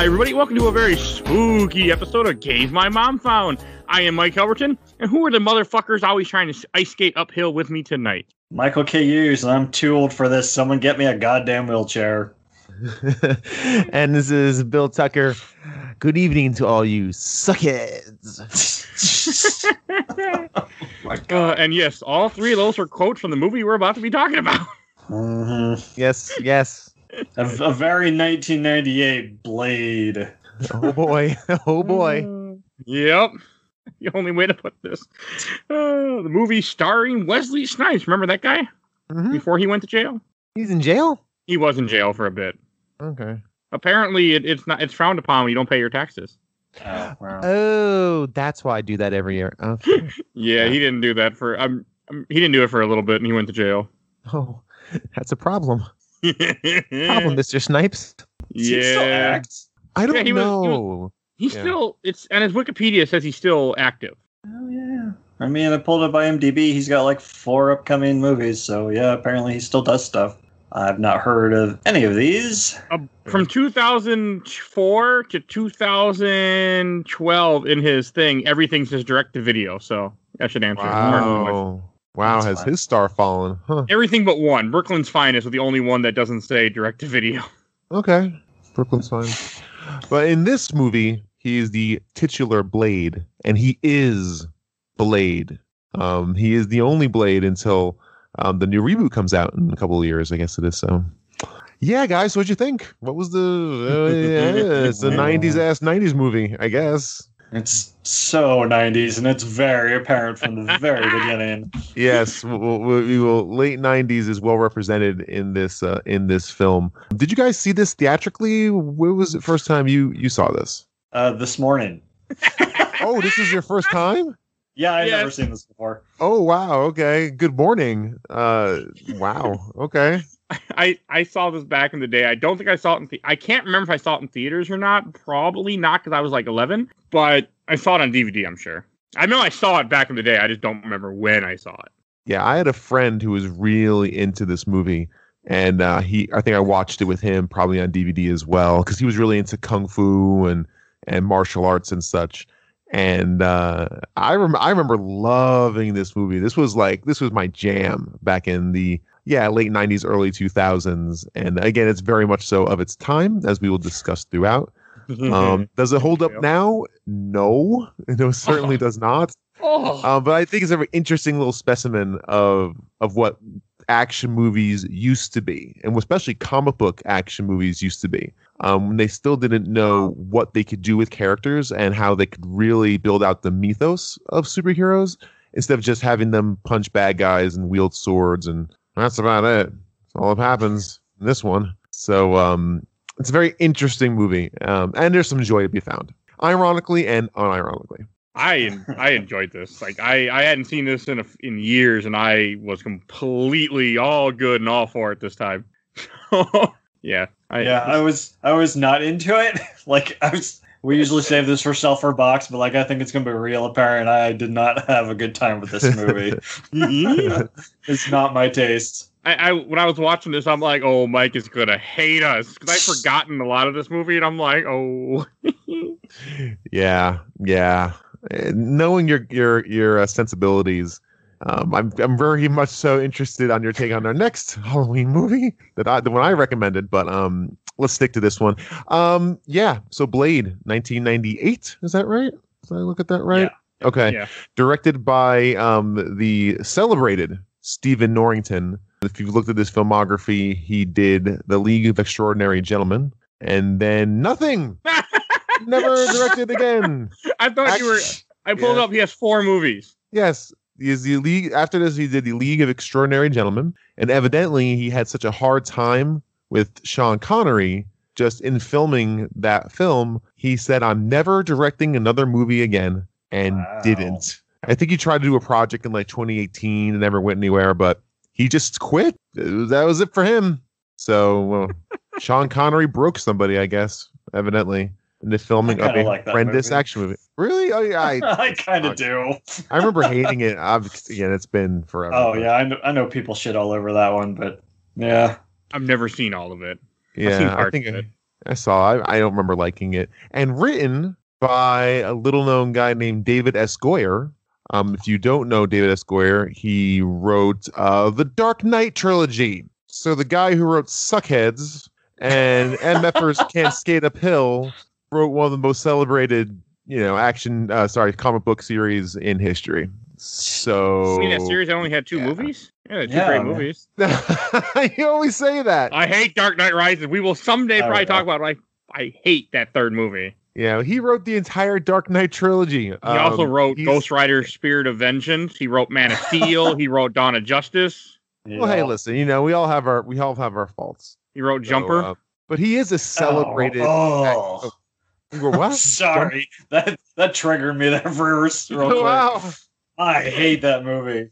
Hi, everybody. Welcome to a very spooky episode of Games My Mom Found. I am Mike Albertin, and who are the motherfuckers always trying to ice skate uphill with me tonight? Michael K. Hughes, and I'm too old for this. Someone get me a goddamn wheelchair. And this is Bill Tucker. Good evening to all you suckheads. Oh my God. And yes, all three of those are quotes from the movie we're about to be talking about. Mm-hmm. Yes. A very 1998 Blade. Oh boy. Yep. The only way to put this. The movie starring Wesley Snipes. Remember that guy? Mm-hmm. Before he went to jail? He's in jail? He was in jail for a bit. Okay. Apparently, it's frowned upon when you don't pay your taxes. Oh, wow. Oh, that's why I do that every year. Okay. Yeah, he didn't do that for. He didn't do it for a little bit, and he went to jail. Oh, that's a problem. Problem, Mr. Snipes. Does he still act? I don't Yeah, know. He's still. It's and his Wikipedia says he's still active. Oh, yeah. I mean, I pulled up IMDb. He's got like 4 upcoming movies, so yeah, apparently he still does stuff. I've not heard of any of these. From 2004 to 2012 in his thing, everything says direct to video, so that should answer it. Wow, has his star fallen? Huh. Everything but one. Brooklyn's Finest was the only one that doesn't say direct to video. Okay. Brooklyn's fine. But in this movie, he is the titular Blade, and he is Blade. He is the only Blade until the new reboot comes out in a couple of years, I guess it is. So, yeah, guys, what'd you think? What was the? It's a '90s movie, I guess. It's so 90s, and it's very apparent from the very beginning. Yes, we will. Late '90s is well represented in this film. Did you guys see this theatrically? Where was the first time you saw this? This morning. Oh, this is your first time? Yeah, I've never seen this before. Oh, wow. Okay. Good morning. Wow. Okay. I saw this back in the day. I don't think I saw it I can't remember if I saw it in theaters or not. Probably not, because I was like 11. But I saw it on DVD, I'm sure. I know I saw it back in the day. I just don't remember when I saw it. Yeah, I had a friend who was really into this movie. And I think I watched it with him probably on DVD as well, because he was really into kung fu and martial arts and such. And I remember loving this movie. This was my jam back in the late 90s, early 2000s. And again, it's very much so of its time, as we will discuss throughout. Does it hold up now? No, it certainly does not. But I think it's a very interesting little specimen of what action movies used to be, and especially comic book action movies used to be. When they still didn't know what they could do with characters and how they could really build out the mythos of superheroes, instead of just having them punch bad guys and wield swords, and that's about it. That's all that happens in this one. So it's a very interesting movie, and there's some joy to be found, ironically and unironically. I enjoyed this. Like I hadn't seen this in years, and I was completely all good and all for it this time. Yeah. I was not into it. We usually save this for Sell for Box, but I think it's gonna be real apparent I did not have a good time with this movie. It's not my taste. When I was watching this, I'm like, oh, Mike is gonna hate us, because I'd forgotten a lot of this movie, and I'm like, oh. Yeah. Knowing your sensibilities, I'm very much so interested on your take on our next Halloween movie, the one I recommended, but let's stick to this one. So Blade, 1998, is that right? Did I look at that right? Yeah. Okay. Yeah. Directed by the celebrated Stephen Norrington. If you've looked at this filmography, he did The League of Extraordinary Gentlemen, and then nothing. Never directed again. I thought you were. I pulled up. He has 4 movies. Yes, he is the League. After this, he did The League of Extraordinary Gentlemen, and evidently he had such a hard time with Sean Connery just in filming that film. He said, "I'm never directing another movie again," and didn't. I think he tried to do a project in 2018 and never went anywhere, but he just quit. That was it for him. So Sean Connery broke somebody, I guess, evidently, in the filming of a horrendous action movie. Really? Oh, yeah, I kind of do. I remember hating it. Again, it's been forever. Oh, yeah, I know people shit all over that one, but yeah. I've never seen all of it. Yeah, I saw. I don't remember liking it. And written by a little-known guy named David S. Goyer. If you don't know David S. Goyer, he wrote the Dark Knight trilogy. So the guy who wrote Suckheads and MFers Can't Skate Uphill wrote one of the most celebrated, comic book series in history. So you mean that series only had 2 movies? Yeah, 2 great movies. You always say that. I hate Dark Knight Rises. We will someday probably talk about it. I hate that 3rd movie. Yeah, he wrote the entire Dark Knight trilogy. He also wrote Ghost Rider: Spirit of Vengeance. He wrote Man of Steel. He wrote Dawn of Justice. Yeah. Well, hey, listen, we all have our faults. He wrote Jumper. But he is a celebrated. What? Sorry, that triggered me there first. Wow. I hate that movie.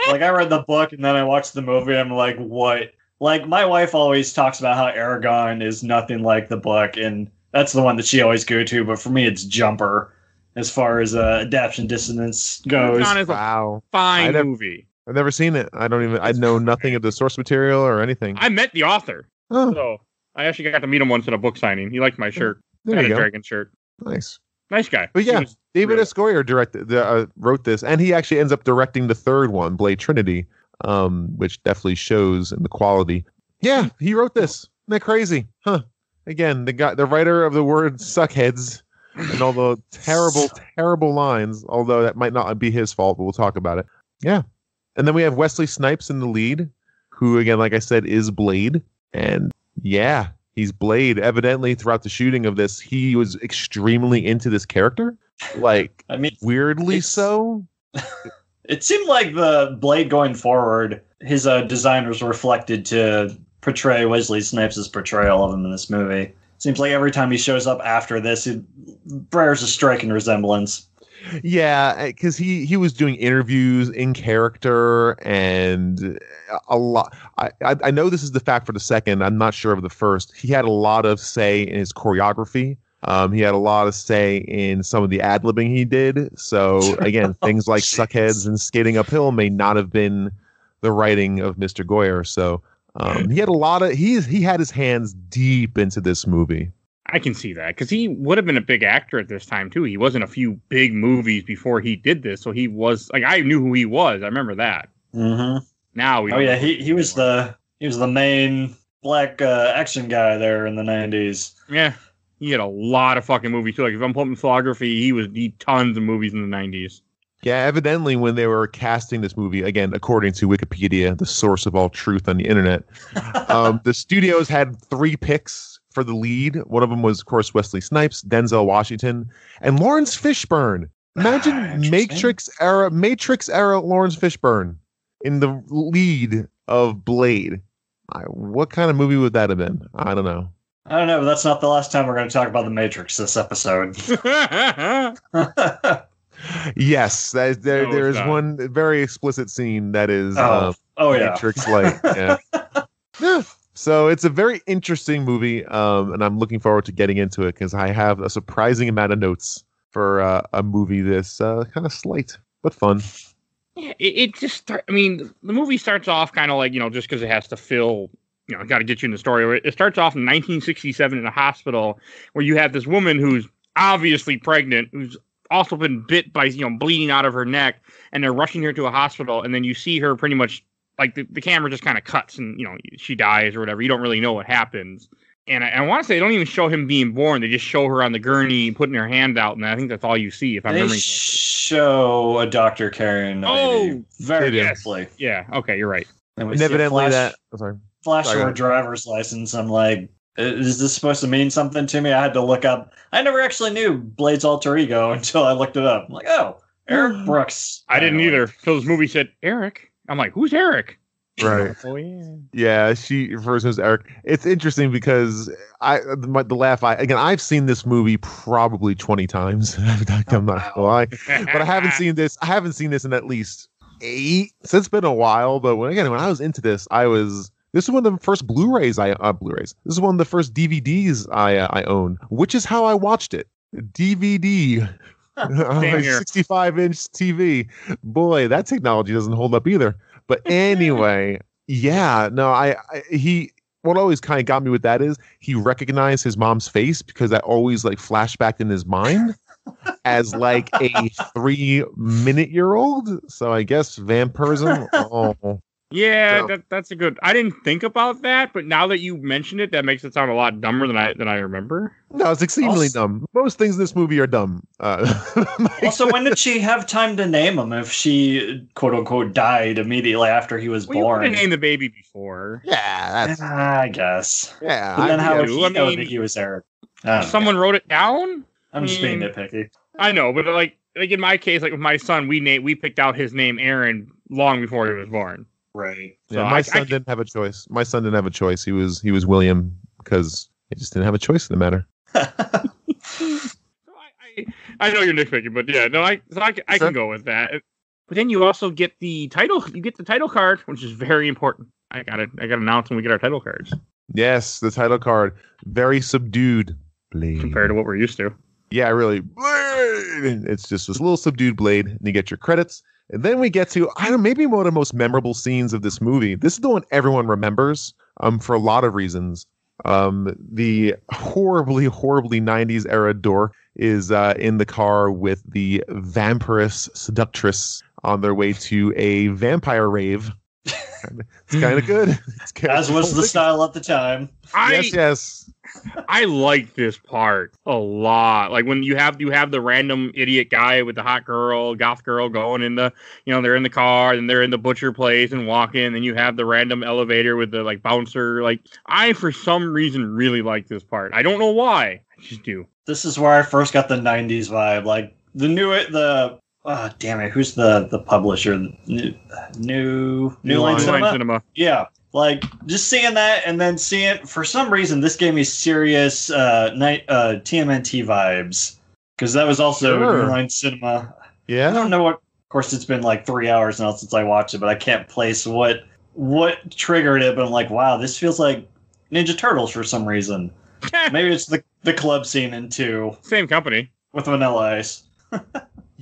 Like, I read the book and then I watched the movie. And I'm like, what? Like, my wife always talks about how Aragon is nothing like the book, and that's the one that she always go to. But for me, it's Jumper as far as adaptation dissonance goes. Wow, fine movie. I've never seen it. I know nothing of the source material or anything. I met the author, so I actually got to meet him once at a book signing. He liked my shirt. I had a dragon shirt. Nice guy. But yeah, David S. Goyer wrote this, and he actually ends up directing the 3rd one, Blade Trinity, which definitely shows in the quality. Yeah, he wrote this. Isn't that crazy? Huh? Again, the writer of the word "suckheads" and all the terrible lines. Although that might not be his fault, but we'll talk about it. Yeah, and then we have Wesley Snipes in the lead, who again, like I said, is Blade, and yeah. He's Blade. Evidently, throughout the shooting of this, he was extremely into this character. Like, weirdly so. It seemed like the Blade going forward, his design was reflected to portray Wesley Snipes' portrayal of him in this movie. Seems like every time he shows up after this, it bears a striking resemblance. Yeah, because he was doing interviews in character and a lot. I know this is the fact for the second. I'm not sure of the first. He had a lot of say in his choreography. He had a lot of say in some of the ad-libbing he did. So again, things like Suckheads and Skating Uphill may not have been the writing of Mr. Goyer. So he had a lot of he had his hands deep into this movie. I can see that because he would have been a big actor at this time too. He was in a few big movies before he did this, so he was like, I knew who he was. I remember that. Mm-hmm. Now, he was the main black action guy there in the 90s. Yeah, he had a lot of fucking movies too. Like if I'm pulling filmography, he did tons of movies in the 90s. Yeah, evidently when they were casting this movie, again, according to Wikipedia, the source of all truth on the internet, the studios had 3 picks for the lead. One of them was, of course, Wesley Snipes, Denzel Washington, and Lawrence Fishburne. Imagine Matrix era Lawrence Fishburne in the lead of Blade. What kind of movie would that have been? I don't know. But that's not the last time we're going to talk about the Matrix this episode. Yes, there is one very explicit scene that is Matrix-like. Yeah. Yeah. So it's a very interesting movie, and I'm looking forward to getting into it because I have a surprising amount of notes for a movie this kind of slight but fun. Yeah, the movie starts off kind of like, just because it has to fill, got to get you in the story. It starts off in 1967 in a hospital where you have this woman who's obviously pregnant, who's also been bit by, bleeding out of her neck, and they're rushing her to a hospital, and then you see her pretty much, like, the camera just kind of cuts, and, she dies or whatever. You don't really know what happens. And I want to say they don't even show him being born. They just show her on the gurney putting her hand out, and I think that's all you see, if I'm remembering correctly. Show a doctor carrying the baby. Very briefly. Yeah, okay, you're right. And evidently flash of her driver's license. I'm like, is this supposed to mean something to me? I had to look up. I never actually knew Blade's alter ego until I looked it up. I'm like, oh, Eric Brooks. I didn't either. So this movie said Eric. I'm like, who's Eric? Right. Oh yeah. Yeah, she refers to him as Eric. It's interesting because I've seen this movie probably 20 times. I'm not gonna lie, but I haven't seen this. I haven't seen this in at least 8. So it's been a while. But when I was into this, this is one of the first Blu-rays Blu-rays. This is one of the first DVDs I owned, which is how I watched it. DVD. On my 65-inch TV. Boy, that technology doesn't hold up either. But anyway, yeah, no, he what always kind of got me with that is he recognized his mom's face because that always like flashbacked in his mind as like a 3-minute-year-old. So I guess vampirism. Oh. Yeah, that's a good. I didn't think about that, but now that you mentioned it, that makes it sound a lot dumber than I remember. No, it's exceedingly dumb. Most things in this movie are dumb. Also, when did she have time to name him if she, quote unquote, died immediately after he was born? You could have named the baby before. Yeah, that's. I guess. Yeah, But then how would he know that he was there? Someone wrote it down. I'm just being nitpicky. I know, but like in my case, like with my son, we picked out his name Aaron long before he was born. Right. So yeah, my son didn't have a choice. My son didn't have a choice. He was William because he just didn't have a choice in the matter. I know you're nitpicking, but yeah, no, I can go with that. But then you also get the title. You get the title card, which is very important. I got to announce when we get our title cards. Yes, the title card, very subdued, Blade, compared to what we're used to. Yeah, really, Blade. It's just this little subdued Blade, and you get your credits. And then we get to, maybe one of the most memorable scenes of this movie. This is the one everyone remembers for a lot of reasons. The horribly 90s era dork is in the car with the vampiress seductress on their way to a vampire rave. It's kind of good. As was the style at the time. Yes. I like this part a lot. Like when you have the random idiot guy with the hot girl, goth girl going in the, they're in the car and they're in the butcher place and walking, and you have the random elevator with the like bouncer. Like I, for some reason, really like this part. I don't know why. I just do. This is where I first got the 90s vibe. Like damn it, who's the publisher? New Line Cinema? Yeah. Like, just seeing that and then seeing, for some reason, this gave me serious TMNT vibes. Because that was also New Line Cinema. Yeah. I don't know what, of course, it's been like 3 hours now since I watched it, but I can't place what triggered it. But I'm like, wow, this feels like Ninja Turtles for some reason. Maybe it's the club scene in 2. Same company. With Vanilla Ice.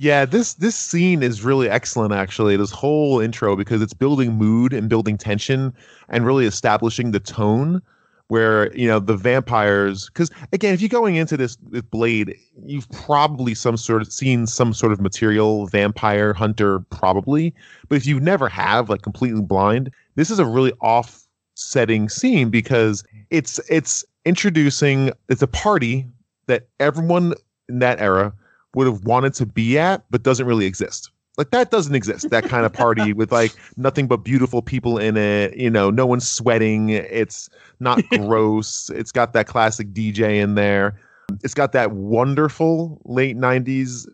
Yeah, this scene is really excellent, actually, this whole intro, because it's building mood and building tension and really establishing the tone where, the vampires, because, again, if you're going into this with Blade, you've probably seen some sort of material vampire hunter, probably. But if you never have, like, completely blind, this is a really offsetting scene because it's introducing, it's a party that everyone in that era would have wanted to be at, but doesn't really exist. Like that doesn't exist. That kind of party with like nothing but beautiful people in it. No one's sweating. It's not gross. It's got that classic DJ in there. It's got that wonderful late 90s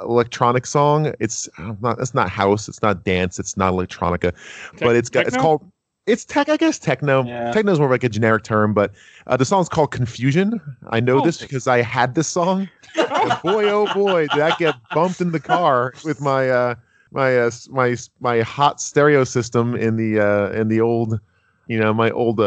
electronic song. It's not house. It's not dance. It's not electronica, but it's tech, I guess, techno. Yeah. Techno is more like a generic term, but the song's called Confusion. I know this because I had this song. And boy, oh boy, did I get bumped in the car with my my hot stereo system in the old, my old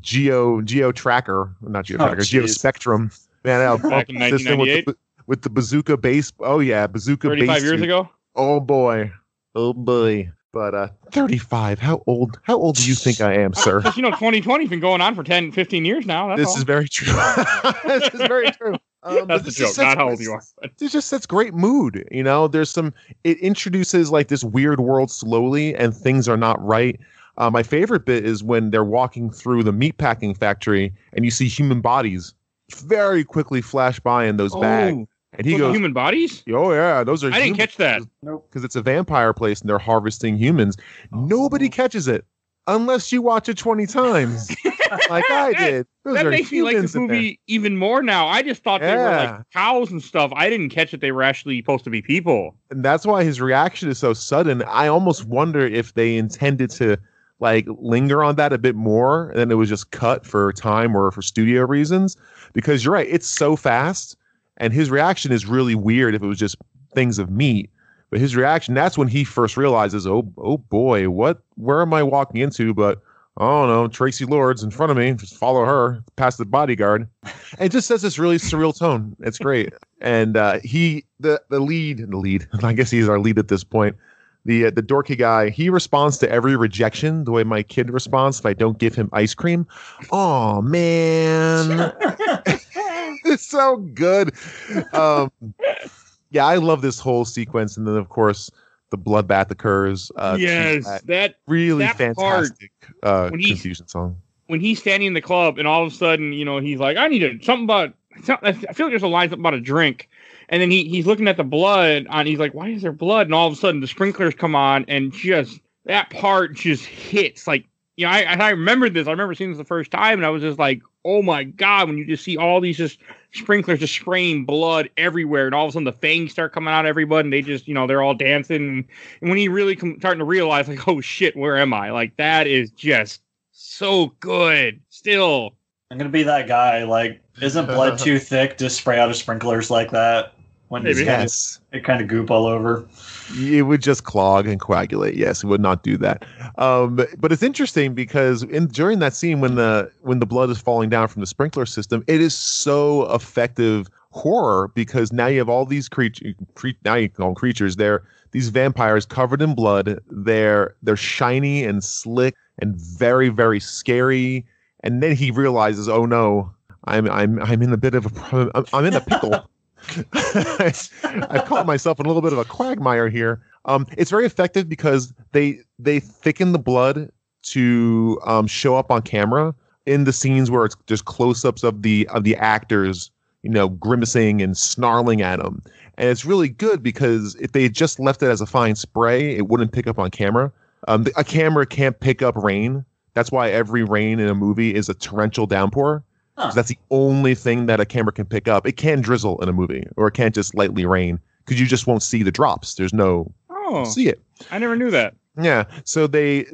Geo Tracker, not Geo Tracker, Geo Spectrum. Man, back in 1998 with the bazooka bass. Oh yeah, bazooka 35 bass. 35 years ago. Oh boy. But 35, how old do you think I am, sir? 2020's been going on for 10, 15 years now. This is very true. This is very true. That's the joke, not how old you are. It just sets great mood. It introduces like this weird world slowly and things are not right. My favorite bit is when they're walking through the meatpacking factory and you see human bodies very quickly flash by in those bags. And he goes, human bodies? Oh, yeah. Those are. I didn't catch that. Because it's a vampire place and they're harvesting humans. Nobody catches it unless you watch it 20 times. Like I did. That makes me like this movie even more now. I just thought they were like cows and stuff. I didn't catch that they were actually supposed to be people. And that's why his reaction is so sudden. I almost wonder if they intended to like linger on that a bit more and then it was just cut for time or for studio reasons. Because you're right. It's so fast. And his reaction is really weird if it was just things of meat. But his reaction, that's when he first realizes, oh boy, where am I walking into? But, oh no, Tracy Lord's in front of me. Just follow her past the bodyguard. And it just says this really surreal tone. It's great. And the lead, I guess he's our lead at this point, The dorky guy, he responds to every rejection the way my kid responds if I don't give him ice cream. Oh man, it's so good. Yeah, I love this whole sequence, and then of course the bloodbath occurs. Yes, that really that fantastic confusion song. When he's standing in the club, and all of a sudden, he's like, "I need something about." I feel like there's a line about a drink. And then he's looking at the blood he's like, why is there blood? And all of a sudden the sprinklers come on and just that part just hits. Like, I remember this. I remember seeing this the first time and I was just like, oh my God, when you just see all these just sprinklers just spraying blood everywhere. And all of a sudden the fangs start coming out of everybody and they just, they're all dancing. And when he really starting to realize like, oh shit, where am I? Like that is just so good still. I'm going to be that guy. Like, isn't blood too thick to spray out of sprinklers like that? When it kind of goop all over. It would just clog and coagulate. Yes, it would not do that. But it's interesting because during that scene when the blood is falling down from the sprinkler system, it is so effective horror because now you have all these creatures. Now you call them creatures. They're these vampires covered in blood. They're shiny and slick and very, very scary. And then he realizes, oh no, I'm in a bit of a I'm in a pickle. I've caught myself in a little bit of a quagmire here. It's very effective because they thicken the blood to show up on camera in the scenes where it's just close-ups of the actors, grimacing and snarling at them. And it's really good because if they just left it as a fine spray, it wouldn't pick up on camera. A camera can't pick up rain. That's why every rain in a movie is a torrential downpour. Huh. That's the only thing that a camera can pick up. It can drizzle in a movie, or it can't just lightly rain because you just won't see the drops. There's no see it. I never knew that. Yeah. So they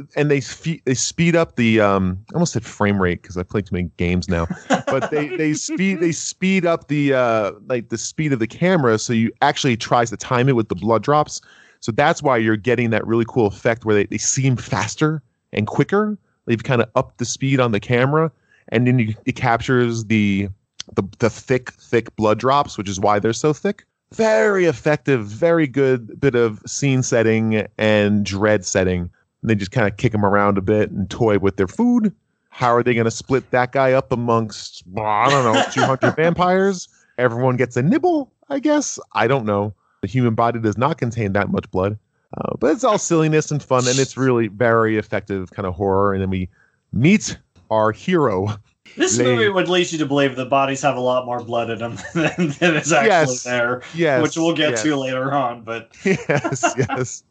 speed up the I almost said frame rate because I play too many games now, but they speed up the the speed of the camera so you actually tries to time it with the blood drops. So that's why you're getting that really cool effect where they seem faster and quicker. They've kind of upped the speed on the camera. And then it captures the thick blood drops, which is why they're so thick. Very effective, very good bit of scene setting and dread setting. And they just kind of kick them around a bit and toy with their food. How are they going to split that guy up amongst, 200 vampires? Everyone gets a nibble, I guess. I don't know. The human body does not contain that much blood. But it's all silliness and fun, and it's really very effective kind of horror. And then we meet our hero. This movie would lead you to believe the bodies have a lot more blood in them than is actually there. Yes, which we'll get to later on. But yes.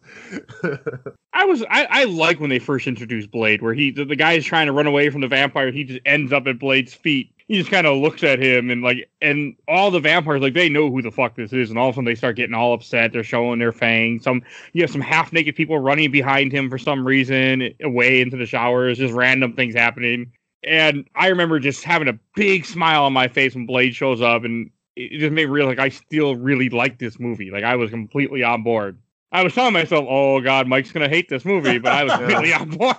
I like when they first introduced Blade, where the guy is trying to run away from the vampire. He just ends up at Blade's feet. He just kind of looks at him and all the vampires they know who the fuck this is, and all of a sudden they start getting all upset. They're showing their fangs. You have some half naked people running behind him for some reason away into the showers. Just random things happening. And I remember just having a big smile on my face when Blade shows up, and it just made me realize I still really like this movie. I was completely on board. I was telling myself, oh God, Mike's gonna hate this movie, but I was completely on board.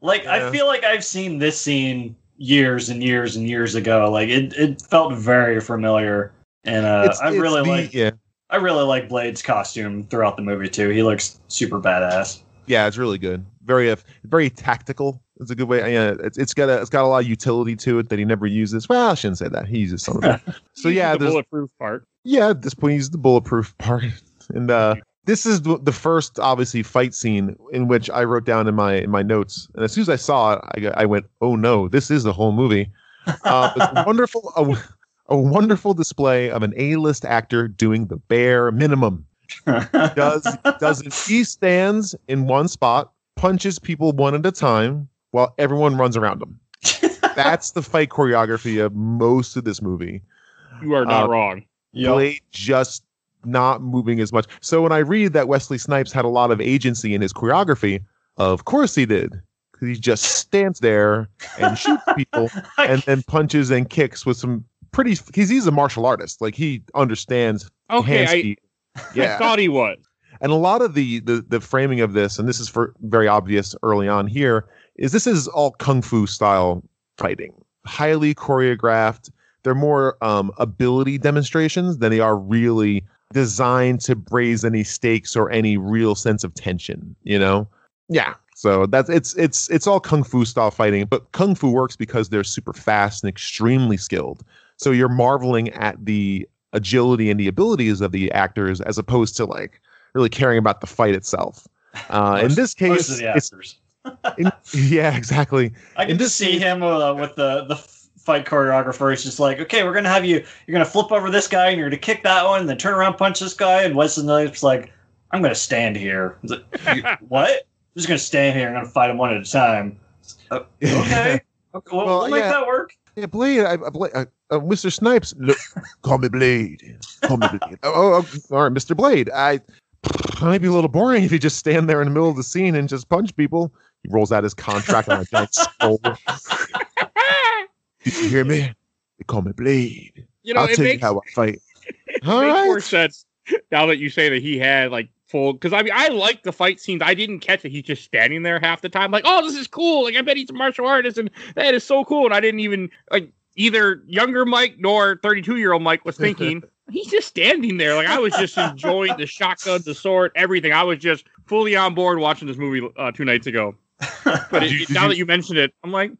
I feel like I've seen this scene years and years and years ago. It felt very familiar, and I really like Blade's costume throughout the movie too. He looks super badass. Yeah, it's really good. Very tactical. It's a good way. Yeah, it's got a lot of utility to it that he never uses. Well, I shouldn't say that. He uses some of it. So yeah, the bulletproof part. Yeah, at this point, he's the bulletproof part, and this is the first obviously fight scene in which I wrote down in my notes. And as soon as I saw it, I went, "Oh no, this is the whole movie." It's a wonderful display of an A-list actor doing the bare minimum. He stands in one spot, punches people one at a time while everyone runs around him. That's the fight choreography of most of this movie. You are not wrong. Blade just not moving as much. So when I read that Wesley Snipes had a lot of agency in his choreography, of course he did. Because he just stands there and shoots people and then punches and kicks with some pretty... He's a martial artist. He understands hand speed. Yeah. I thought he was. And a lot of the framing of this, and this is very obvious early on here, is this is all kung fu style fighting. Highly choreographed. They're more ability demonstrations than they are really designed to raise any stakes or any real sense of tension, you know? Yeah. So that's it's all kung fu style fighting, but kung fu works because they're super fast and extremely skilled. So you're marveling at the agility and the abilities of the actors as opposed to like really caring about the fight itself. In this case, most of the actors. Yeah, exactly. I can just see him with the fight choreographer. He's just like, okay, we're gonna have you're gonna flip over this guy and you're gonna kick that one, and then turn around, punch this guy. And Wesley Snipes like, I'm gonna stand here. He's like, what? I'm just gonna stand here and I'm gonna fight him one at a time. Okay, we'll make that work. Yeah, Blade. Mr. Snipes. Look, call me Blade. Call me Blade. All right, Mr. Blade. It might be a little boring if you just stand there in the middle of the scene and just punch people. He rolls out his contract on a giant skull. Did you hear me? They call me Blade. I'll tell you how I fight. It makes more sense now that you say that he had like full. Because I mean, I like the fight scenes. I didn't catch that he's just standing there half the time. Like, oh, this is cool. Like, I bet he's a martial artist, and that is so cool. And I didn't even like either younger Mike nor 32-year-old Mike was thinking. He's just standing there. Like, I was just enjoying the shotgun, the sword, everything. I was just fully on board watching this movie 2 nights ago. But now that you mentioned it, I'm like,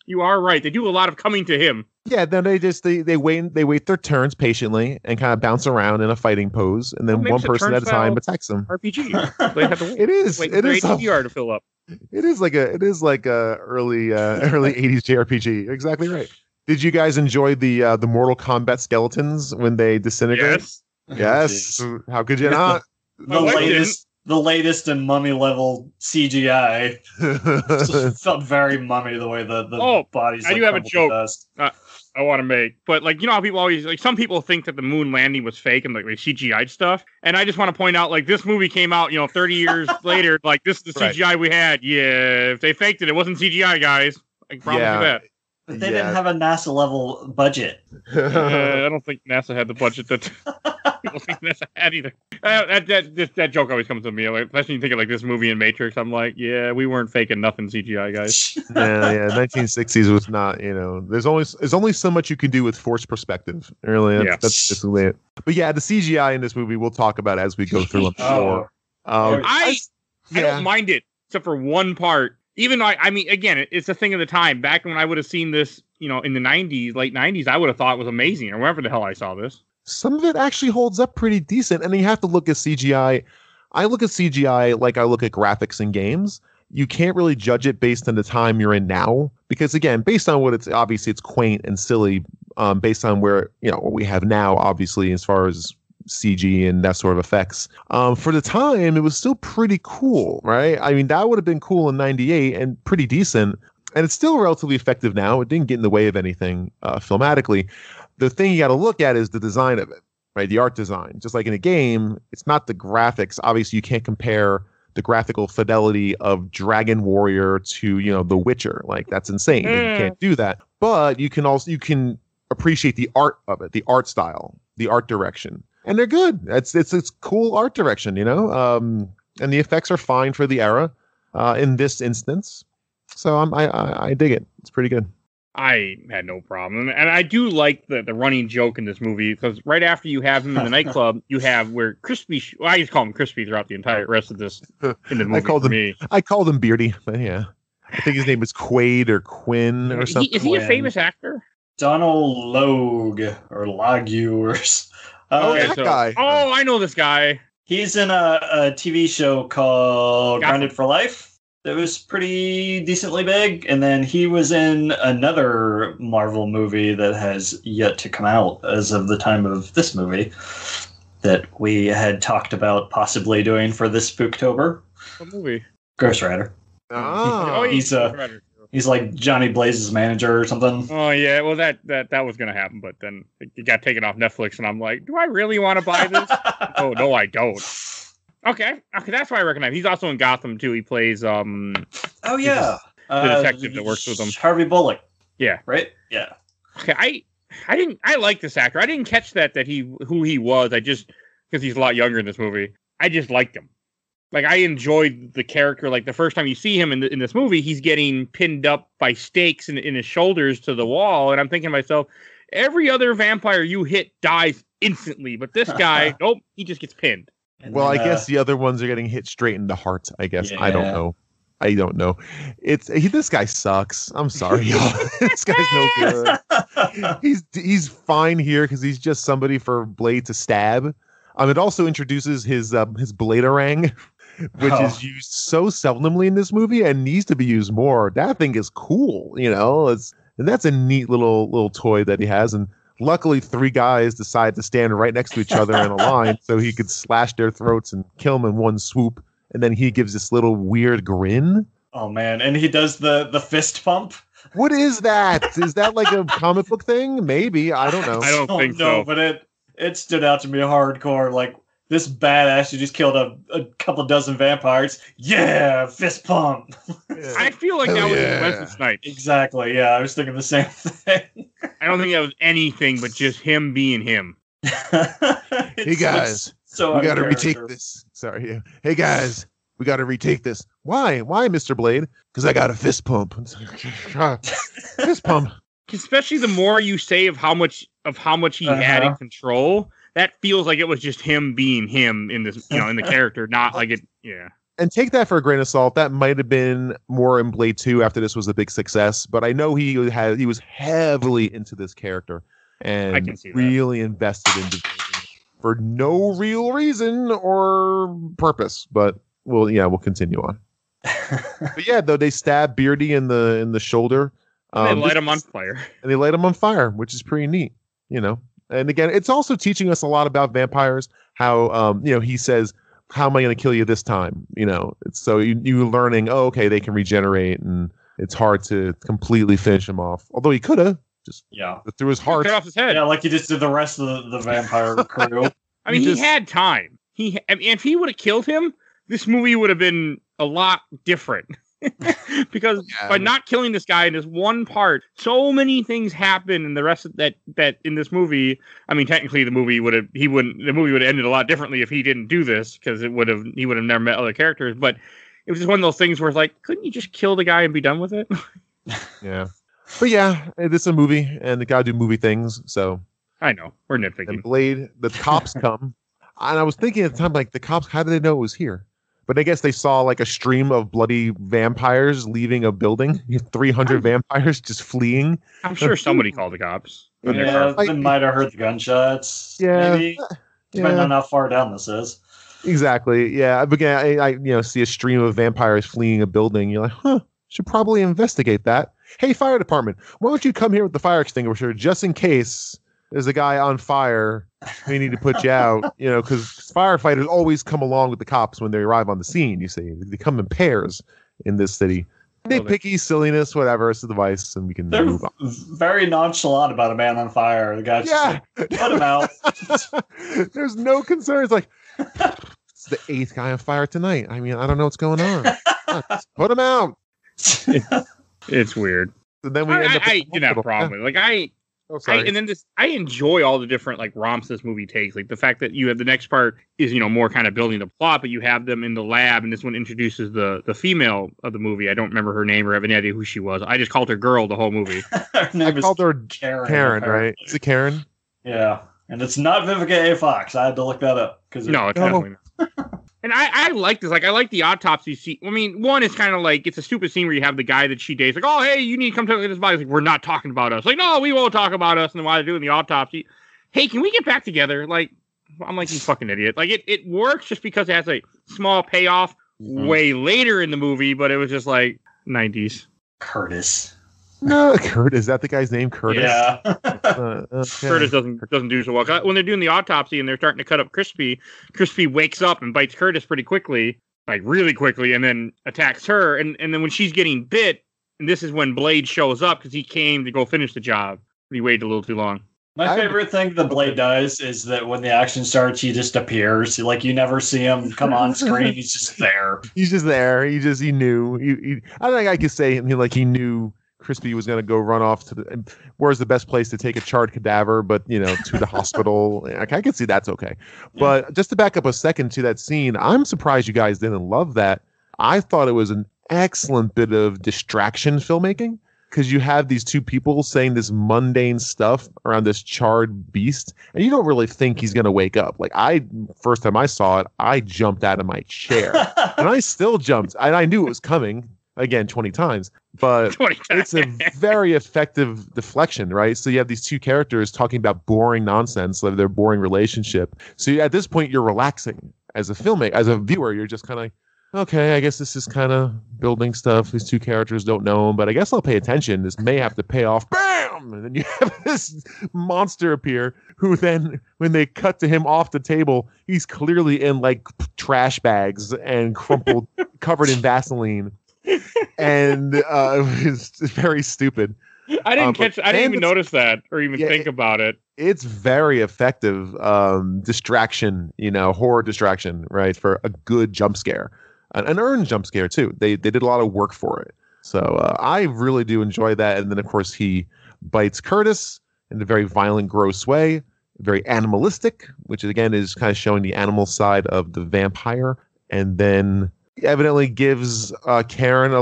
you are right. They do a lot of coming to him. Yeah, then they wait their turns patiently and kind of bounce around in a fighting pose, and then one person at a time attacks them. RPG. They have to wait. It is. Wait it is HDR to fill up. It is like a early 80s JRPG. Exactly right. Did you guys enjoy the Mortal Kombat skeletons when they disintegrate? Yes. How could you not? The latest and mummy level CGI. Just felt very mummy the way the bodies. I do have a joke I want to make, but like, you know how people always like, some people think that the moon landing was fake and like they CGI'd stuff, and I just want to point out, like, this movie came out 30 years later. Like, this is the CGI we had. Yeah, if they faked it, it wasn't CGI, guys. I can promise you that. But they didn't have a NASA level budget. I don't think NASA had the budget that people think NASA had either. That joke always comes to me. Like, especially when you think of like this movie and Matrix. I'm like, yeah, we weren't faking nothing CGI, guys. Yeah. 1960s was not. There's only so much you can do with forced perspective. Really, that's just the way it. But yeah, the CGI in this movie we'll talk about as we go through. I'm sure. I don't mind it, except for one part. Even though, I mean, again, it's a thing of the time. Back when I would have seen this, in the 90s, late 90s, I would have thought it was amazing, or wherever the hell I saw this. Some of it actually holds up pretty decent. And you have to look at CGI. I look at CGI like I look at graphics in games. You can't really judge it based on the time you're in now. Because, again, based on what obviously it's quaint and silly, based on where, what we have now, obviously, as far as CG and that sort of effects. For the time, it was still pretty cool, right? I mean, that would have been cool in 98 and pretty decent. And it's still relatively effective now. It didn't get in the way of anything filmatically. The thing you got to look at is the design of it, right? The art design. Just like in a game, it's not the graphics. Obviously, you can't compare the graphical fidelity of Dragon Warrior to, The Witcher. Like, that's insane. You can't do that. But you can appreciate the art of it, the art style, the art direction. And they're good. It's cool art direction, and the effects are fine for the era in this instance. So I dig it. It's pretty good. I had no problem, and I do like the running joke in this movie, because right after you have him in the nightclub, you have where Crispy. Well, I just call him Crispy throughout the entire rest of this in the movie. I called him Beardy, but yeah, I think his name is Quaid or Quinn or something. Is he a famous actor? Donald Logue or Logue or. Guy. Oh, I know this guy. He's in a TV show called Grounded for Life that was pretty decently big. And then he was in another Marvel movie that has yet to come out as of the time of this movie that we had talked about possibly doing for this Spooktober. What movie? Ghost Rider. Oh, He's like Johnny Blaze's manager or something. Oh yeah, well that was gonna happen, but then it got taken off Netflix, and I'm like, do I really want to buy this? Oh no, I don't. Okay, that's why I recognize. He's also in Gotham too. He plays the detective that works with him, Harvey Bullock. Yeah, right. Yeah. Okay, I like this actor. I didn't catch who he was. I just, because he's a lot younger in this movie, I just liked him. Like, I enjoyed the character. Like, the first time you see him in this movie, he's getting pinned up by stakes in his shoulders to the wall. And I'm thinking to myself, every other vampire you hit dies instantly. But this guy, nope, he just gets pinned. And Well, then, I guess the other ones are getting hit straight in the heart. I guess I don't Yeah. know. I don't know. This guy sucks. I'm sorry, y'all. This guy's no good. He's fine here because he's just somebody for Blade to stab. It also introduces his Bladerang, which is used so seldomly in this movie and needs to be used more. That thing is cool, and that's a neat little toy that he has. And luckily, 3 guys decide to stand right next to each other in a line so he could slash their throats and kill them in one swoop. And then he gives this little weird grin. Oh man, and he does the fist pump. What is that? Is that like a comic book thing? Maybe. I don't know. I don't think so. But it stood out to me hardcore. Like, this badass who just killed a couple dozen vampires. Yeah, fist pump. I feel like that was Wesley Snipes. Exactly. Yeah, I was thinking the same thing. I don't think that was anything but just him being him. Hey guys, so we got to uncharacter. retake this. Sorry. Yeah. Hey guys, we got to retake this. Why, Mr. Blade? Because I got a fist pump. Fist pump. Especially the more you say of how much he had in control, that feels like it was just him being him in this, in the character, not like it. Yeah. And take that for a grain of salt. That might have been more in Blade 2 after this was a big success. But I know he was heavily into this character and I can see that. really invested into it for no real reason or purpose. But we'll continue on. But yeah, though they stab Beardy in the shoulder. They light him on fire. And they light him on fire, which is pretty neat, And again, it's also teaching us a lot about vampires. How he says, how am I going to kill you this time? So you learning, okay, they can regenerate, and it's hard to completely finish him off. Although he could have just through his heart, cut off his head. Yeah, like he just did the rest of the vampire crew. I mean, he had time. If he would have killed him, this movie would have been a lot different. Because by not killing this guy in this one part, so many things happen in the rest of that in this movie. I mean, technically the movie would have ended a lot differently if he didn't do this, because he would have never met other characters. But it was just one of those things where it's like, couldn't you just kill the guy and be done with it? Yeah. But yeah, it's a movie and they gotta do movie things, so I know. We're nitpicking. And Blade, the cops come. And I was thinking at the time, like, the cops, how did they know it was here? But I guess they saw like a stream of bloody vampires leaving a building. 300 vampires just fleeing. I'm sure somebody called the cops. Yeah, they might have heard the gunshots. Yeah, maybe. Depending on how far down this is. Exactly. Yeah. Again, I see a stream of vampires fleeing a building. You're like, should probably investigate that. Hey, fire department, why don't you come here with the fire extinguisher just in case there's a guy on fire? We need to put you out, because firefighters always come along with the cops when they arrive on the scene. You see, they come in pairs in this city. Nitpicky, silliness, whatever. It's a device, and we can move on. Very nonchalant about a man on fire. The guy just put him out. There's no concern. It's like, it's the 8th guy on fire tonight. I mean, I don't know what's going on. Put him out. It's weird. And then we end up. I didn't have a problem with it. I enjoy all the different romps this movie takes. Like the fact that you have the next part is more kind of building the plot, but you have them in the lab, and this one introduces the female of the movie. I don't remember her name or have any idea who she was. I just called her Girl the whole movie. I called her Karen, right? Is it Karen? Yeah, and it's not Vivica A. Fox. I had to look that up no, it's definitely not. And I like this. I like the autopsy scene. I mean, one is kind of like, it's a stupid scene where you have the guy that she dates, like, oh, hey, you need to come look at this body. It's like, we're not talking about us. Like, no, we won't talk about us. And then while they're doing the autopsy, hey, can we get back together? Like, I'm like, you fucking idiot. Like, it works just because it has a small payoff way later in the movie, but it was just like 90s. Curtis. No, Curtis. Is that the guy's name? Curtis? Yeah. Okay. Curtis doesn't do so well. When they're doing the autopsy and they're starting to cut up Crispy wakes up and bites Curtis pretty quickly, like really quickly, and then attacks her. And then when she's getting bit, and this is when Blade shows up because he came to go finish the job, but he waited a little too long. My favorite thing the Blade does is that when the action starts, he just appears. Like, you never see him come on screen. He's just there. He's just there. He knew. I don't think I could say he knew Crispy was going to go run off to where's the best place to take a charred cadaver, but to the hospital. I can see that's okay. But just to back up a second to that scene, I'm surprised you guys didn't love that. I thought it was an excellent bit of distraction filmmaking. because you have these two people saying this mundane stuff around this charred beast, and you don't really think he's going to wake up. Like, first time I saw it, I jumped out of my chair, and I still jumped, and I knew it was coming. Again, 20 times, but 20 times. It's a very effective deflection, right? So you have these two characters talking about boring nonsense of their boring relationship. So at this point, you're relaxing as a filmmaker, as a viewer. You're just kind of like, okay, I guess this is kind of building stuff. These two characters don't know him, but I guess I'll pay attention. This may have to pay off. Bam! And then you have this monster appear who then, when they cut to him off the table, he's clearly in like trash bags and crumpled, covered in Vaseline. And it was very stupid. I didn't even notice that or even think about it. It's very effective distraction, horror distraction, right? For a good jump scare, an earned jump scare too. They did a lot of work for it. So I really do enjoy that. And then of course he bites Curtis in a very violent, gross way, very animalistic, which again is kind of showing the animal side of the vampire. And then evidently gives Karen a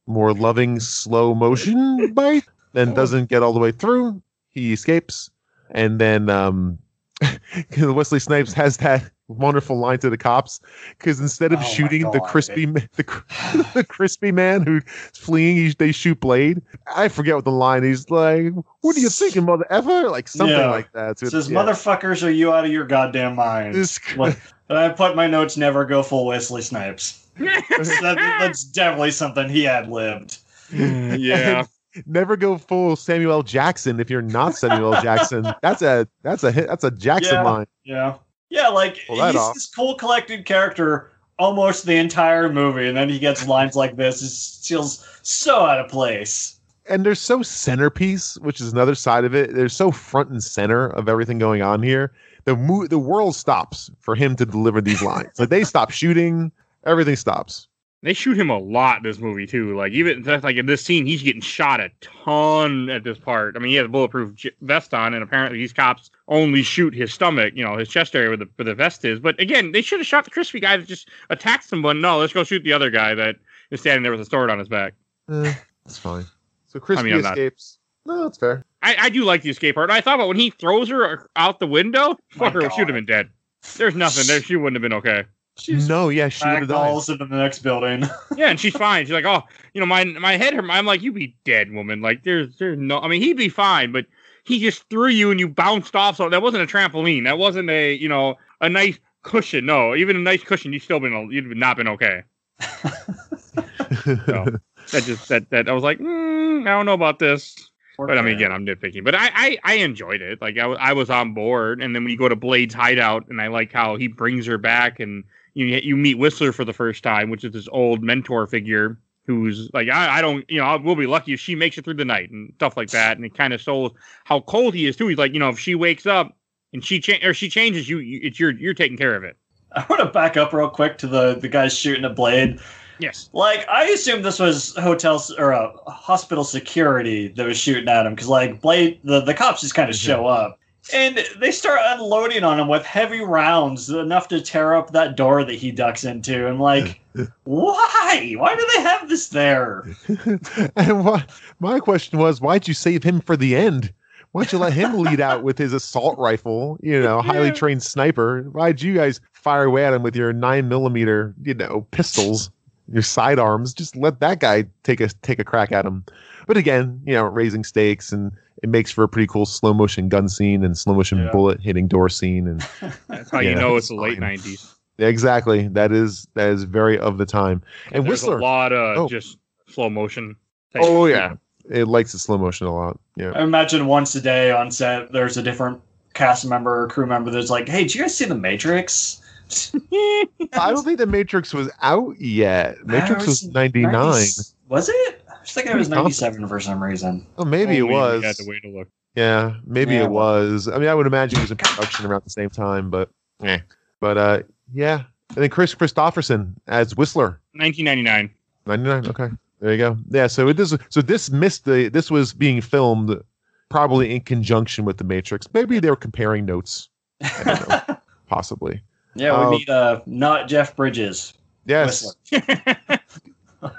more loving slow motion bite, and doesn't get all the way through. He escapes, and then Wesley Snipes has that wonderful line to the cops, because instead of shooting the crispy man who's fleeing, they shoot Blade. I forget what the line. He's like, "What are you thinking, mother effer?" Like something like that. So says, "Motherfuckers, are you out of your goddamn minds?" And I put my notes, never go full Wesley Snipes. That's definitely something he had lived. Yeah. Never go full Samuel L. Jackson if you're not Samuel L. Jackson. That's a hit. That's a Jackson line. Yeah. Yeah, like he's this cool collected character almost the entire movie, and then he gets lines like this. It feels so out of place. And they're so centerpiece, which is another side of it. They're so front and center of everything going on here. The world stops for him to deliver these lines. Like they stop shooting, everything stops. They shoot him a lot in this movie too. Like even like in this scene, he's getting shot a ton at this part. I mean, he has a bulletproof vest on, and apparently these cops only shoot his stomach, his chest area where the vest is. But again, they should have shot the crispy guy that just attacked someone. No, let's go shoot the other guy that is standing there with a sword on his back. That's fine. So crispy escapes. No, that's fair. I do like the escape part. I thought about when he throws her out the window, fuck her, she would have been dead. There's nothing there. She wouldn't have been okay. She would have died. Into the next building. Yeah, and she's fine. She's like, oh, my head hurt. I'm like, you be dead, woman. Like, there's no. I mean, he'd be fine, but he just threw you and you bounced off. So that wasn't a trampoline. That wasn't a nice cushion. No, even a nice cushion, you'd not been okay. So that I was like, I don't know about this. But I mean, again, I'm nitpicking. But I enjoyed it. Like I was on board. And then when you go to Blade's hideout, and I like how he brings her back, and you meet Whistler for the first time, which is this old mentor figure who's like, I don't, we'll be lucky if she makes it through the night and stuff like that. And it kind of shows how cold he is too. He's like, if she wakes up and she changes, you're taking care of it. I want to back up real quick to the guys shooting at Blade. Yes. Like, I assumed this was hospital security that was shooting at him, because, like, Blade, the cops just kind of show up. And they start unloading on him with heavy rounds, enough to tear up that door that he ducks into. And, like, why? Why do they have this there? And my question was, why'd you save him for the end? Why'd you let him lead out with his assault rifle, highly trained sniper? Why'd you guys fire away at him with your 9mm, pistols? Your sidearms, just let that guy take a crack at him. But again, raising stakes, and it makes for a pretty cool slow motion gun scene and slow motion bullet hitting door scene, and that's how it's the late 90s. Yeah, exactly. That is very of the time. And there's Whistler, a lot of just slow motion. Oh yeah, it likes the slow motion a lot. Yeah, I imagine once a day on set, there's a different cast member or crew member that's like, "Hey, did you guys see The Matrix?" I don't think The Matrix was out yet. Matrix was 99. Was it? I was thinking it was 97 for some reason. Oh, maybe it was. You had to wait to look. Yeah, maybe it was. I mean, I would imagine it was in production around the same time, but yeah. And then Chris Christopherson as Whistler. 1999. 99. Okay, there you go. Yeah. So this was being filmed probably in conjunction with The Matrix. Maybe they were comparing notes. I don't know. Possibly. Yeah, we meet not Jeff Bridges. Yes.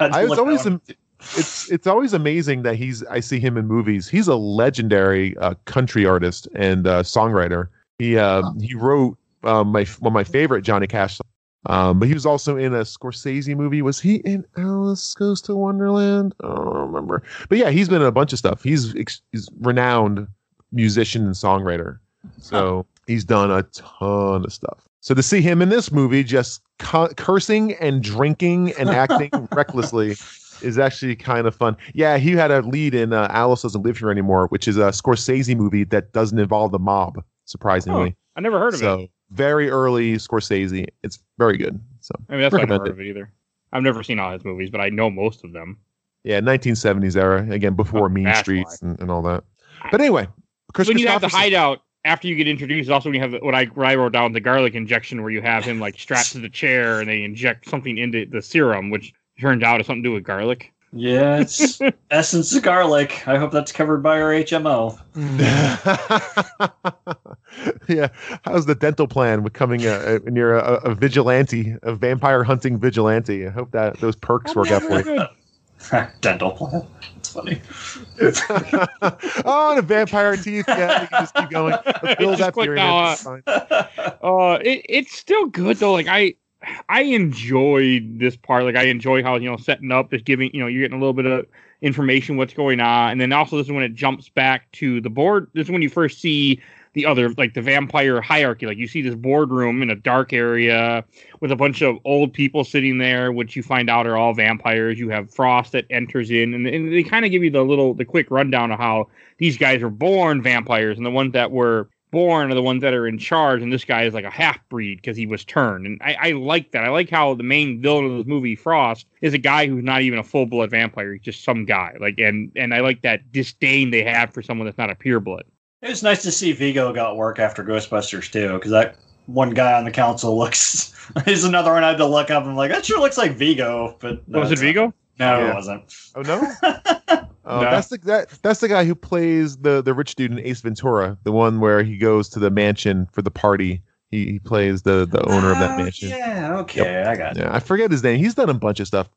I was always it's always amazing that I see him in movies. He's a legendary country artist and songwriter. He wrote one of my favorite Johnny Cash songs. But he was also in a Scorsese movie. Was he in Alice Goes to Wonderland? I don't remember. But yeah, he's been in a bunch of stuff. He's renowned musician and songwriter. So he's done a ton of stuff. So to see him in this movie just cursing and drinking and acting recklessly is actually kind of fun. Yeah, he had a lead in Alice Doesn't Live Here Anymore, which is a Scorsese movie that doesn't involve the mob, surprisingly. I never heard of it. Very early Scorsese. It's very good. So I mean, that's why I never heard of it either. I've never seen all his movies, but I know most of them. Yeah, 1970s era. Again, before Mean Streets and all that. But anyway, when you have the hideout after you get introduced, also when you have what I wrote down, the garlic injection, where you have him like strapped to the chair and they inject something into the serum, which turns out has something to do with garlic. Yeah, it's essence of garlic. I hope that's covered by our HMO. Yeah, how's the dental plan with coming when you're a vigilante, a vampire hunting vigilante? I hope that those perks work out for you. Dental plan. It's funny. Oh, the vampire teeth. Yeah, you can just keep going. Build that it's still good though. Like I enjoyed this part. Like I enjoy how, setting up, just giving, you're getting a little bit of information, what's going on. And then also this is when it jumps back to the board. This is when you first see the other, like the vampire hierarchy. Like you see this boardroom in a dark area with a bunch of old people sitting there, which you find out are all vampires. You have Frost that enters in, and they kind of give you the quick rundown of how these guys are born vampires, and the ones that were born are the ones that are in charge, and this guy is like a half-breed because he was turned. And I like that. I like how the main villain of this movie, Frost, is a guy who's not even a full-blood vampire. He's just some guy. Like, and I like that disdain they have for someone that's not a pureblood. It was nice to see Vigo got work after Ghostbusters too, because that one guy on the council looks. He's another one I had to look up. I'm like, that sure looks like Vigo, but no, was it Vigo? No, it wasn't. Oh no. No. That's the guy who plays the rich dude in Ace Ventura, the one where he goes to the mansion for the party. He plays the owner of that mansion. Yeah, okay, yep. I got it. Yeah, I forget his name. He's done a bunch of stuff,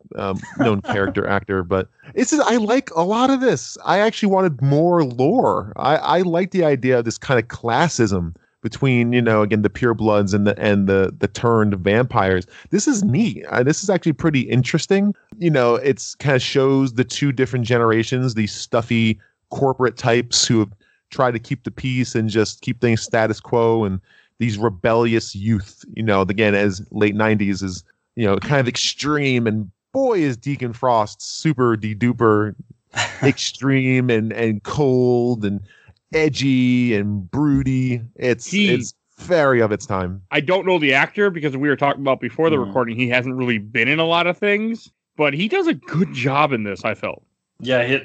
known character actor, but it's just, I like a lot of this. I actually wanted more lore. I like the idea of this kind of classism between, again, the purebloods and the turned vampires. This is neat. This is actually pretty interesting. It's kind of shows the two different generations, these stuffy corporate types who have tried to keep the peace and just keep things status quo, and these rebellious youth, again, as late 90s is, kind of extreme. And boy, is Deacon Frost super de-duper extreme and cold and edgy and broody. It's very of its time. I don't know the actor because we were talking about before the recording. He hasn't really been in a lot of things, but he does a good job in this, I felt. Yeah,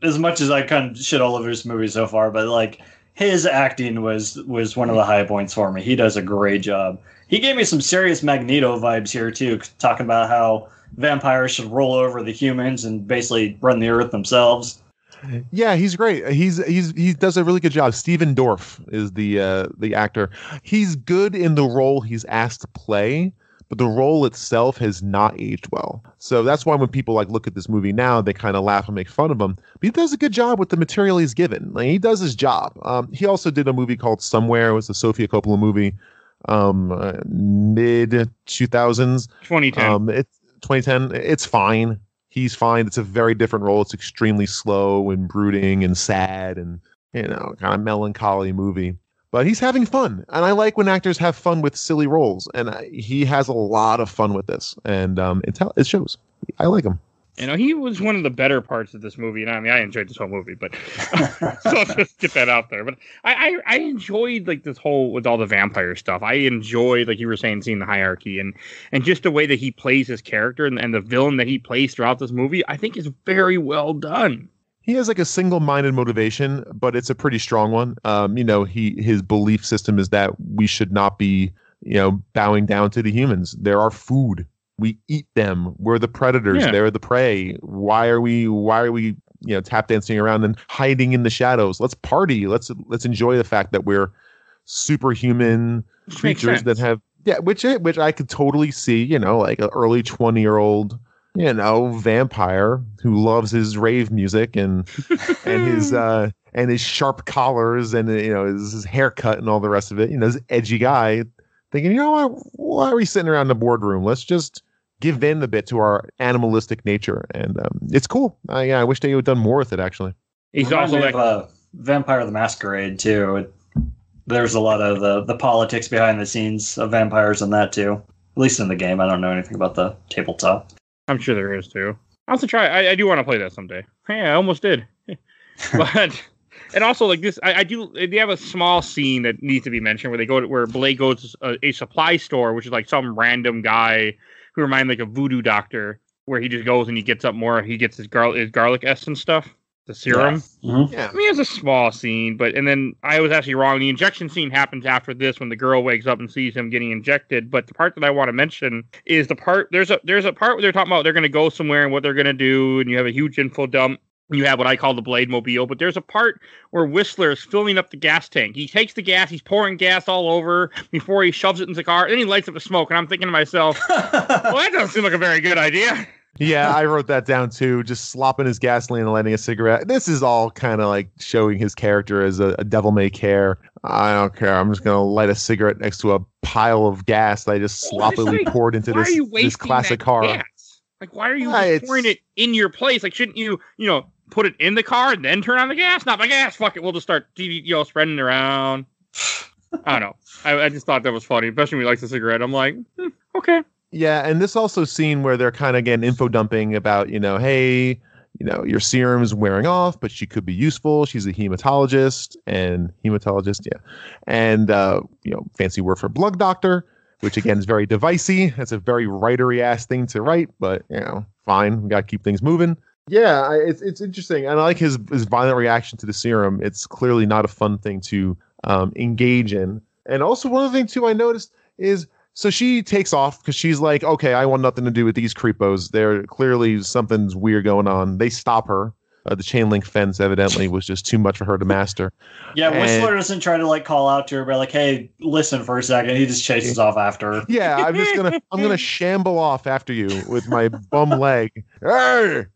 as much as I kind of shit all over his movies so far, but his acting was one of the high points for me. He does a great job. He gave me some serious Magneto vibes here too, talking about how vampires should roll over the humans and basically run the earth themselves. Yeah, he's great. He does a really good job. Steven Dorff is the actor. He's good in the role he's asked to play, but the role itself has not aged well. So that's why when people look at this movie now, they kind of laugh and make fun of him. But he does a good job with the material he's given. He does his job. He also did a movie called Somewhere. It was a Sofia Coppola movie, mid 2000s. 2010. It's 2010. It's fine. He's fine. It's a very different role. It's extremely slow and brooding and sad and, kind of melancholy movie. But he's having fun. And I like when actors have fun with silly roles. And he has a lot of fun with this. And it shows. I like him. He was one of the better parts of this movie. And I enjoyed this whole movie, but so I'll just get that out there. But I enjoyed this whole, with all the vampire stuff. I enjoyed, like you were saying, seeing the hierarchy and just the way that he plays his character and the villain that he plays throughout this movie, I think is very well done. He has a single-minded motivation, but it's a pretty strong one. His belief system is that we should not be, bowing down to the humans. They're our food. We eat them. We're the predators. Yeah. They're the prey. Why are we tap dancing around and hiding in the shadows? Let's party. Let's enjoy the fact that we're superhuman creatures that have which I could totally see. Like an early 20-year-old vampire who loves his rave music and his sharp collars and his haircut and all the rest of it. This edgy guy thinking, why are we sitting around the boardroom? Let's just give in a bit to our animalistic nature, and it's cool. I wish they would have done more with it. Actually, he's also like Vampire the Masquerade too. There's a lot of the politics behind the scenes of vampires in that too. At least in the game. I don't know anything about the tabletop. I'm sure there is too. I'll have to try. I do want to play that someday. Hey, I almost did. But and also like this, I do. They have a small scene that needs to be mentioned where Blade goes to a supply store, which is like some random guy who reminds like a voodoo doctor, where he just goes and he gets up more. He gets his garlic essence stuff, the serum. Yeah. Mm-hmm. I mean, it's a small scene, and then I was actually wrong. The injection scene happens after this when the girl wakes up and sees him getting injected. But the part that I want to mention is the part. There's a part where they're talking about they're going to go somewhere and what they're going to do, and you have a huge info dump. You have what I call the Blade Mobile, but there's a part where Whistler is filling up the gas tank. He takes the gas, he's pouring gas all over before he shoves it in the car, and then he lights up the smoke. And I'm thinking to myself, well, that doesn't seem like a very good idea. Yeah, I wrote that down too. Just slopping his gasoline and lighting a cigarette. This is all kind of like showing his character as a devil may care. I don't care. I'm just gonna light a cigarette next to a pile of gas that I just sloppily poured into this classic car. Gas? Like, why are you pouring it in your place? Like, shouldn't you put it in the car and then turn on the gas? Not my gas. Fuck it. We'll just start spreading it around. I don't know. I just thought that was funny, especially when he likes a cigarette. I'm like, okay. Yeah, and this also scene where they're kind of getting info dumping about, hey, your serum's wearing off, but she could be useful. She's a hematologist, and fancy word for blood doctor, which again is very devicey. That's a very writery ass thing to write, but fine. We got to keep things moving. Yeah, it's interesting, and I like his violent reaction to the serum. It's clearly not a fun thing to engage in. And also one other thing too I noticed is, so she takes off because she's like, okay, I want nothing to do with these creepos. They're clearly something's weird going on. They stop her. The chain link fence evidently was just too much for her to master. Yeah, Whistler doesn't try to call out to her, but hey, listen for a second. He just chases off after her. Yeah, I'm gonna shamble off after you with my bum leg. But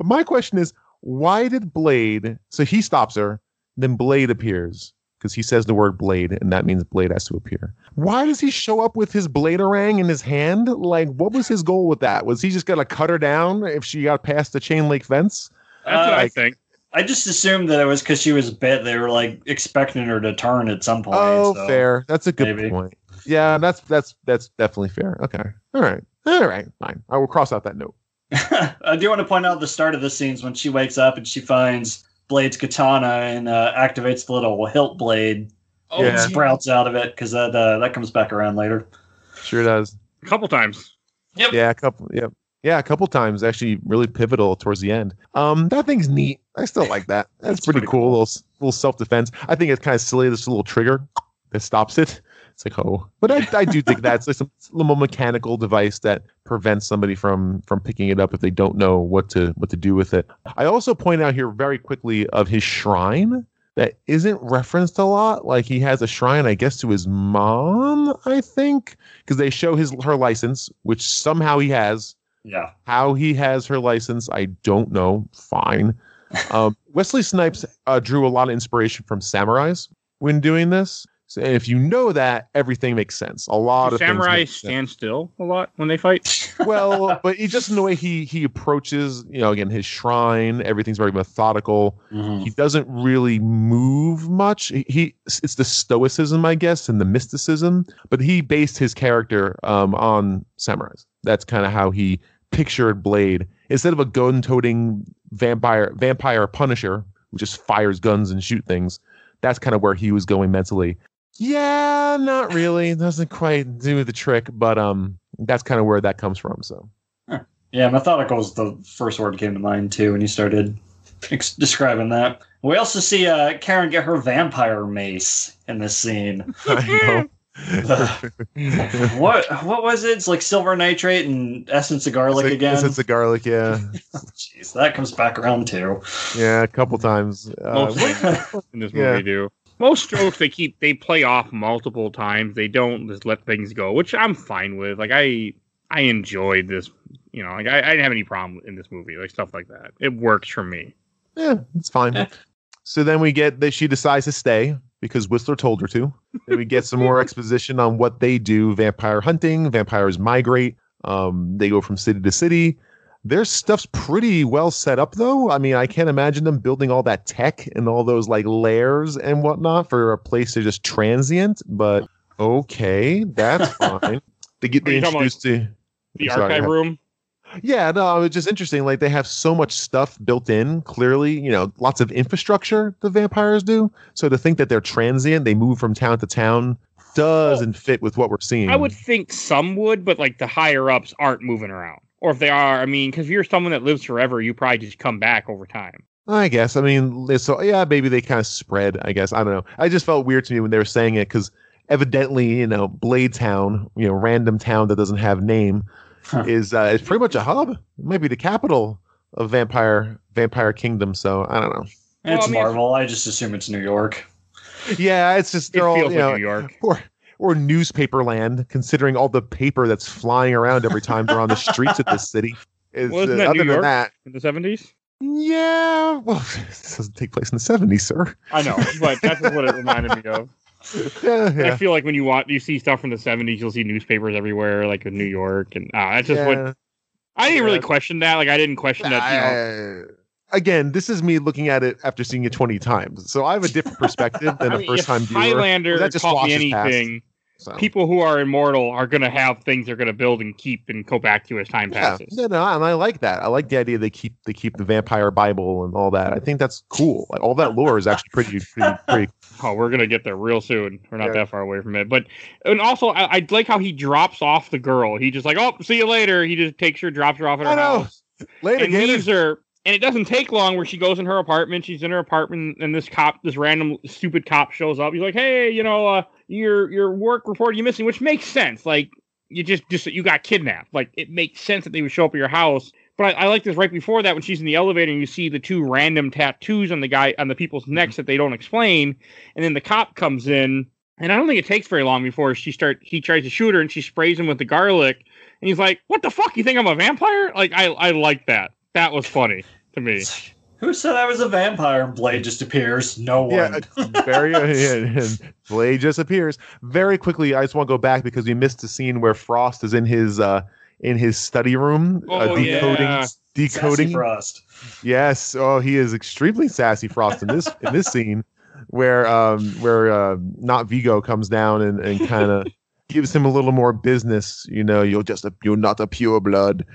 my question is, why did Blade? So he stops her, then Blade appears. Because he says the word blade, and that means Blade has to appear. Why does he show up with his bladerang in his hand? Like, what was his goal with that? Was he just going to cut her down if she got past the chain link fence? That's what I think. I just assumed that it was because she was bit. They were expecting her to turn at some point. Oh, so fair. That's a good point. Yeah, that's definitely fair. Okay. All right. Fine. I will cross out that note. I do want to point out the start of the scenes when she wakes up and she finds Blade's katana and activates the little hilt blade. And sprouts out of it because that comes back around later. Sure does. A couple times. Yep. Yeah, a couple times. Actually, really pivotal towards the end. That thing's neat. I still like that. That's pretty cool. Little self-defense. I think it's kind of silly. This little trigger that stops it. It's like, oh, but I do think that's like some little mechanical device that prevents somebody from picking it up if they don't know what to do with it. I also point out here very quickly of his shrine that isn't referenced a lot. Like, he has a shrine, I guess, to his mom, I think, because they show her license, which somehow he has. Yeah. How he has her license, I don't know. Fine. Wesley Snipes drew a lot of inspiration from samurais when doing this. So if you know that, everything makes sense. A lot of samurai stand still a lot when they fight. Well, but just in the way he approaches, again, his shrine, everything's very methodical. Mm-hmm. He doesn't really move much. It's the stoicism, I guess, and the mysticism. But he based his character on samurais. That's kind of how he pictured Blade. Instead of a gun-toting vampire Punisher who just fires guns and shoot things, that's kind of where he was going mentally. Yeah, not really. It doesn't quite do the trick, but that's kind of where that comes from. So, yeah, methodical is the first word that came to mind too when you started describing that. We also see Karen get her vampire mace in this scene. I know. What was it? It's like silver nitrate and essence of garlic again. Essence of garlic, yeah. Jeez, that comes back around too. Yeah, a couple times. In this movie, do. Most jokes they play off multiple times. They don't just let things go, which I'm fine with. Like, I enjoyed this You know, like I didn't have any problem in this movie, like stuff like that. It works for me. Yeah, it's fine. So then we get that she decides to stay because Whistler told her to. Then we get some more exposition on what they do: vampire hunting. Vampires migrate. They go from city to city. Their stuff's pretty well set up, though. I mean, I can't imagine them building all that tech and all those like layers and whatnot for a place to just transient. But okay, that's fine. They get introduced to the archive room. Yeah, no, it's just interesting. Like they have so much stuff built in. Clearly, you know, lots of infrastructure the vampires do. So to think that they're transient, they move from town to town, doesn't fit with what we're seeing. I would think some would, but like the higher ups aren't moving around. Or if they are, I mean, because if you're someone that lives forever, you probably just come back over time. I guess. I mean, so yeah, maybe they kind of spread, I guess. I don't know. I just felt weird to me when they were saying it because evidently, you know, Blade Town, you know, random town that doesn't have name, is pretty much a hub. It might be the capital of Vampire Kingdom. So I don't know. It's Marvel. I just assume it's New York. Yeah, it's just they're all, feels you know, like New York. Or newspaper land, considering all the paper that's flying around every time they're on the streets of this city. Wasn't that New York in the 70s? Yeah, well, this doesn't take place in the 70s, sir. I know, but that's what it reminded me of. Yeah. I feel like when you see stuff from the 70s, you'll see newspapers everywhere, like in New York, and that's just what I didn't really question that. Like I didn't question that. You know. Again, this is me looking at it after seeing it 20 times, so I have a different perspective than a first-time viewer. Highlander that just taught me anything. People who are immortal are going to have things they're going to build and keep and go back to as time passes. Yeah, no, and I like that. I like the idea they keep the vampire Bible and all that. I think that's cool. Like, all that lore is actually pretty. Oh, we're going to get there real soon. We're not that far away from it. And also, I like how he drops off the girl. He just like, oh, see you later. He just takes her, drops her off at her house. Later, and leaves her. And it doesn't take long where she goes in her apartment. She's in her apartment, and this random stupid cop shows up. He's like, "Hey, you know, your work report you missing," which makes sense. Like you you got kidnapped. Like it makes sense that they would show up at your house. But I like this right before that when she's in the elevator and you see the two random tattoos on the people's necks that they don't explain, and then the cop comes in, and I don't think it takes very long before he tries to shoot her, and she sprays him with the garlic, and he's like, "What the fuck? You think I'm a vampire?" Like I like that. That was funny. To me. Who said I was a vampire? And Blade just appears. No one. Blade just appears very quickly. I just want to go back because we missed the scene where Frost is in his study room decoding. Sassy Frost. Yes. Oh, he is extremely sassy Frost in this scene where not Vigo comes down and kind of gives him a little more business. You know, you're not a pure blood.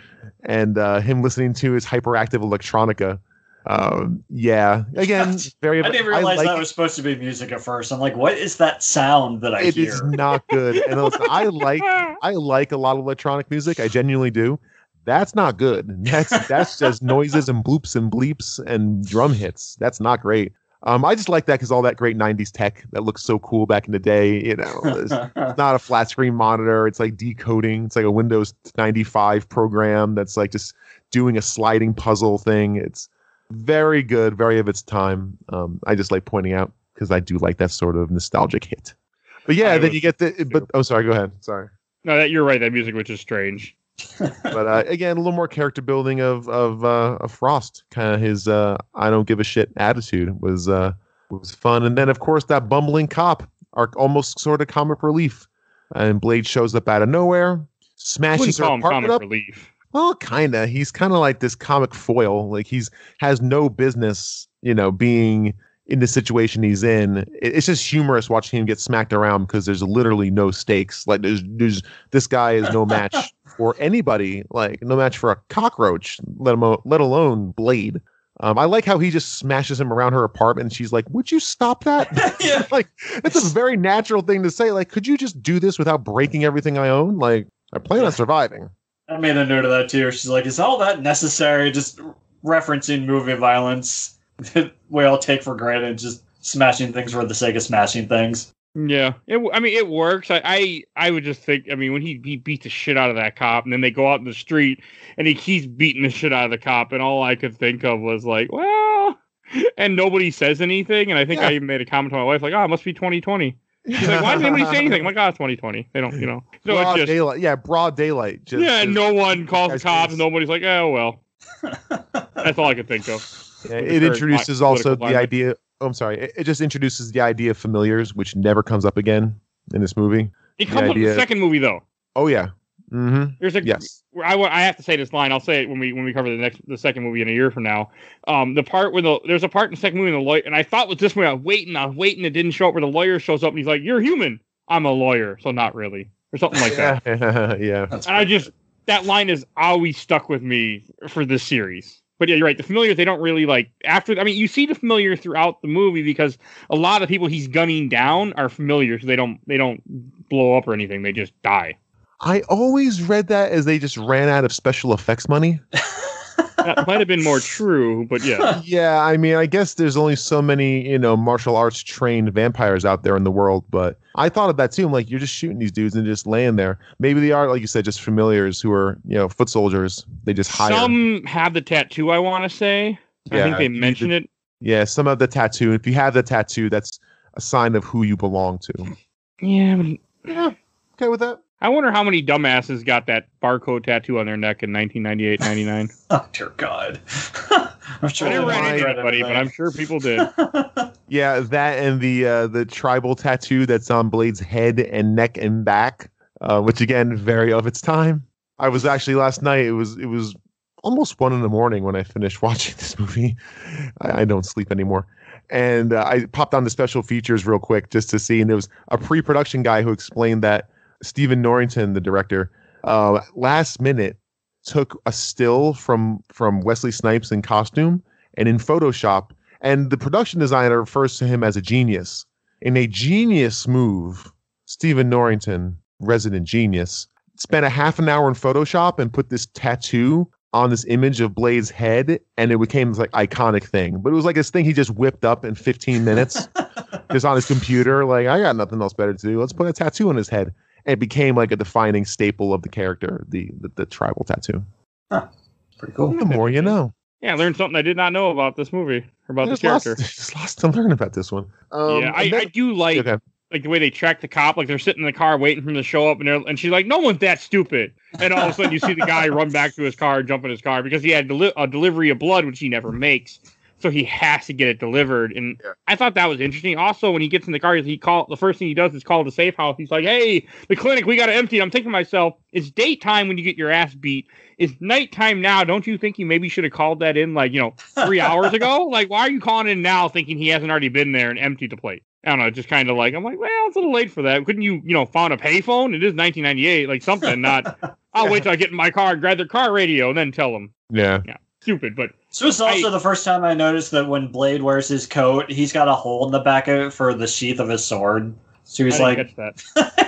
And him listening to his hyperactive electronica. Again, very. I didn't realize that was supposed to be music at first. I'm like, what is that sound that I hear? It is not good. And listen, I like a lot of electronic music. I genuinely do. That's not good. That's just noises and bloops and bleeps and drum hits. That's not great. I just like that because all that great 90s tech that looks so cool back in the day, you know, it's not a flat screen monitor. It's like decoding. It's like a Windows 95 program that's like just doing a sliding puzzle thing. It's very good, very of its time. I just like pointing out because I do like that sort of nostalgic hit. But yeah, then you get sorry, go ahead. Sorry. No, you're right. That music was just strange. But again, a little more character building of Frost. Kind of his I don't give a shit attitude was fun. And then of course that bumbling cop, our almost sort of comic relief. And Blade shows up out of nowhere, smashes her apartment up. Relief. Well, kind of. He's kind of like this comic foil. Like has no business, you know, being in the situation he's in. It's just humorous watching him get smacked around because there's literally no stakes. Like there's this guy is no match for anybody, like no match for a cockroach, let alone Blade. I like how he just smashes him around her apartment and she's like, would you stop that? Yeah. Like, it's a very natural thing to say. Like, could you just do this without breaking everything I own? Like, I plan on surviving. I made a note of that too. She's like, is all that necessary? Just referencing movie violence that we all take for granted, just smashing things for the sake of smashing things. Yeah, it works. I would just think, when he beat the shit out of that cop, and then they go out in the street, and he keeps beating the shit out of the cop, and all I could think of was like, well, and nobody says anything, and I think I even made a comment to my wife, like, oh, it must be 2020. She's like, why didn't anybody say anything? I'm like, it's 2020. They don't, So broad it's just daylight. Yeah, broad daylight. no one calls the cops. Nobody's like, oh well. That's all I could think of. Yeah, it introduces also the idea. Oh, I'm sorry. It just introduces the idea of familiars, which never comes up again in this movie. It comes up in the second movie, though. Oh yeah. Mm-hmm. There's yes. I have to say this line. I'll say it when we cover the second movie in a year from now. The part where there's a part in the second movie in the lawyer, and I thought with this movie I was waiting. It didn't show up where the lawyer shows up and he's like, "You're human. I'm a lawyer, so not really," or something like that. Yeah. And that line is always stuck with me for this series. But yeah, you're right. The familiars, they don't really you see the familiar throughout the movie because a lot of people he's gunning down are familiar, so they don't blow up or anything. They just die. I always read that as they just ran out of special effects money. That might have been more true, but yeah. Yeah, I mean, I guess there's only so many, martial arts trained vampires out there in the world, but I thought of that too. I'm like, you're just shooting these dudes and just laying there. Maybe they are, like you said, just familiars who are, foot soldiers. They just hire. Some have the tattoo, I want to say. Yeah, I think they mentioned it. Yeah, some have the tattoo. If you have the tattoo, that's a sign of who you belong to. Yeah, okay with that. I wonder how many dumbasses got that barcode tattoo on their neck in 1998, 99. Oh, dear God. I'm sure I never ran into anybody, but I'm sure people did. Yeah, that and the tribal tattoo that's on Blade's head and neck and back, which again, very of its time. I was actually last night. It was almost 1 a.m. when I finished watching this movie. I don't sleep anymore. And I popped on the special features real quick just to see, and there was a pre-production guy who explained that Stephen Norrington, the director, last minute took a still from Wesley Snipes in costume and in Photoshop, and the production designer refers to him as a genius. In a genius move, Stephen Norrington, resident genius, spent a half an hour in Photoshop and put this tattoo on this image of Blade's head, and it became this iconic thing. But it was like this thing he just whipped up in 15 minutes, just on his computer. Like, I got nothing else better to do. Let's put a tattoo on his head. And it became like a defining staple of the character, the tribal tattoo. Huh. Pretty cool. The more you know. Yeah, I learned something I did not know about this movie, or about this character. There's lots to learn about this one. I do like the way they track the cop. Like, they're sitting in the car waiting for him to show up, and she's like, no one's that stupid. And all of a sudden you see the guy run back to his car and jump in his car because he had a delivery of blood, which he never makes. So he has to get it delivered. And I thought that was interesting. Also, when he gets in the car, the first thing he does is call the safe house. He's like, hey, the clinic, we got to empty it. I'm thinking to myself, it's daytime when you get your ass beat. It's nighttime now. Don't you think you maybe should have called that in 3 hours ago? Like, why are you calling in now thinking he hasn't already been there and emptied the plate? I don't know, just kind of I'm like, well, it's a little late for that. Couldn't you, found a payphone? It is 1998, like something, not, I'll wait till I get in my car and grab their car radio and then tell them. Yeah. Stupid, but so it's also the first time I noticed that when Blade wears his coat, he's got a hole in the back of it for the sheath of his sword. So he's catch that.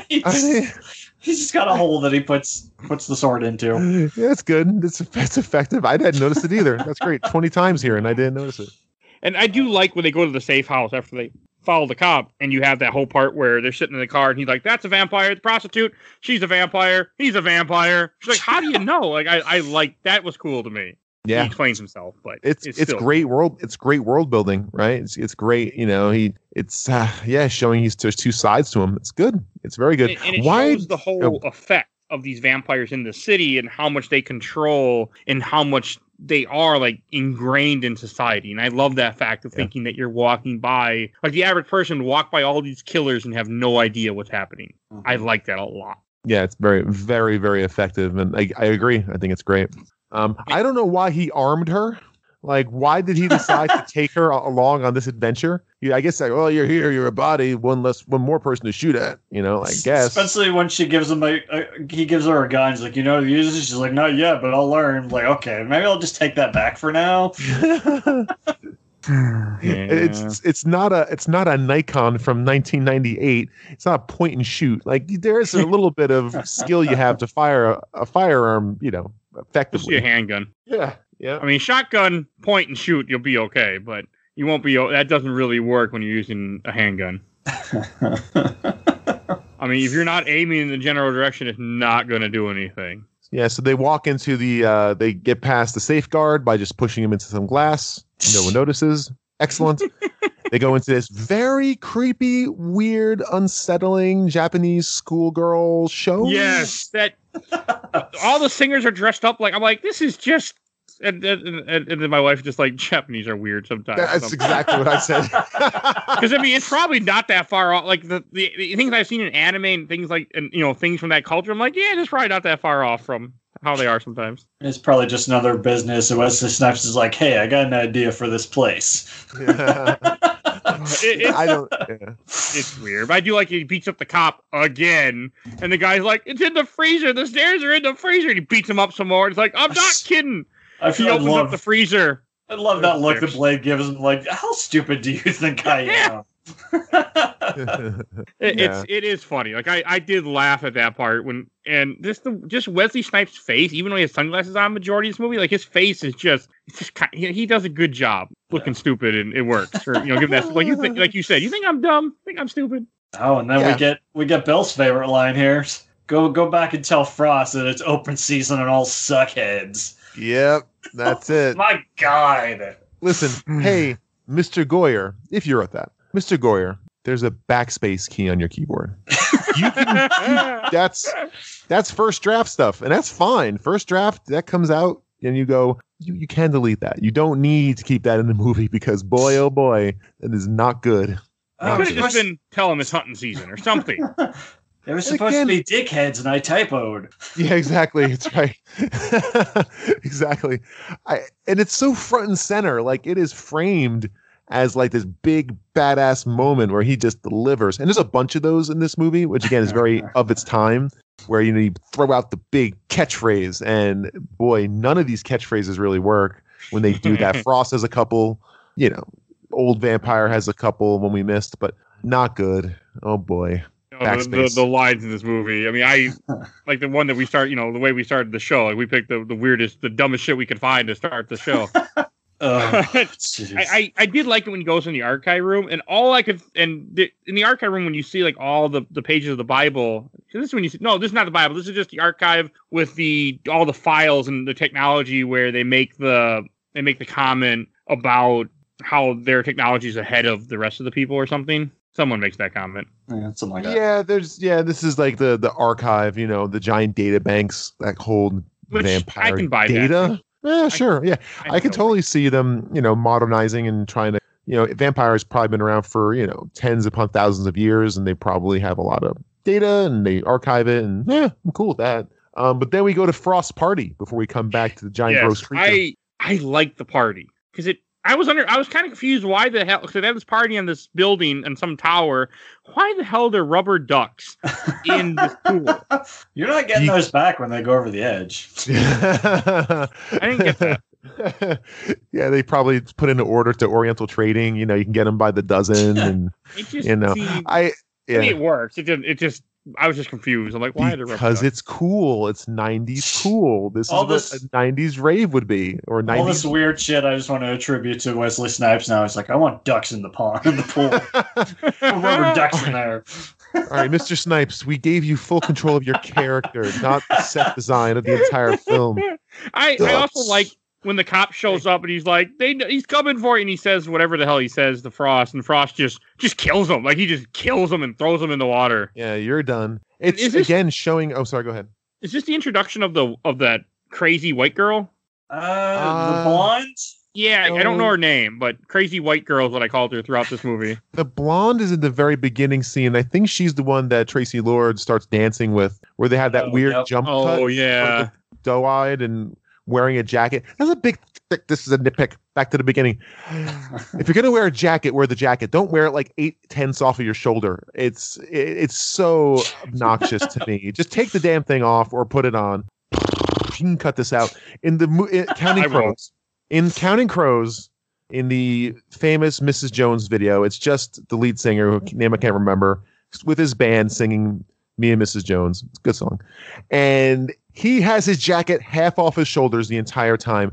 He's just got a hole that he puts the sword into. Yeah, it's good. It's effective. I didn't notice it either. That's great. 20 times here, and I didn't notice it. And I do like when they go to the safe house after they follow the cop, and you have that whole part where they're sitting in the car, and he's like, that's a vampire. The prostitute, she's a vampire. He's a vampire. She's like, how do you know? Like, I like, that was cool to me. Yeah, he explains himself, but it's great world. It's great world building, right? It's great. Showing there's two sides to him. It's good. It's very good. And it shows the whole effect of these vampires in the city and how much they control and how much they are ingrained in society. And I love that fact of thinking that you're walking by, like the average person walk by all these killers and have no idea what's happening. Mm-hmm. I like that a lot. Yeah, it's very, very, very effective, and I agree. I think it's great. I don't know why he armed her. Like, why did he decide to take her along on this adventure? I guess you're here, you're a body, one more person to shoot at. I guess. Especially when she gives him he gives her a gun. He's like, to use it? She's like, not yet, but I'll learn. I'm like, okay, maybe I'll just take that back for now. It's not a Nikon from 1998. It's not a point and shoot. Like, there is a little bit of skill you have to fire a firearm, effectively. Just a handgun. Yeah. I mean, shotgun, point and shoot, you'll be okay, but you won't be. That doesn't really work when you're using a handgun. I mean, if you're not aiming in the general direction, it's not going to do anything. Yeah, so they walk into they get past the safeguard by just pushing him into some glass. No one notices. Excellent. They go into this very creepy, weird, unsettling Japanese schoolgirl show. Yes, that all the singers are dressed up like. I'm like, this is just. And then my wife just like, Japanese are weird sometimes. That's exactly what I said. Because I mean, it's probably not that far off. Like the things I've seen in anime and things like, and things from that culture. I'm like, yeah, it's probably not that far off from how they are sometimes. It's probably just another business. And Wesley Snipes is like, hey, I got an idea for this place. Yeah. I don't. Yeah. It's weird. But I do like he beats up the cop again, and the guy's like, "It's in the freezer. The stairs are in the freezer." And he beats him up some more. It's like, I'm not kidding. He opens up the freezer. I love that look that Blade gives him. Like, how stupid do you think I am? It is funny. Like I did laugh at that part just Wesley Snipes' face, even though he has sunglasses on majority of this movie, like his face is just he does a good job looking stupid, and it works. Or give that like you said, you think I'm dumb? Think I'm stupid? Oh, and then we get Bill's favorite line here. Go back and tell Frost that it's open season on all suckheads. Yep, that's it. My God. Listen, hey, Mr. Goyer, if you wrote that, Mr. Goyer, there's a backspace key on your keyboard. That's first draft stuff, and that's fine. First draft, that comes out, and you go, you can delete that. You don't need to keep that in the movie because, boy, oh boy, that is not good. I could have just been tell him it's hunting season or something. It was supposed to be dickheads, and I typoed. Yeah, exactly. It's right. Exactly. And it's so front and center. Like, it is framed as like this big badass moment where he just delivers. And there's a bunch of those in this movie, which again is very of its time, where you throw out the big catchphrase. And boy, none of these catchphrases really work when they do that. Frost has a couple, Old Vampire has a couple when we missed, but not good. Oh boy. The lines in this movie. I mean, I like the one that we start. The way we started the show. Like we picked the weirdest, the dumbest shit we could find to start the show. I did like it when he goes in the archive room, and in the archive room when you see like all the pages of the Bible. This is when you see, no, this is not the Bible. This is just the archive with all the files and the technology where they make the comment about how their technology is ahead of the rest of the people or something. Someone makes that comment. Yeah, something like that. This is like the archive, the giant data banks that hold vampire I can buy data. Yeah, sure. Yeah. I can totally see them, modernizing and trying to, vampires probably been around for, tens upon thousands of years, and they probably have a lot of data and they archive it, and yeah, I'm cool with that. But then we go to Frost's party before we come back to the giant gross creature. I like the party because I was kind of confused why the hell, because they have this party in this building and some tower. Why the hell are there rubber ducks in this pool? You're not getting those back when they go over the edge. I didn't get that. Yeah, they probably put in an order to Oriental Trading. You can get them by the dozen, and it just it works. I was just confused. I'm like, why are there rubber ducks? Because it's cool. It's 90s cool. This is what a 90s rave would be. Or 90s. All this weird shit I just want to attribute to Wesley Snipes now. It's like, I want ducks in the pond, in the pool. Rubber ducks in there. All right, Mr. Snipes, we gave you full control of your character, not the set design of the entire film. I also like when the cop shows up and he's like, he's coming for you, and he says whatever the hell he says to Frost, and Frost just kills him. Like, he just kills him and throws him in the water. Yeah, you're done. It's again showing. Oh, sorry. Go ahead. Is this the introduction of that crazy white girl? The blonde? Yeah, I don't know her name, but crazy white girl is what I called her throughout this movie. The blonde is in the very beginning scene. I think she's the one that Tracy Lord starts dancing with, where they have that weird jump cut. Oh, yeah. Doe-eyed and wearing a jacket. That's a big this is a nitpick. Back to the beginning. If you're gonna wear a jacket, wear the jacket. Don't wear it like 8/10 off of your shoulder. It's so obnoxious to me. Just take the damn thing off or put it on. You can cut this out. In Counting Crows. In Counting Crows, in the famous Mrs. Jones video, it's just the lead singer, whose name I can't remember, with his band singing Me and Mrs. Jones. It's a good song. And he has his jacket half off his shoulders the entire time.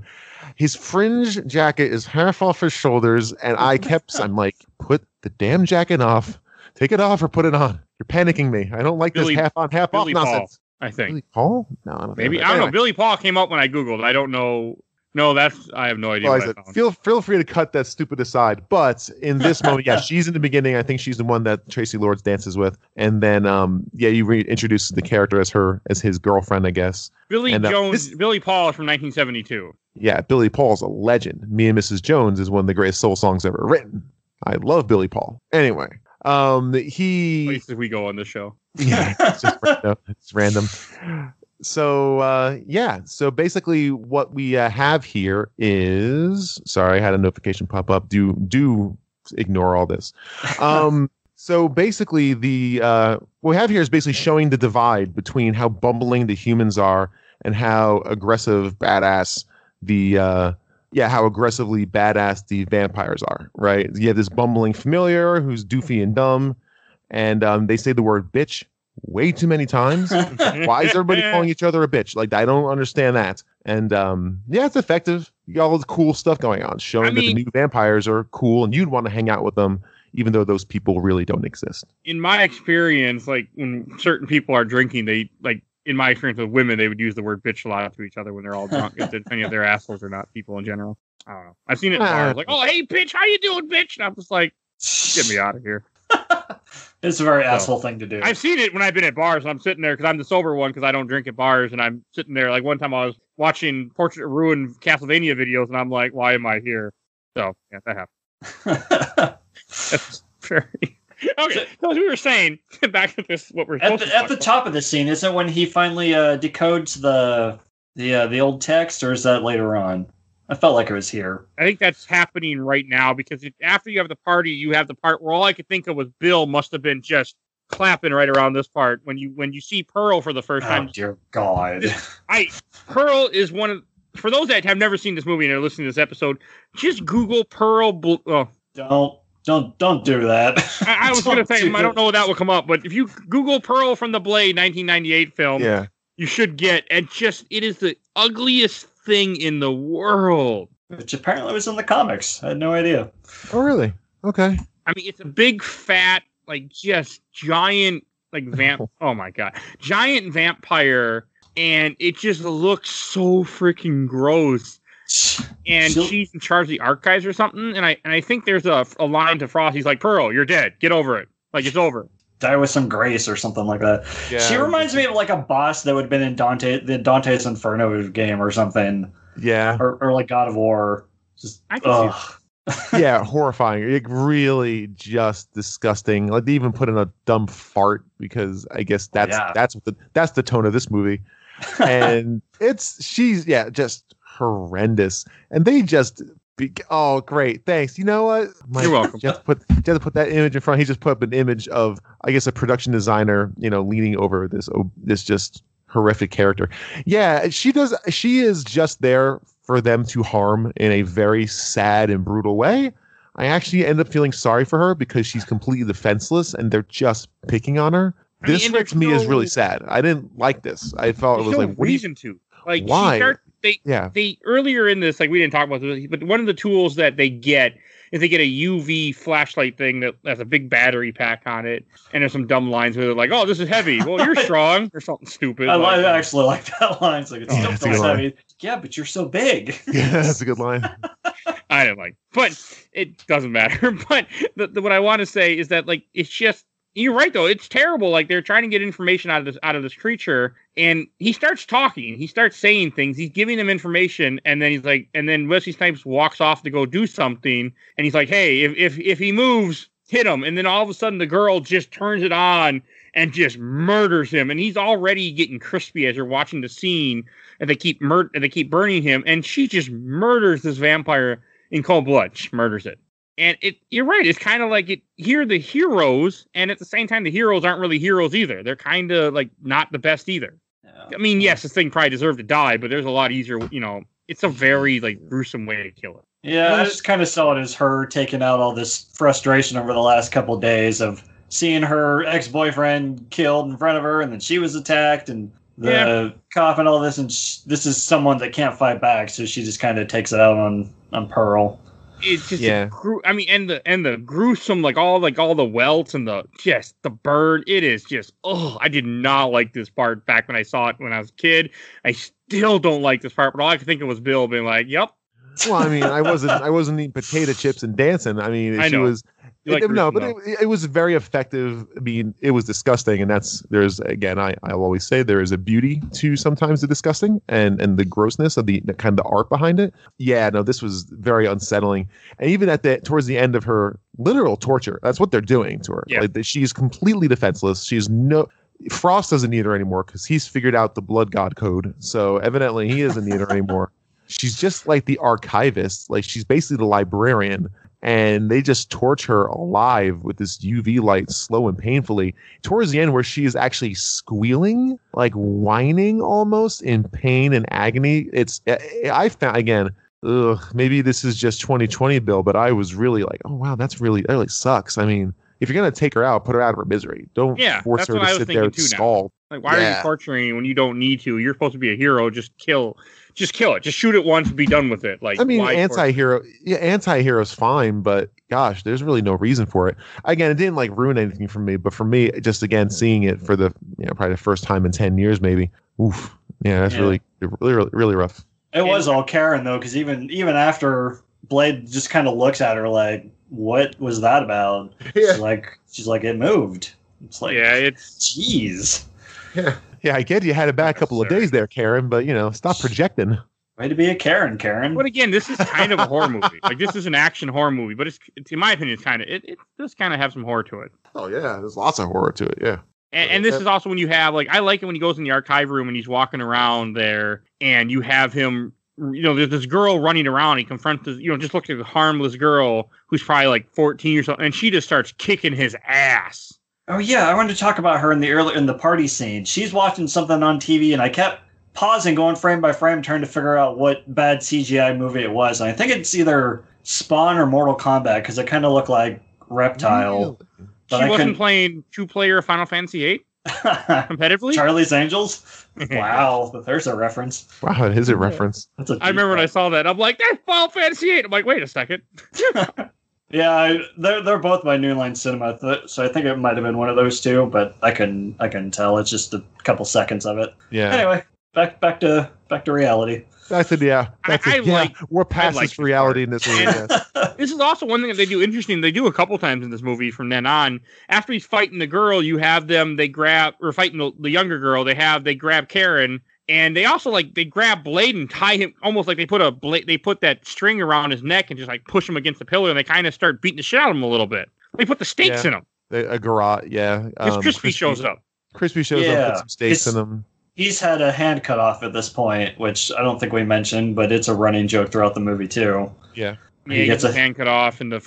His fringe jacket is half off his shoulders, and I'm like, put the damn jacket off. Take it off or put it on. You're panicking me. I don't like this half on, half off nonsense. I think. Billy Paul? No, I don't know. I don't know. Billy Paul came up when I Googled. I don't know. No, I have no idea Well, what I found. Feel free to cut that stupid aside. But in this moment, yeah, she's in the beginning. I think she's the one that Tracy Lords dances with, and then you reintroduce the character as his girlfriend, I guess. Billy Paul is from 1972. Yeah, Billy Paul's a legend. Me and Mrs. Jones is one of the greatest soul songs ever written. I love Billy Paul. Anyway, places we go on this show. Yeah, it's random. So so basically what we have here is, sorry, I had a notification pop up. Do ignore all this. So basically what we have here is basically showing the divide between how bumbling the humans are and how aggressive badass how aggressively badass the vampires are, right? You have this bumbling familiar who's doofy and dumb, and they say the word bitch way too many times. Why is everybody calling each other a bitch? Like, I don't understand that. And it's effective. You got all this cool stuff going on, showing that the new vampires are cool and you'd want to hang out with them, even though those people really don't exist. In my experience, like when certain people are drinking, in my experience with women, they would use the word bitch a lot to each other when they're all drunk. If any of their assholes are not people in general. I don't know. I've seen it in bars, like, oh, hey, bitch, how you doing, bitch? And I'm just like, get me out of here. It's a very asshole thing to do. I've seen it when I've been at bars. I'm sitting there because I'm the sober one because I don't drink at bars. And I'm sitting there. Like one time I was watching Portrait of Ruin Castlevania videos and I'm like, why am I here? So, yeah, that happened. That's very... Okay, so as we were saying, back to this, what we're at the top of the scene, isn't when he finally decodes the old text, or is that later on? I felt like it was here. I think that's happening right now because after you have the party, you have the part where all I could think of was Bill must have been just clapping right around this part when you see Pearl for the first time. Oh dear God! Pearl is one of, for those that have never seen this movie and are listening to this episode, just Google Pearl. Don't do that. I was going to say I don't know that will come up, but if you Google Pearl from the Blade 1998 film, you should get, and just it is the ugliest thing in the world. Which apparently was in the comics. I had no idea. Oh, really? Okay. I mean, it's a big, fat, like, just giant, like, oh, my God. Giant vampire, and it just looks so freaking gross. And she's in charge of the archives or something, and I think there's a line to Frost. He's like, Pearl, you're dead. Get over it. Like, it's over. Die with some grace or something like that. Yeah. She reminds me of like a boss that would have been in Dante's Inferno game or something. Yeah. Or like God of War. Just yeah, horrifying. Like really just disgusting. Like they even put in a dumb fart because I guess that's the tone of this movie. And she's just horrendous. And they just oh, great. Thanks. You know what? You're welcome. You have to put that image in front. He just put up an image of, I guess, a production designer, leaning over this just horrific character. Yeah, she is just there for them to harm in a very sad and brutal way. I actually end up feeling sorry for her because she's completely defenseless and they're just picking on her. This to me is really sad. I didn't like this. I felt it was like reason to. Like why? They earlier in this, like we didn't talk about this, but one of the tools that they get is they get a UV flashlight thing that has a big battery pack on it, and there's some dumb lines where they're like, "Oh, this is heavy." Well, you're strong, or something stupid. I actually like that line. It's like it's still feels heavy. Yeah, but you're so big. Yeah, that's a good line. I don't like, but it doesn't matter. But what I want to say is that like it's just. You're right, though. It's terrible. Like they're trying to get information out of this creature, and he starts talking. He starts saying things. He's giving them information, and then he's like, and then Wesley Snipes walks off to go do something, and he's like, "Hey, if he moves, hit him." And then all of a sudden, the girl just turns it on and just murders him, and he's already getting crispy as you're watching the scene, and they keep burning him, and she just murders this vampire in cold blood. She murders it. And you're right. It's kind of like here the heroes, and at the same time, the heroes aren't really heroes either. They're kind of like not the best either. Yeah. I mean, yes, this thing probably deserved to die, but there's a lot easier. It's a very like gruesome way to kill it. Yeah, I just kind of saw it as her taking out all this frustration over the last couple of days of seeing her ex-boyfriend killed in front of her, and then she was attacked, and the cop and all this, and this is someone that can't fight back, so she just kind of takes it out on Pearl. It's just I mean, and the gruesome, like all the welts and the burn. It is just I did not like this part back when I saw it when I was a kid. I still don't like this part, but all I could think of was Bill being like, "Yep." Well, I mean, I wasn't eating potato chips and dancing. I mean, I know. It was very effective. I mean, it was disgusting, and there's again, I'll always say there is a beauty to sometimes the disgusting and the grossness of the kind of the art behind it. Yeah, no, this was very unsettling, and even towards the end of her literal torture, that's what they're doing to her. Yeah. Like she's completely defenseless. Frost doesn't need her anymore because he's figured out the blood god code. So evidently he doesn't need her anymore. She's just like the archivist, like she's basically the librarian. And they just torch her alive with this UV light, slow and painfully, towards the end where she is actually squealing, like whining almost in pain and agony. I found, again, maybe this is just 2020, Bill, but I was really like, oh, wow, that really sucks. I mean, if you're going to take her out, put her out of her misery. Don't force her to sit there and scald. Like, why are you torturing when you don't need to? You're supposed to be a hero. Just kill it. Just shoot it once and be done with it. Like, I mean, anti-hero's fine, but gosh, there's really no reason for it. Again, it didn't like ruin anything for me, but for me, just again seeing it for the probably the first time in 10 years, maybe. Oof. Yeah, that's really rough. It was all Karen though, because even after Blade just kind of looks at her like, "What was that about?" Yeah. She's like, "It moved." It's like, jeez. Yeah. Yeah, I get you had a bad couple of days there, Karen, but stop projecting. Way to be a Karen. But again, this is kind of a horror movie. Like, this is an action horror movie, but it's in my opinion, it does kind of have some horror to it. Oh yeah, there's lots of horror to it. Yeah. And this is also when you have I like it when he goes in the archive room and he's walking around there, and you have him. There's this girl running around. He confronts this, just looks like a harmless girl who's probably like 14 or so, and she just starts kicking his ass. Oh yeah, I wanted to talk about her in the party scene. She's watching something on TV, and I kept pausing, going frame by frame, trying to figure out what bad CGI movie it was. And I think it's either Spawn or Mortal Kombat because it kind of looked like Reptile. Really? She wasn't playing 2-player Final Fantasy VIII competitively. Charlie's Angels. Wow, there's a reference. Wow, it is a reference. I remember when I saw that. I'm like, that's Final Fantasy VIII. I'm like, wait a second. Yeah, they're both by New Line Cinema, so I think it might have been one of those two, but I couldn't tell. It's just a couple seconds of it. Yeah. Anyway, back to reality. We're past this reality in this movie. Yes. This is also one thing that they do interesting. They do a couple times in this movie from then on. After he's fighting the girl, you have them. They grab or fighting the younger girl. They grab Karen. And they also they grab Blade and tie him almost like they put that string around his neck and just like push him against the pillar, and they kind of start beating the shit out of him a little bit. They put the stakes in him. A garage, yeah. Crispy shows up. Crispy shows up, put some stakes in him. He's had a hand cut off at this point, which I don't think we mentioned, but it's a running joke throughout the movie too. Yeah. He gets a hand cut off in the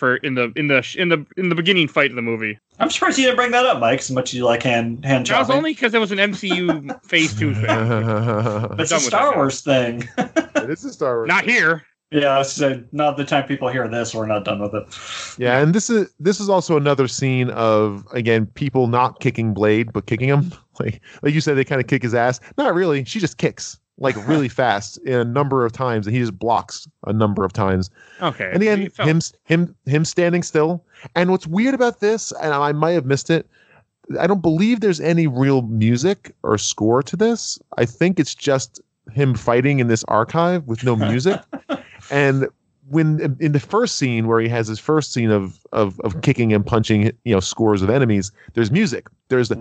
beginning fight of the movie. I'm surprised you didn't bring that up, Mike. As much as you like hand chopping. That was only because it was an MCU Phase 2 thing. It's a Star Wars thing. It is a Star Wars. Not thing. here. Yeah, so not the time people hear this, we're not done with it. Yeah, and this is also another scene of, again, people not kicking Blade but kicking him. Like you said, they kind of kick his ass. Not really. She just kicks like really fast in a number of times, and he just blocks a number of times. Okay. And again, him standing still. And what's weird about this, and I might have missed it, I don't believe there's any real music or score to this. I think it's just him fighting in this archive with no music. And when in the first scene where he has his first scene of kicking and punching, scores of enemies, there's music. There's the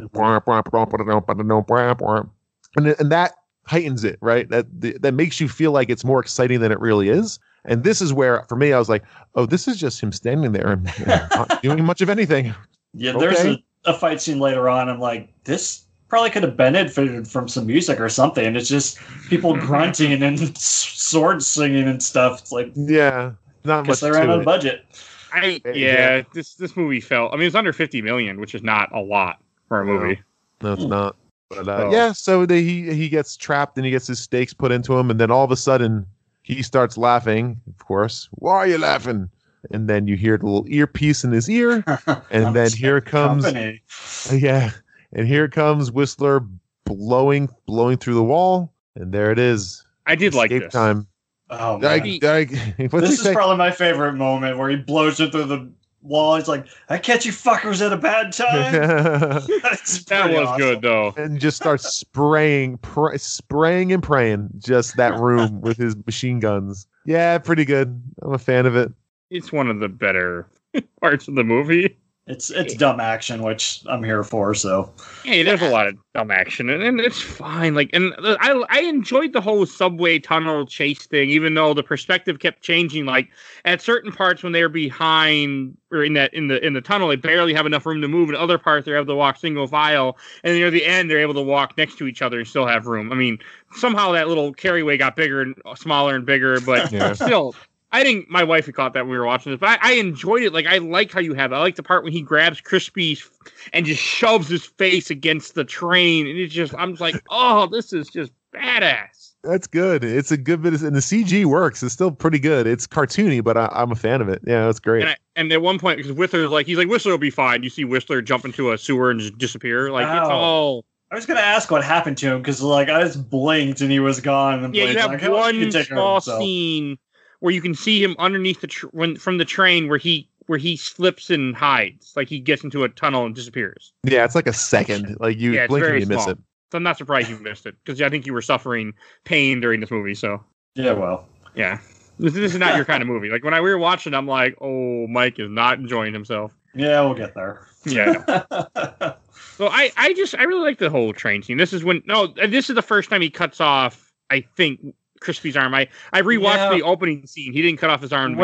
and that heightens it, right? That makes you feel like it's more exciting than it really is. And this is where, for me, I was like, oh, this is just him standing there and not doing much of anything. Yeah, there's a fight scene later on. I'm like, this probably could have benefited from some music or something. It's just people grunting and sword singing and stuff. It's like, not much. They ran out of budget. This movie fell. I mean, it's under 50 million, which is not a lot for a movie. No, it's not. But so he gets trapped and he gets his stakes put into him, and then all of a sudden he starts laughing. Of course, why are you laughing? And then you hear the little earpiece in his ear, and then here comes and here comes Whistler blowing through the wall, and there it is. I did like this. Time. Oh man, what's this is probably my favorite moment where he blows it through the wall. He's like, "I catch you fuckers at a bad time." That was awesome. Good though, and just starts spraying and praying just that room with his machine guns. Yeah, pretty good. I'm a fan of it. It's one of the better parts of the movie. It's dumb action, which I'm here for. So hey, there's a lot of dumb action, and it's fine. Like, and I enjoyed the whole subway tunnel chase thing, even though the perspective kept changing. Like at certain parts when they're behind or in the tunnel, they barely have enough room to move. In other parts, they're able to walk single file, and near the end, they're able to walk next to each other and still have room. I mean, somehow that little carriageway got bigger and smaller and bigger, but still. I think my wife had caught that when we were watching this, but I enjoyed it. Like, I like how you have it. I like the part when he grabs Crispy and just shoves his face against the train. And it's just, I'm just like, oh, this is just badass. That's good. It's a good bit, and the CG works. It's still pretty good. It's cartoony, but I'm a fan of it. Yeah, that's great. And at one point, because Whistler's like, he's like, Whistler will be fine. You see Whistler jump into a sewer and just disappear. Like, It's all... I was going to ask what happened to him, because, like, I just blinked and he was gone. And yeah, you have like, one small scene where you can see him underneath from the train where he slips and hides, like he gets into a tunnel and disappears. Yeah, it's like a second. Like you blink and you miss it. So I'm not surprised you missed it because I think you were suffering pain during this movie. So yeah, well, yeah, this is not your kind of movie. Like when we were watching, I'm like, oh, Mike is not enjoying himself. Yeah, we'll get there. Yeah. So I really like the whole train scene. This is the first time he cuts off, I think, Crispy's arm. I rewatched the opening scene. He didn't cut off his arm.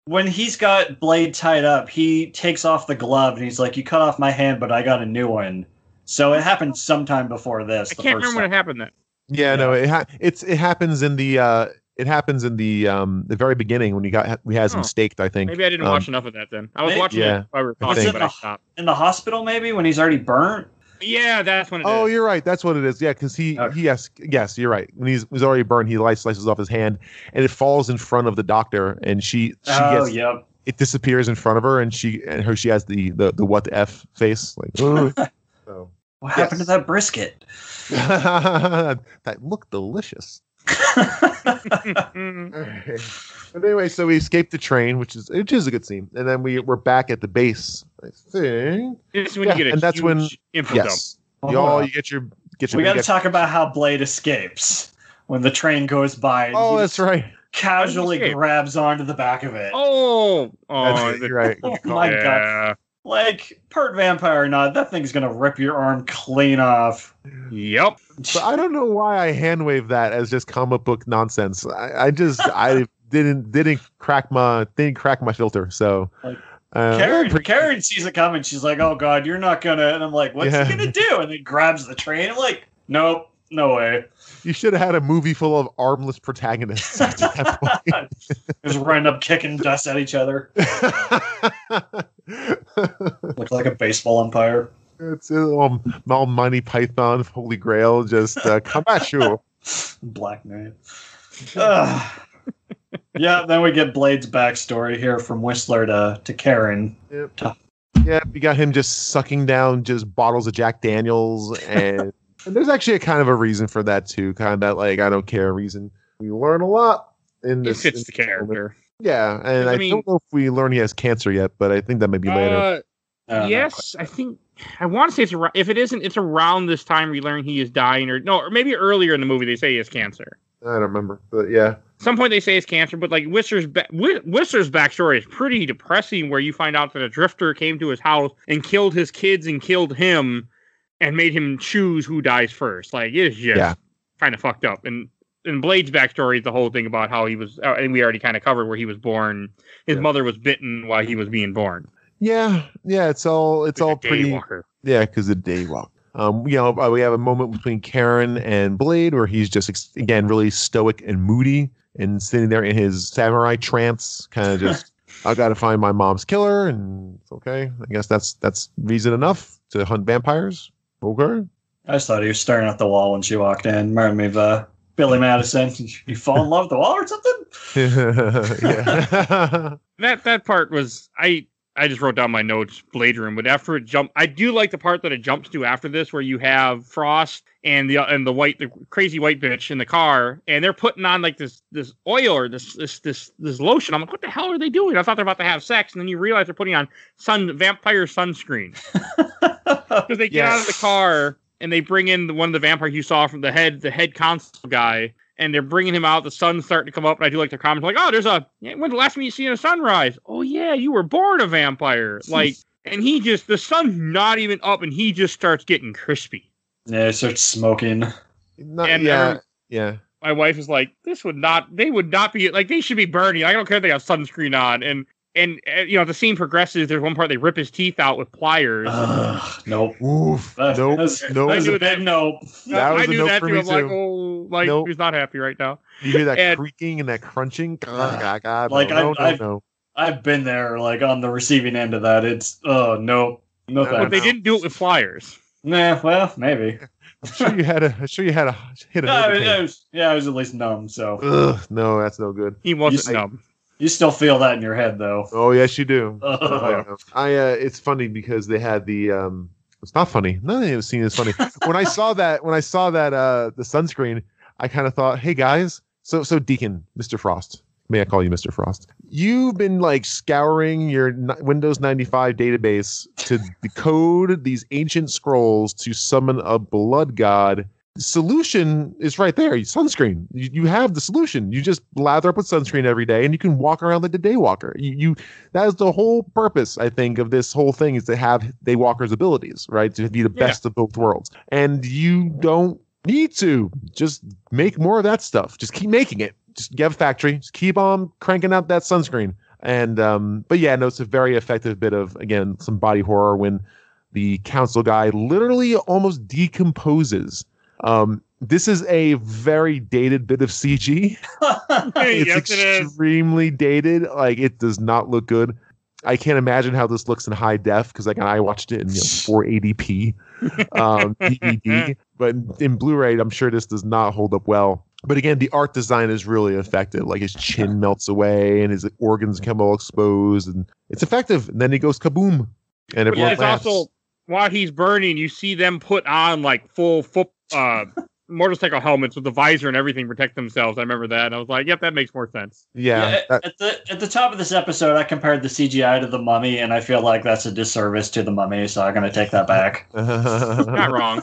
When he's got Blade tied up, he takes off the glove and he's like, "You cut off my hand, but I got a new one." So it happened sometime before this. I can't remember when it happened. Then. Yeah, no, it happens in the the very beginning when he has him staked. I think maybe I didn't watch enough of that. Then I was watching it while we were talking, but I stopped. In the hospital, maybe when he's already burnt. Yeah, that's when it is. Oh, you're right. That's what it is. Yeah, because yes, you're right. When he's already burned, he slices off his hand, and it falls in front of the doctor, and it disappears in front of her, and she has the what the F face, like. So, what happened to that brisket? That looked delicious. Right. But anyway, so we escaped the train, which is a good scene, and then we're back at the base. I think it's when you get a and that's huge when info you get your. We got to talk about how Blade escapes when the train goes by. And that's right. Casually grabs onto the back of it. That's right. Oh my god! Like part vampire or not, that thing's gonna rip your arm clean off. Yep. But I don't know why I hand wave that as just comic book nonsense. I didn't crack my filter. So Karen sees it coming. She's like, "Oh God, you're not gonna." And I'm like, "What's he gonna do?" And then grabs the train. I'm like, "Nope, no way." You should have had a movie full of armless protagonists. Just running up, kicking dust at each other. Looks like a baseball umpire. It's Monty Python, Holy Grail, just come at you. Black Knight. Yeah, then we get Blade's backstory here from Whistler to Karen. Yep. Yeah, we got him just sucking down just bottles of Jack Daniels, and there's actually a kind of a reason for that too, kind of that like I don't care reason. We learn a lot in this. It fits the character. Yeah, and I don't know if we learn he has cancer yet, but I think that might be later. Yes, I think I want to say it's around. If it isn't, it's around this time we learn he is dying, or maybe earlier in the movie they say he has cancer. I don't remember, but yeah. At some point they say it's cancer, but like Whistler's backstory is pretty depressing, where you find out that a drifter came to his house and killed his kids and killed him, and made him choose who dies first. Like it is just kind of fucked up. And Blade's backstory is the whole thing about how he was, and we already kind of covered where he was born. His mother was bitten while he was being born. Yeah, it's all pretty. Daywalker. Yeah, because the daywalk. We have a moment between Karen and Blade where he's just again really stoic and moody and sitting there in his samurai trance, kind of just I got to find my mom's killer, and it's okay. I guess that's reason enough to hunt vampires. Okay. I just thought he was staring at the wall when she walked in. Reminded me of Billy Madison. You fall in love with the wall or something? Yeah. That part was I just wrote down my notes, Blade Room, but after it jumped, I do like the part that it jumps to after this, where you have Frost and the crazy white bitch in the car, and they're putting on like this oil or this lotion. I'm like, what the hell are they doing? I thought they're about to have sex, and then you realize they're putting on vampire sunscreen because they get out of the car and they bring in one of the vampires you saw from the head constable guy. And they're bringing him out. The sun's starting to come up. And I do like their comments like, oh, when's the last time you seen a sunrise? Oh, yeah, you were born a vampire. Like, and the sun's not even up and he just starts getting crispy. Yeah, he starts smoking. Yeah. My wife is like, they would not be, like, they should be burning. I don't care if they have sunscreen on. And the scene progresses. There's one part they rip his teeth out with pliers. Nope. Oof. Nope. Nope. That was a big nope. That was I a knew nope that for too. me I'm like, too. oh, he's not happy right now. You hear that creaking and that crunching? God, like, no. I've been there, like, on the receiving end of that. It's, no thanks. But they didn't do it with pliers. Nah, well, maybe. I'm sure you had to hit a I was at least numb, so. Ugh, no, that's no good. He wasn't numb. You still feel that in your head, though. Oh, yes, you do. It's funny because they had the it's not funny. None of the scene is funny. when I saw that the sunscreen, I kind of thought, hey guys, so Deacon, Mr. Frost. May I call you Mr. Frost? You've been like scouring your Windows 95 database to decode these ancient scrolls to summon a blood god. The solution is right there. Sunscreen. You have the solution. You just lather up with sunscreen every day, and you can walk around like the Daywalker. That is the whole purpose, I think, of this whole thing, is to have Daywalker's abilities, right? To be the best of both worlds. And you don't need to just make more of that stuff. Just keep making it. Just get a factory. Just keep on cranking out that sunscreen. And but yeah, no, it's a very effective bit of, again, some body horror when the council guy literally almost decomposes. This is a very dated bit of CG. It's extremely dated. Like, it does not look good. I can't imagine how this looks in high def, because like I watched it in 480p DVD, but in Blu-ray, I'm sure this does not hold up well. But again, the art design is really effective. Like, his chin melts away and his organs come all exposed, and it's effective. And then he goes kaboom, and everyone laughs. Also, while he's burning, you see them put on like full motorcycle helmets with the visor and everything, protect themselves. I remember that, and I was like, "Yep, that makes more sense." Yeah. At the top of this episode, I compared the CGI to the Mummy, and I feel like that's a disservice to the Mummy, so I'm going to take that back. Not wrong.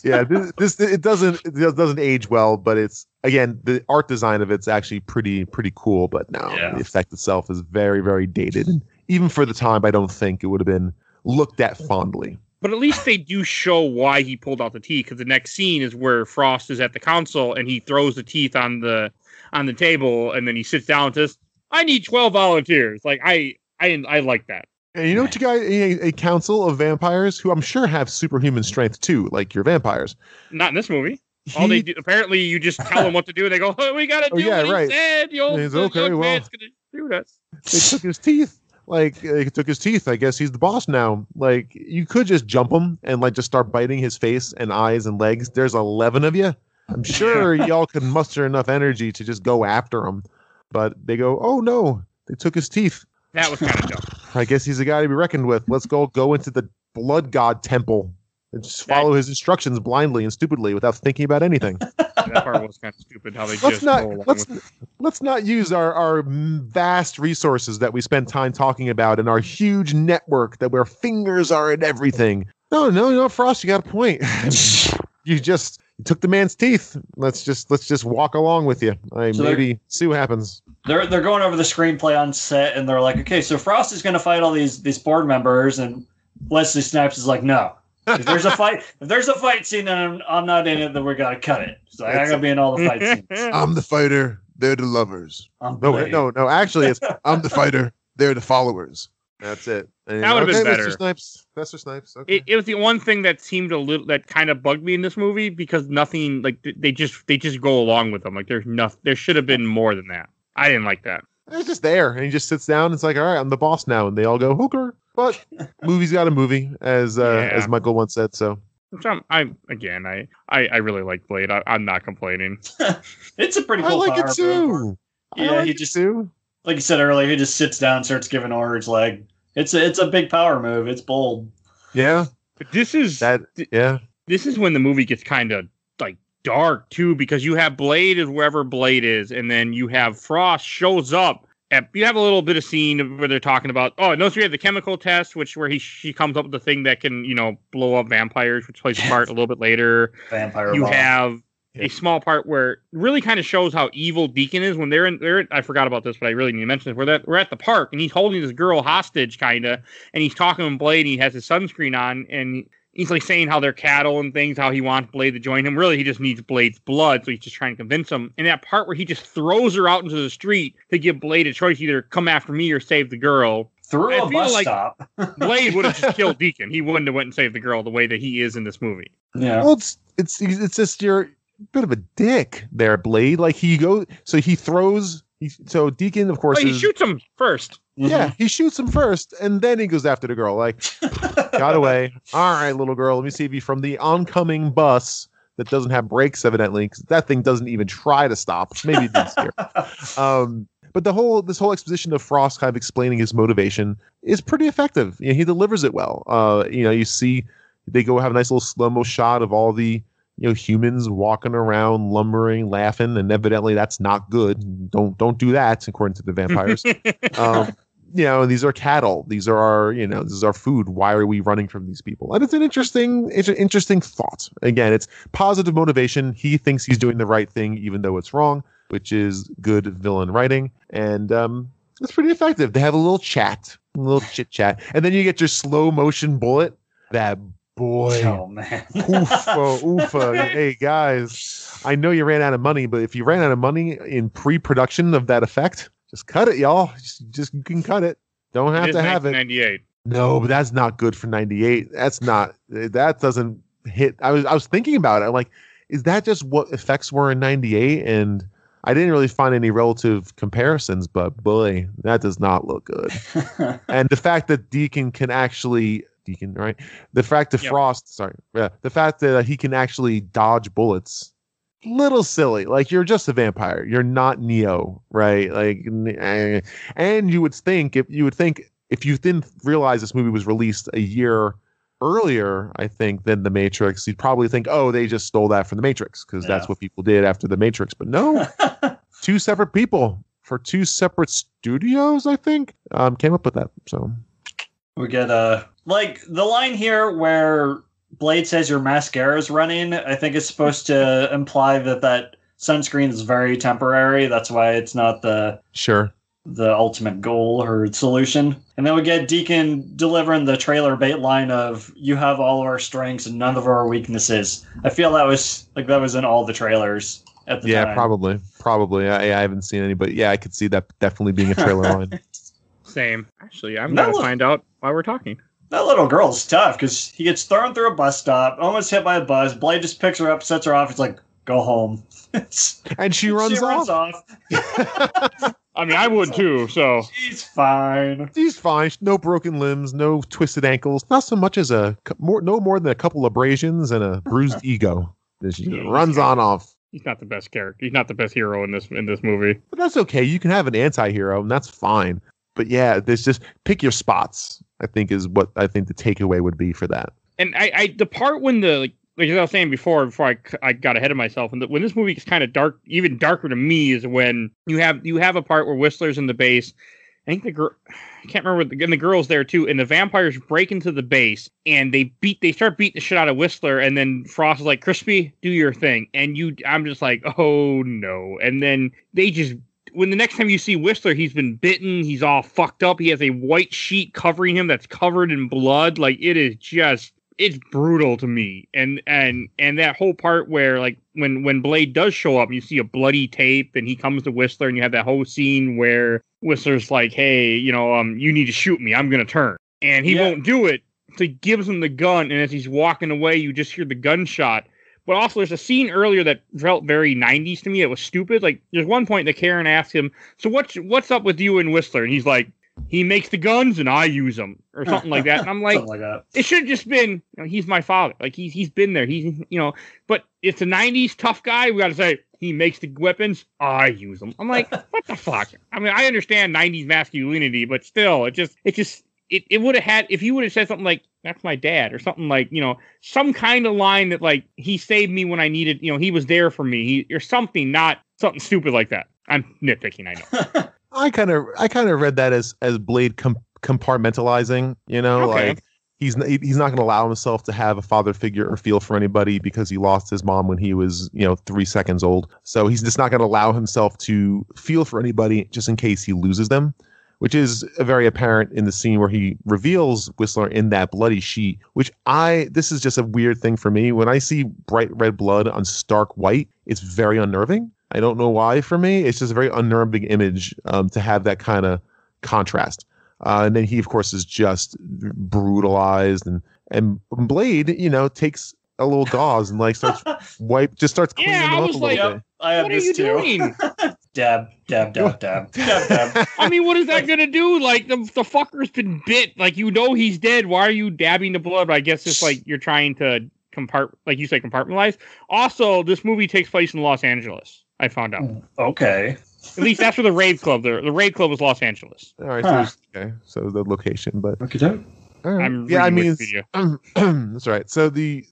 Yeah, it doesn't age well, but it's, again, the art design of it's actually pretty cool. But no, the effect itself is very, very dated, and even for the time, I don't think it would have been looked at fondly. But at least they do show why he pulled out the teeth, because the next scene is where Frost is at the council and he throws the teeth on the table, and then he sits down and says, "I need 12 volunteers." Like, I like that. And you know what, you guys, a council of vampires who I'm sure have superhuman strength too, like your vampires. Not in this movie. All they do, apparently, you just tell them what to do, and they go, "Oh, we gotta do what he said. Man's gonna shoot us." They took his teeth. Like, he took his teeth. I guess he's the boss now. Like, you could just jump him and like just start biting his face and eyes and legs. There's 11 of you. I'm sure y'all can muster enough energy to just go after him. But they go, "Oh no, they took his teeth." That was kind of dumb. I guess he's a guy to be reckoned with. Let's go into the blood god temple and just follow his instructions blindly and stupidly without thinking about anything. That part was kind of stupid. How they let's not use our vast resources that we spend time talking about and our huge network that where fingers are in everything. No, Frost, you got a point. You took the man's teeth. Let's just walk along with you. Maybe see what happens. They're going over the screenplay on set, and they're like, okay, so Frost is going to fight all these board members, and Wesley Snipes is like, no. If there's a fight scene and I'm not in it, then we gotta cut it. So I gotta be in all the fight scenes. I'm the fighter, they're the lovers. No. Actually, it's I'm the fighter, they're the followers. That's it. And, that would have been better. Mr. Snipes. Okay. It was the one thing that seemed that kind of bugged me in this movie, because nothing, like, they just go along with them. Like, there should have been more than that. I didn't like that. It's just there, and he just sits down. And it's like, all right, I'm the boss now, and they all go hooker. But movie's got a movie, as Michael once said. So I really like Blade. I'm not complaining. It's a pretty cool. I like it too. Yeah, he just, like you said earlier, he just sits down, and starts giving orders like, It's a big power move. It's bold. Yeah. But this is when the movie gets kind of like dark too, because you have Blade is wherever Blade is, and then you have Frost shows up. You have a little bit of scene where they're talking about, notice we have the chemical test, where she comes up with the thing that can, blow up vampires, which plays a part a little bit later. Vampire You bomb. have a small part where it really kind of shows how evil Deacon is when they're in. I forgot about this, but I really need to mention this. We're at the park, and he's holding this girl hostage, kind of, and he's talking to Blade, and he has his sunscreen on, and he's like saying how they're cattle and things, how he wants Blade to join him. Really, he just needs Blade's blood, so he's just trying to convince him. And that part where he just throws her out into the street to give Blade a choice, either come after me or save the girl. Through a bus stop. Blade would have just killed Deacon. He wouldn't have went and saved the girl the way that he is in this movie. Yeah. Well, it's just you're a bit of a dick there, Blade. Like he throws. So Deacon, of course, he shoots him first. Yeah, he shoots him first, and then he goes after the girl. Like, got away. All right, little girl, let me save you from the oncoming bus that doesn't have brakes, evidently, because that thing doesn't even try to stop. Maybe it did here. But this whole exposition of Frost kind of explaining his motivation is pretty effective. He delivers it well. You see they go have a nice little slow-mo shot of all the humans walking around, lumbering, laughing, and evidently that's not good. Don't do that, according to the vampires. These are cattle. These are our, this is our food. Why are we running from these people? And it's an interesting thought. Again, it's positive motivation. He thinks he's doing the right thing, even though it's wrong, which is good villain writing. And it's pretty effective. They have a little chat, a little chit chat, and then you get your slow motion bullet. That boy. Oh man. Oofa. Hey guys, I know you ran out of money, but if you ran out of money in pre-production of that effect, just cut it, y'all. Just you can cut it. Don't have to have it. 98. No, but that's not good for 98. That doesn't hit. I was thinking about it. I'm like, is that just what effects were in 98? And I didn't really find any relative comparisons, but boy, that does not look good. And the fact that Deacon, right? The fact that Frost, the fact that he can actually dodge bullets, little silly. Like, you're just a vampire. You're not Neo, right? Like, and you would think if you didn't realize this movie was released a year earlier, I think, than The Matrix, you'd probably think, oh, they just stole that from The Matrix because that's what people did after The Matrix. But no, two separate people for two separate studios, I think, came up with that. So we get like the line here where Blade says your mascara is running. I think it's supposed to imply that sunscreen is very temporary. That's why it's not the ultimate goal or solution. And then we get Deacon delivering the trailer bait line of, you have all of our strengths and none of our weaknesses. I feel that was in all the trailers at the time. Yeah, probably. I haven't seen any, but yeah, I could see that definitely being a trailer line. Same. Actually, I'm going to find out while we're talking. That little girl's tough because he gets thrown through a bus stop, almost hit by a bus. Blade just picks her up, sets her off. It's like, go home. And she runs off. I mean, I would too, so. She's fine. No broken limbs, no twisted ankles. Not so much as no more than a couple abrasions and a bruised ego. She runs on off. He's not the best character. He's not the best hero in this movie. But that's okay. You can have an anti-hero, and that's fine. But yeah, there's just pick your spots, I think, is what I think the takeaway would be for that. And the part when like as I was saying before I got ahead of myself, and when this movie gets kind of dark, even darker to me, is when you have a part where Whistler's in the base. I think the girl, I can't remember, and the girl's there too, and the vampires break into the base and they start beating the shit out of Whistler, and then Frost is like, Crispy, do your thing, and I'm just like, oh no, and then when the next time you see Whistler, he's been bitten, he's all fucked up, he has a white sheet covering him that's covered in blood. Like, it's brutal to me. And that whole part where, like, when Blade does show up and you see a bloody tape and he comes to Whistler and you have that whole scene where Whistler's like, hey, you need to shoot me, I'm gonna turn, and he won't do it, so he gives him the gun, and as he's walking away you just hear the gunshot. But also, there's a scene earlier that felt very 90s to me. It was stupid. Like, there's one point that Karen asks him, so what's up with you and Whistler? And he's like, he makes the guns and I use them, or something like that. And I'm like, it should have just been, he's my father. Like, he's been there. But it's a 90s tough guy. We got to say, he makes the weapons, I use them. I'm like, what the fuck? I mean, I understand 90s masculinity, but still, it just it would have had, if you would have said something like, "That's my dad," or something like, some kind of line that like, he saved me when I needed, he was there for me, or something, not something stupid like that. I'm nitpicking, I know. I kind of read that as Blade compartmentalizing, Okay. like he's not going to allow himself to have a father figure or feel for anybody because he lost his mom when he was 3 seconds old. So he's just not going to allow himself to feel for anybody just in case he loses them, which is very apparent in the scene where he reveals Whistler in that bloody sheet, which this is just a weird thing for me. When I see bright red blood on stark white, it's very unnerving. I don't know why for me. It's just a very unnerving image to have that kind of contrast. And then he, of course, is just brutalized. And Blade, takes a little gauze and like starts cleaning him up a little bit. I have what this are you too. doing? Dab, dab, dab, dab, dab, dab. I mean, what is that going to do? Like, the fucker's been bit. Like, he's dead. Why are you dabbing the blood? But I guess it's like you're trying to compartmentalize. Also, this movie takes place in Los Angeles. I found out. Okay. At least that's where the rave club. The rave club was Los Angeles. All right. So the location, but okay. All right. I'm reading Wikipedia. That's right. So he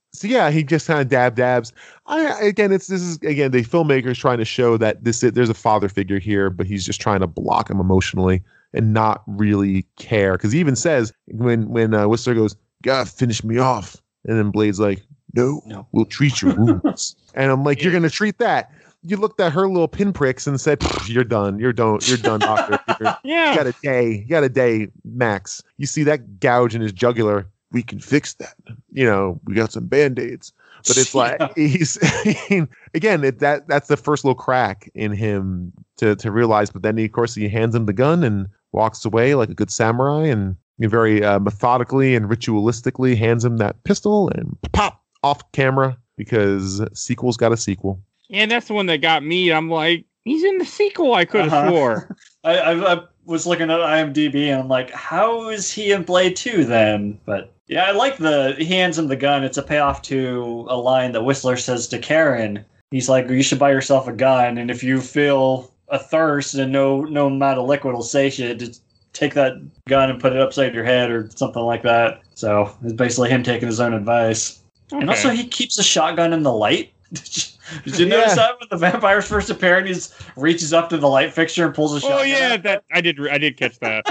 just kind of dabs. This is the filmmaker's trying to show that there's a father figure here, but he's just trying to block him emotionally and not really care. Because he even says when Whistler goes, "Gotta finish me off," and then Blade's like, No, we'll treat your wounds. And I'm like, You're gonna treat that? You looked at her little pinpricks and said, "You're done. You're done, doctor. You got a day max. You see that gouge in his jugular? We can fix that. We got some band-aids." But it's like that's the first little crack in him to realize. But then he hands him the gun and walks away like a good samurai, and very methodically and ritualistically hands him that pistol and pop off camera because sequel's got a sequel. Yeah, that's the one that got me. I'm like, he's in the sequel. I could have swore. I was looking at IMDb and I'm like, how is he in Blade 2 then? But yeah, I like he hands him the gun. It's a payoff to a line that Whistler says to Karen. He's like, "You should buy yourself a gun, and if you feel a thirst and no amount of liquid will satiate, just take that gun and put it upside your head," or something like that. So it's basically him taking his own advice. Okay. And also he keeps a shotgun in the light. Did you notice that when the vampires first appear and he reaches up to the light fixture and pulls a shotgun? Oh yeah, out? I did catch that.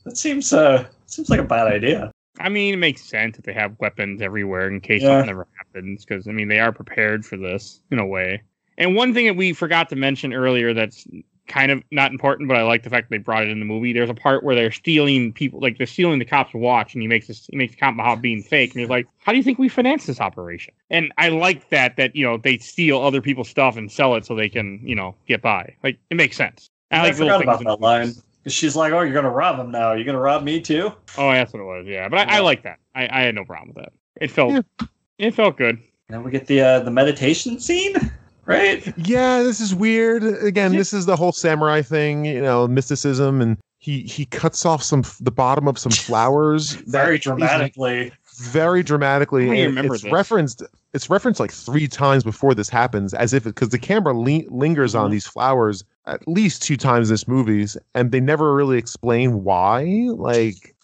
That seems like a bad idea. I mean, it makes sense if they have weapons everywhere in case something ever happens, because they are prepared for this in a way. And one thing that we forgot to mention earlier that's kind of not important, but I like the fact that they brought it in the movie. There's a part where they're stealing people, like they're stealing the cop's watch, and he makes a comment about being fake, and he's like, "How do you think we finance this operation?" And I like that they steal other people's stuff and sell it so they can get by. Like, it makes sense. I forgot about that line. She's like, "Oh, you're gonna rob him now? You're gonna rob me too?" Oh, that's what it was. Yeah, but I like that. I had no problem with that. It felt good. And we get the meditation scene. Right? Yeah, this is weird. Again, this is the whole samurai thing, mysticism, and he cuts off the bottom of some flowers very dramatically. Very dramatically. I remember it's referenced. It's referenced like 3 times before this happens, as if because the camera lingers on these flowers at least 2 times in this movie, and they never really explain why. Like,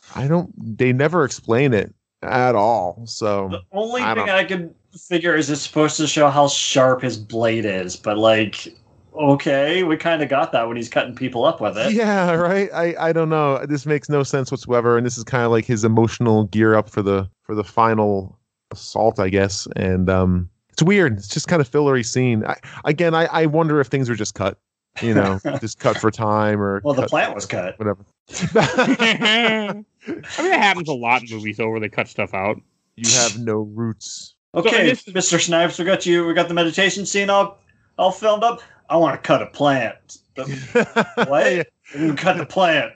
they never explain it at all. So the only thing I could figure is it's supposed to show how sharp his blade is, but like, okay, we kind of got that when he's cutting people up with it. Yeah, right. I don't know. This makes no sense whatsoever, and this is kind of like his emotional gear up for the final assault, I guess. And it's weird. It's just kind of fillery scene. I wonder if things were just cut. Just cut for time, or the plant was cut. Whatever. That happens a lot in movies, though, where they cut stuff out. You have no roots. Okay, Mr. Snipes, we got the meditation scene all filmed up. I want to cut a plant. What? You cut the plant.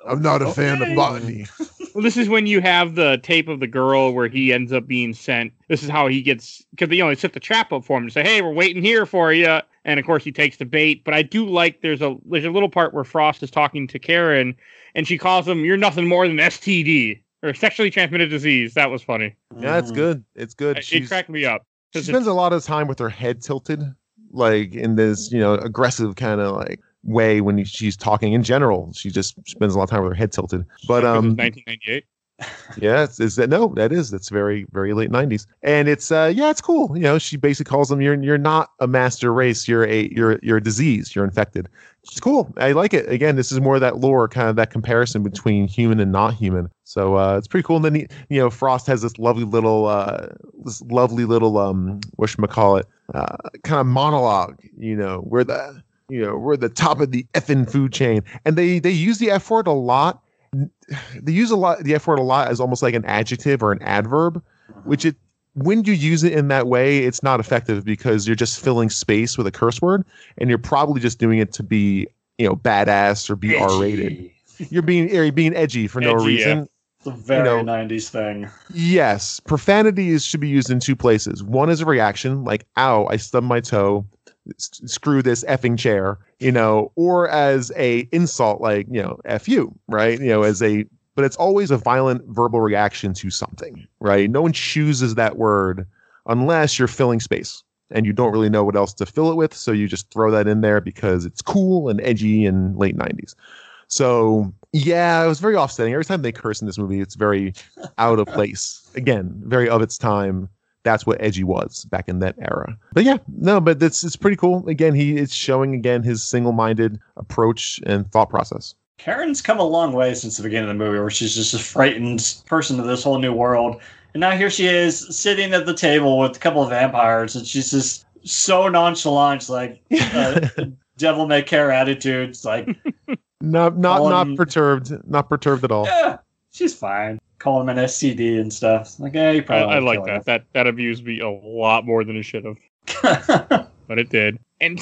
I'm not a fan of botany. Well, this is when you have the tape of the girl where he ends up being sent. This is how he gets, because they set the trap up for him to say, "Hey, we're waiting here for you." And of course, he takes the bait. But I do like there's a little part where Frost is talking to Karen, and she calls him, "You're nothing more than STD." Or sexually transmitted disease. That was funny. Yeah, it's good. It's good. It cracked me up. She spends a lot of time with her head tilted, like in this, aggressive kind of like, way when she's talking in general. She just spends a lot of time with her head tilted. But 1998. Yeah, that's very, very late 90s. And it's it's cool. You know, she basically calls them, you're not a master race, you're a disease, you're infected. It's cool. I like it. Again, this is more of that lore, kind of that comparison between human and not human. So it's pretty cool. And then Frost has this lovely little whatchamacallit, kind of monologue, we're the top of the effing food chain. And they use the F word a lot. They use the F word a lot as almost like an adjective or an adverb, which when you use it in that way, it's not effective because you're just filling space with a curse word, and you're probably just doing it to be, badass or be R-rated. You're being edgy for no reason. Yeah. It's a very 90s thing. Yes, profanity should be used in two places. One is a reaction, like "ow, I stubbed my toe. Screw this effing chair," or as a insult, like, F you, right? But it's always a violent verbal reaction to something, right? No one chooses that word unless you're filling space and you don't really know what else to fill it with. So you just throw that in there because it's cool and edgy in late 90s. So yeah, it was very offsetting. Every time they curse in this movie, it's very out of place. Again, very of its time. That's what edgy was back in that era. But it's pretty cool. Again, it's showing again his single-minded approach and thought process. Karen's come a long way since the beginning of the movie, where she's just a frightened person to this whole new world. And now here she is sitting at the table with a couple of vampires, and she's just so nonchalant. It's like devil may care attitude. It's like not perturbed at all. Yeah, she's fine. Call him an STD and stuff. Like, you probably. I like that. That abused me a lot more than it should have, but it did. And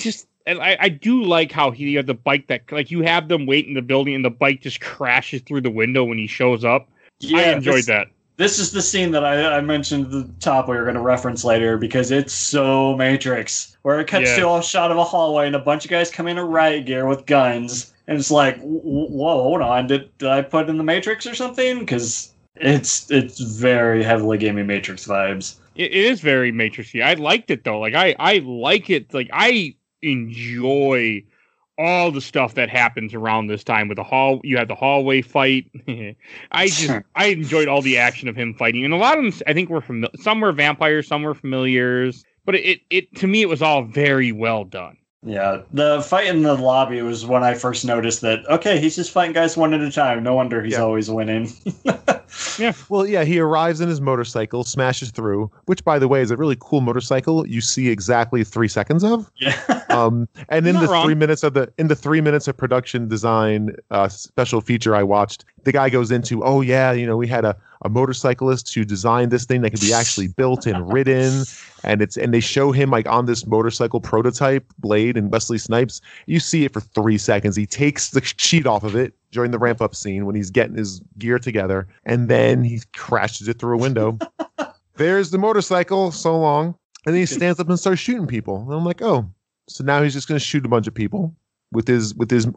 I do like how he had the bike that, like, you have them wait in the building and the bike just crashes through the window when he shows up. Yeah, I enjoyed that. This is the scene that I mentioned at the top we were going to reference later because it's so Matrix, where it cuts to a shot of a hallway and a bunch of guys come in riot gear with guns, and it's like, whoa, hold on, did I put in the Matrix or something? Because it's very heavily gaming Matrix vibes. It is very Matrixy. I liked it though. Like I like it. Like I enjoy all the stuff that happens around this time with you have the hallway fight. I enjoyed all the action of him fighting, and a lot of them I think were some were vampires, some were familiars, but it to me it was all very well done. Yeah, the fight in the lobby was when I first noticed that, okay, he's just fighting guys one at a time. No wonder he's always winning. Yeah. Well, yeah, he arrives in his motorcycle, smashes through, which, by the way, is a really cool motorcycle you see exactly 3 seconds of. Yeah. And in the 3 minutes of production design special feature I watched, the guy goes into, we had a motorcyclist who designed this thing that could be actually built and ridden, and they show him like on this motorcycle prototype blade in Wesley Snipes. You see it for 3 seconds. He takes the sheet off of it during the ramp up scene when he's getting his gear together, and then he crashes it through a window. There's the motorcycle, so long, and then he stands up and starts shooting people. And I'm like, oh, so now he's just going to shoot a bunch of people with his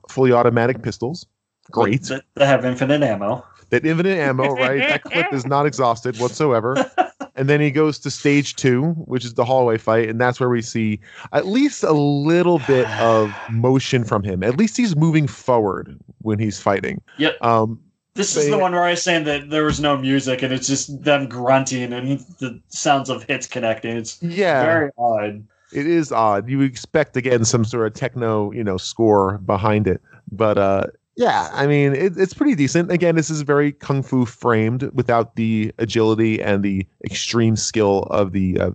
fully automatic pistols. Great. They have infinite ammo. That infinite ammo, right? That clip is not exhausted whatsoever. And then he goes to stage 2, which is the hallway fight, and that's where we see at least a little bit of motion from him. At least he's moving forward when he's fighting. Yep. This is the one where I was saying that there was no music, and it's just them grunting and the sounds of hits connecting. It's very odd. It is odd. You expect, again, some sort of techno, score behind it. But yeah, I mean, it's pretty decent. Again, this is very kung fu framed without the agility and the extreme skill of the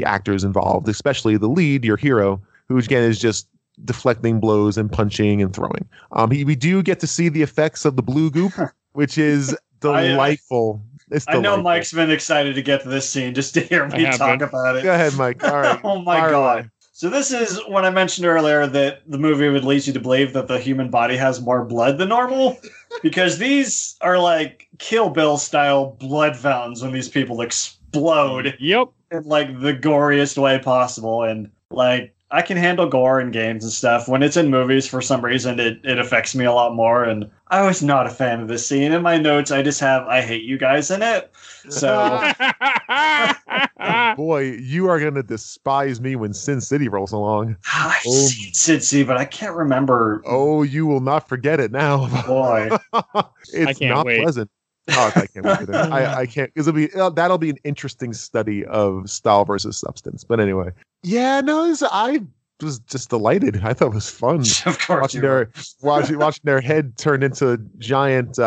actors involved, especially the lead, your hero, who again is just deflecting blows and punching and throwing. We do get to see the effects of the blue goop, which is delightful. I know Mike's been excited to get to this scene just to hear me talk about it. Go ahead, Mike. All right. Oh my God. So this is when I mentioned earlier that the movie would lead you to believe that the human body has more blood than normal, because these are like Kill Bill style blood fountains when these people explode. Yep. In like the goriest way possible. And like I can handle gore in games and stuff. When it's in movies, for some reason, it affects me a lot more. And I was not a fan of this scene. In my notes, I just have "I hate you guys" in it. So, boy, you are gonna despise me when Sin City rolls along. I've seen Sin City, but I can't remember. Oh, you will not forget it now. Boy, it's not pleasant. Oh, I can't wait either. I can't, because that'll be an interesting study of style versus substance. But anyway, yeah, no, I was just delighted. I thought it was fun. Of course, watching their head turn into a giant.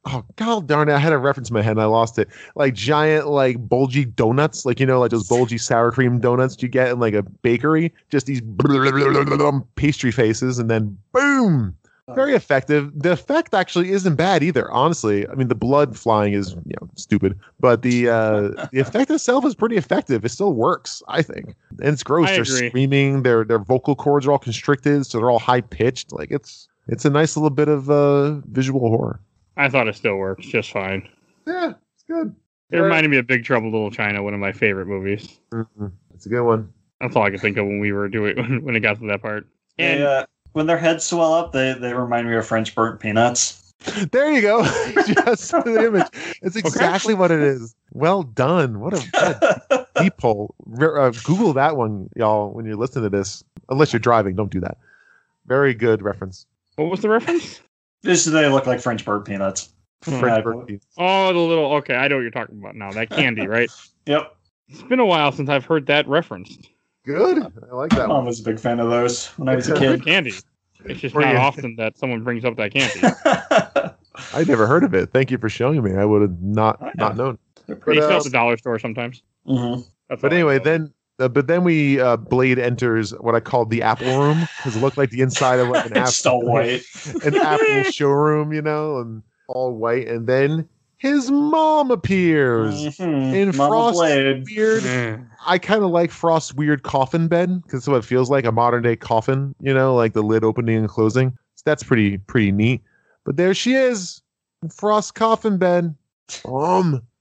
Oh god darn it! I had a reference in my head and I lost it. Like giant, like bulgy donuts, like like those bulgy sour cream donuts you get in like a bakery. Just these pastry faces, and then boom. Very effective. The effect actually isn't bad either, honestly. I mean, the blood flying is stupid, but the effect itself is pretty effective. It still works, I think. And it's gross. They're screaming. Their vocal cords are all constricted, so they're all high pitched. Like it's a nice little bit of visual horror. I thought it still works just fine. Yeah, it's good. It reminded me of Big Trouble in Little China, one of my favorite movies. Mm-hmm. It's a good one. That's all I could think of when we were doing when it got to that part. And when their heads swell up, they remind me of French burnt peanuts. There you go. Just the image. It's exactly what it is. Well done. What a peephole. Google that one, y'all, when you're listening to this. Unless you're driving, don't do that. Very good reference. What was the reference? They look like French burnt peanuts. French burnt peanuts. Oh, the little. Okay, I know what you're talking about now. That candy, right? Yep. It's been a while since I've heard that referenced. Good. I like that. My mom was a big fan of those when I was a kid. Candy. It's just not often that someone brings up that candy. I never heard of it. Thank you for showing me. I would have not known. They sell at the dollar store sometimes. Mm-hmm. But anyway, then we Blade enters what I called the Apple Room, because it looked like the inside of like an Apple, white, an Apple showroom, and all white, and then his mom appears in Frost's weird. I kind of like Frost's weird coffin bed, because that's what it feels like, a modern day coffin. Like the lid opening and closing. So that's pretty neat. But there she is, in Frost's coffin bed.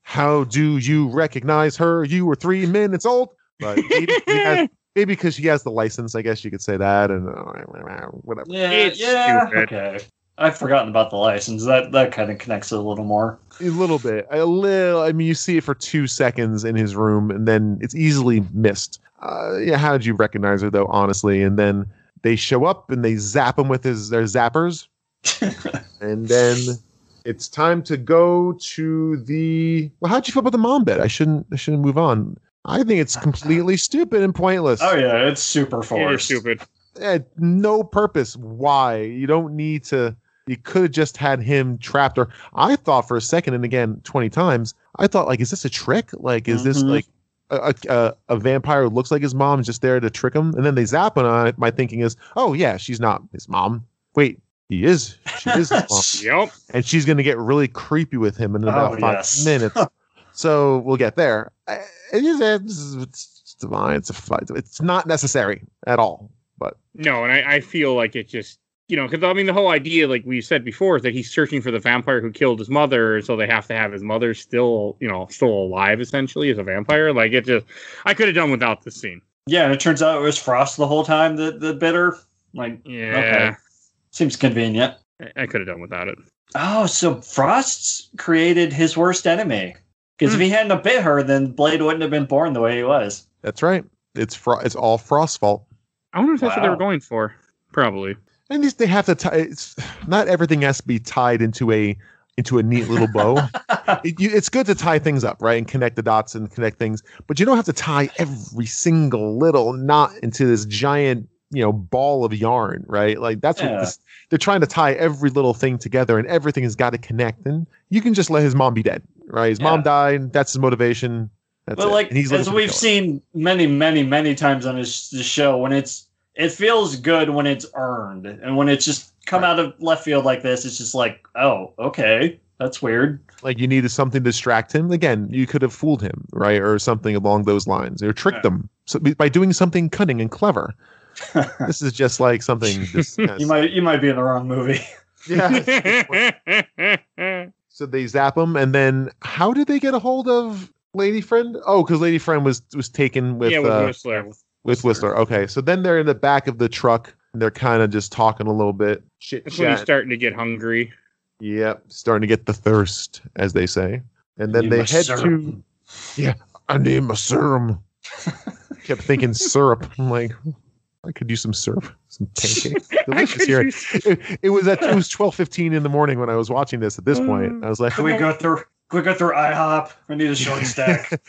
How do you recognize her? You were 3 minutes old. But maybe because she has the license, I guess you could say that, and whatever. Yeah. Okay. I've forgotten about the license. That kind of connects it a little more. A little bit. I mean, you see it for 2 seconds in his room, and then it's easily missed. How did you recognize her, though, honestly? And then they show up, and they zap him with their zappers. And then it's time to go to the... Well, how'd you feel about the mom bed? I shouldn't move on. I think it's completely stupid and pointless. Oh, yeah, it's super forced. It is stupid. No purpose. Why? You don't need to... You could have just had him trapped. Or I thought for a second, and again, 20 times, I thought, like, is this a trick? Like, is this, like, a vampire who looks like his mom is just there to trick him? And then they zap on it. My thinking is, oh, yeah, she's not his mom. Wait, he is. She is his mom. Yep. And she's going to get really creepy with him in about 5 minutes. So we'll get there. It's divine. It's not necessary at all. But no, and I feel like it just, because I mean, the whole idea, like we said before, is that he's searching for the vampire who killed his mother, so they have to have his mother still alive, essentially, as a vampire. Like, it just, I could have done without this scene. Yeah, and it turns out it was Frost the whole time that bit her. Like, yeah, okay. Seems convenient. I could have done without it. Oh, so Frost's created his worst enemy. Because if he hadn't bit her, then Blade wouldn't have been born the way he was. That's right. It's all Frost's fault. I wonder if that's what they were going for. Probably. And they have to tie. Not everything has to be tied into a neat little bow. It's good to tie things up, right, and connect the dots and connect things. But you don't have to tie every single little knot into this giant, ball of yarn, right? Like that's what they're trying to tie every little thing together, and everything has got to connect. And you can just let his mom be dead, right? His mom died. That's his motivation. That's it. Like, as we've seen many, many, many times on this show, when it feels good when it's earned, and when it's just come out of left field like this, it's just like, oh, okay, that's weird. Like, you needed something to distract him. Again, you could have fooled him, right, or something along those lines, or tricked them by doing something cunning and clever. This is just like something. You might be in the wrong movie. Yeah. So they zap him, and then how did they get a hold of Lady Friend? Oh, because Lady Friend was taken with With Whistler. Okay, so then they're in the back of the truck. And they're kind of just talking a little bit. That's when he's starting to get hungry. Yep, starting to get the thirst, as they say. And then they head to... Yeah, I need my serum. Kept thinking syrup. I'm like, I could use some syrup. Some pancakes. Delicious here. It was 12:15 in the morning when I was watching this at this point. I was like... Can we go through IHOP? I need a short stack.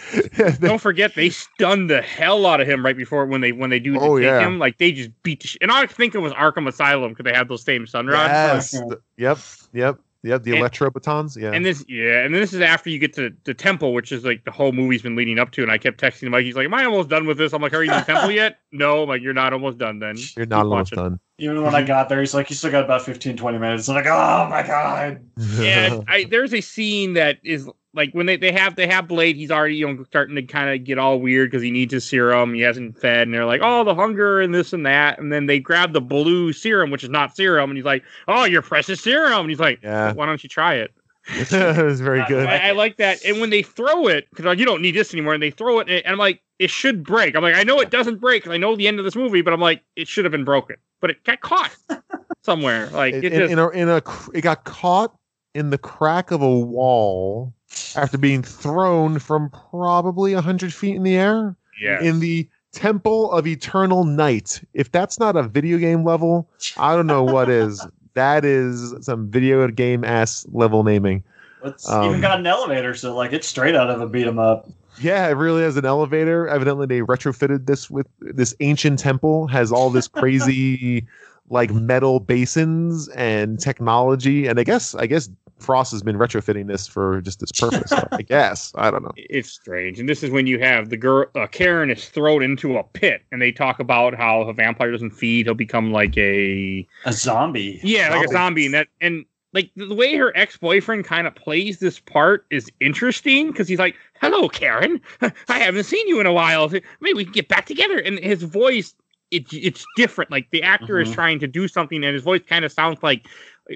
Don't forget, they stunned the hell out of him right before when they do take him. Like, they just beat the shit. And I think it was Arkham Asylum because they had those same sunrods. Yes. Yep. The electro batons. Yeah. And this is after you get to the temple, which is like the whole movie's been leading up to. And I kept texting Mike. He's like, "Am I almost done with this?" I'm like, "Are you in the temple yet?" No. I'm like, "You're not almost done. Then you're not almost done." Even when I got there, he's like, "You still got about 15, 20 minutes." I'm like, "Oh my god." Yeah. There's a scene that is like when they have Blade. He's already starting to kind of get all weird because he needs his serum. He hasn't fed, and they're like, "Oh, the hunger and this and that." And then they grab the blue serum, which is not serum, and he's like, "Oh, your precious serum." And he's like, "Yeah, why don't you try it?" It was very good. I like that. And when they throw it, because like, you don't need this anymore, and they throw it, and I'm like, it should break. I'm like, I know it doesn't break, because I know the end of this movie, but I'm like, it should have been broken, but it got caught somewhere. Like it got caught in the crack of a wall after being thrown from probably 100 feet in the air. Yeah. In the Temple of Eternal Night. If that's not a video game level, I don't know what is. That is some video game ass level naming. It's even got an elevator, so like it's straight out of a beat 'em up. Yeah, it really has an elevator. Evidently, they retrofitted this with this ancient temple. Has all this crazy like metal basins and technology. And I guess Frost has been retrofitting this for just this purpose. So I guess. I don't know. It's strange. And this is when you have the girl, Karen is thrown into a pit, and they talk about how if a vampire doesn't feed, he'll become like a zombie. Yeah, like a zombie. And like the way her ex-boyfriend kind of plays this part is interesting because he's like, "Hello, Karen. I haven't seen you in a while. Maybe we can get back together." And his voice, it's different. Like the actor is trying to do something, and his voice kind of sounds like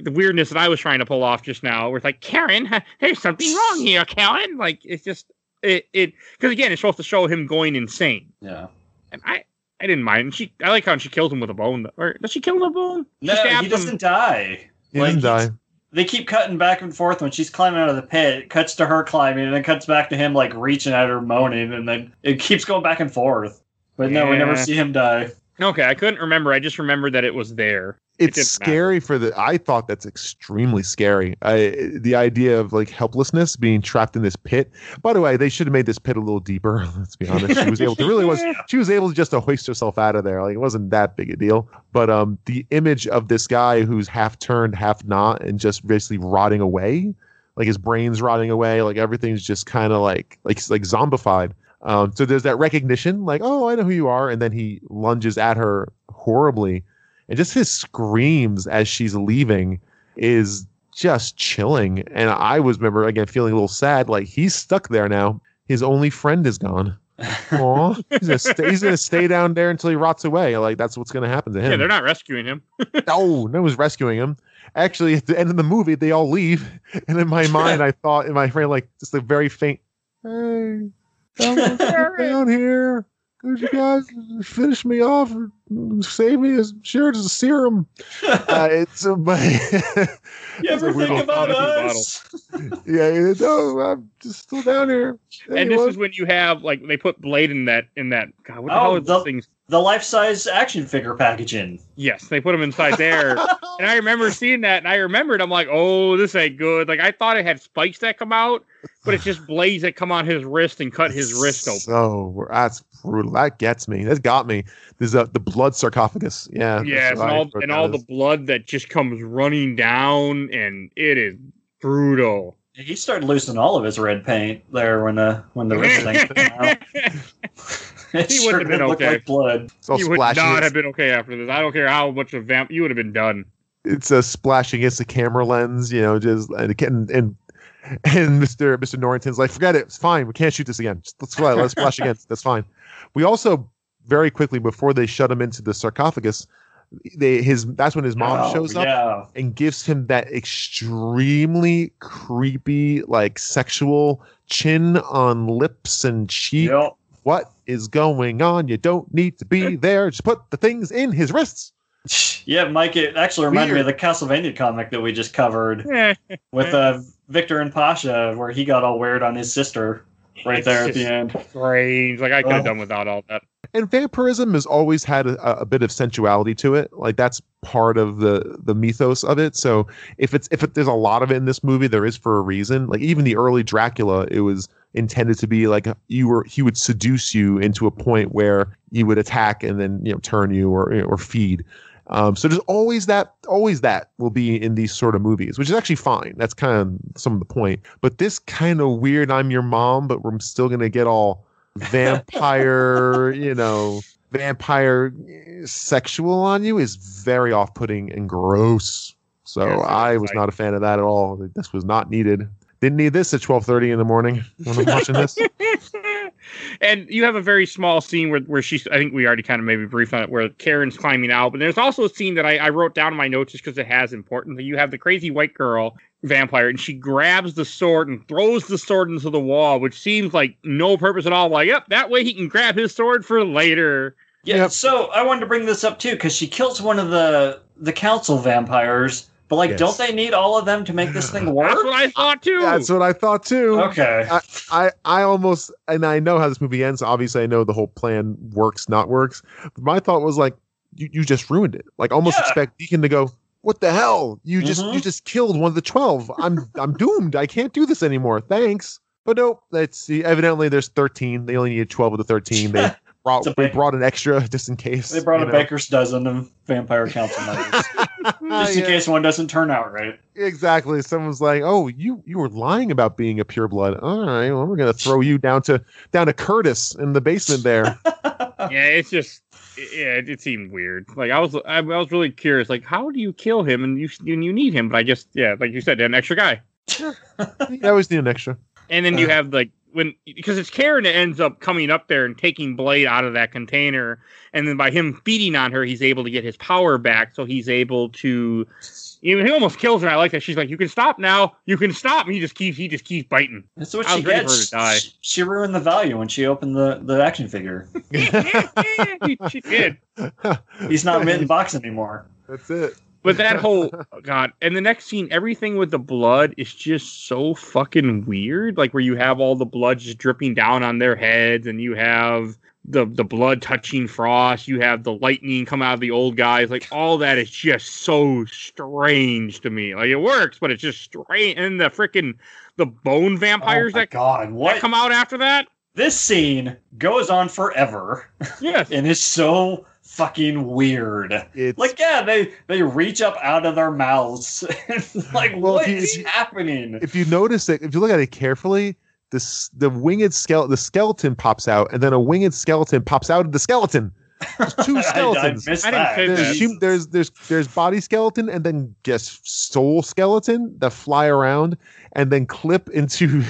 the weirdness that I was trying to pull off just now, where it's like, "Karen, there's something wrong here, Karen." Like it's just it because again, it's supposed to show him going insane. Yeah, and I didn't mind. I like how she kills him with a bone. Or does she kill him with a bone? No, he doesn't die. He doesn't die. They keep cutting back and forth when she's climbing out of the pit. It cuts to her climbing, and then cuts back to him like reaching at her, moaning, and then it keeps going back and forth. But no, we never see him die. Okay, I couldn't remember. I just remembered that it was there. It's scary I thought that's extremely scary. The idea of like helplessness, being trapped in this pit. By the way, they should have made this pit a little deeper. Let's be honest. She was able to she was able to just to hoist herself out of there. Like it wasn't that big a deal. But the image of this guy who's half turned, half not, and just basically rotting away, like his brain's rotting away, like everything's just kind of like zombified. So there's that recognition, like, "Oh, I know who you are," and then he lunges at her horribly. And just his screams as she's leaving is just chilling. And I remember, again, feeling a little sad. Like, he's stuck there now. His only friend is gone. Aw. He's going to stay down there until he rots away. Like, that's what's going to happen to him. Yeah, they're not rescuing him. No one's rescuing him. Actually, at the end of the movie, they all leave. And in my mind, I thought, in my brain, like, just a very faint, "Hey, down here. Could you guys finish me off or save me? Sure, it's a serum." It's a. You ever think about us? Yeah, no, I'm just still down here. And this is when you have like they put Blade in that. God, what the hell is those things? The life-size action figure packaging. Yes, they put him inside there. And I remember seeing that, and I remembered, I'm like, "Oh, this ain't good." Like, I thought it had spikes that come out, but it's just blades that come on his wrist and cut his wrist open. So, that's brutal. That gets me. That got me. There's the blood sarcophagus. Yeah. Yes, and all the blood that just comes running down, and it is brutal. He started losing all of his red paint there when the wrist thing came out. He wouldn't have been okay. Like blood. He would not have been okay after this. I don't care how much of vamp. You would have been done. It's a splash against the camera lens, just and Mr. Norrington's like, "Forget it. It's fine. We can't shoot this again. Let's splash again. That's fine." We also very quickly before they shut him into the sarcophagus, that's when his mom shows up and gives him that extremely creepy, like sexual chin on lips and cheek What is going on? You don't need to be there. Just put the things in his wrists. Yeah, Mike, it actually reminded me of the Castlevania comic that we just covered with Victor and Pasha, where he got all weird on his sister right there at the end. Strange. Like, I could have done without all that. And vampirism has always had a bit of sensuality to it. Like, that's part of the mythos of it. So if there's a lot of it in this movie, there is for a reason. Like, even the early Dracula, it was intended to be like he would seduce you into a point where he would attack and then turn you or feed. So there's always that will be in these sort of movies, which is actually fine. That's kind of some of the point. But this kind of weird, I'm your mom, but we're still going to get all vampire, vampire sexual on you is very off-putting and gross. So I was not a fan of that at all. This was not needed. Didn't need this at 12:30 in the morning when I'm watching this. And you have a very small scene where she's, I think we already kind of maybe briefed on it, where Karen's climbing out. But there's also a scene that I wrote down in my notes just because it has importance. You have the crazy white girl vampire, and she grabs the sword and throws the sword into the wall, which seems like no purpose at all. Like, yep, that way he can grab his sword for later. Yeah, so I wanted to bring this up too, because she kills one of the council vampires. But, like, don't they need all of them to make this thing work? That's what I thought, too. That's what I thought, too. Okay. I almost, and I know how this movie ends. Obviously, I know the whole plan works, not works. But my thought was, like, you just ruined it. Like, almost expect Deacon to go, what the hell? You just killed one of the 12. I'm doomed. I can't do this anymore. Thanks. But nope. Let's see. Evidently, there's 13. They only needed 12 of the 13. They brought an extra just in case. They brought a baker's dozen of vampire council members. Just in case one doesn't turn out right. Exactly. Someone's like, "Oh, you were lying about being a pureblood. All right, well, we're gonna throw you down to Curtis in the basement there." Yeah, it's just, it seemed weird. Like, I was really curious. Like, how do you kill him? And you need him, but I just, like you said, an extra guy. You always need an extra. And then you have because it's Karen that ends up coming up there and taking Blade out of that container, and then by him feeding on her, he's able to get his power back, so he's able to. He almost kills her. I like that. She's like, "You can stop now. You can stop." And he just keeps biting. That's what she gets. She ruined the value when she opened the action figure. She did. He's not in the box anymore. That's it. But that whole God, and the next scene, everything with the blood is just so fucking weird. Like, where you have all the blood just dripping down on their heads, and you have the blood touching Frost, you have the lightning come out of the old guys. Like, all that is just so strange to me. Like, it works, but it's just strange. And the bone vampires that come out after that. This scene goes on forever. Yes. And it's so fucking weird. They reach up out of their mouths. Like, what is happening? If you notice it, if you look at it carefully, the skeleton pops out, and then a winged skeleton pops out of the skeleton. There's two skeletons. There's body skeleton, and then soul skeleton that fly around and then clip into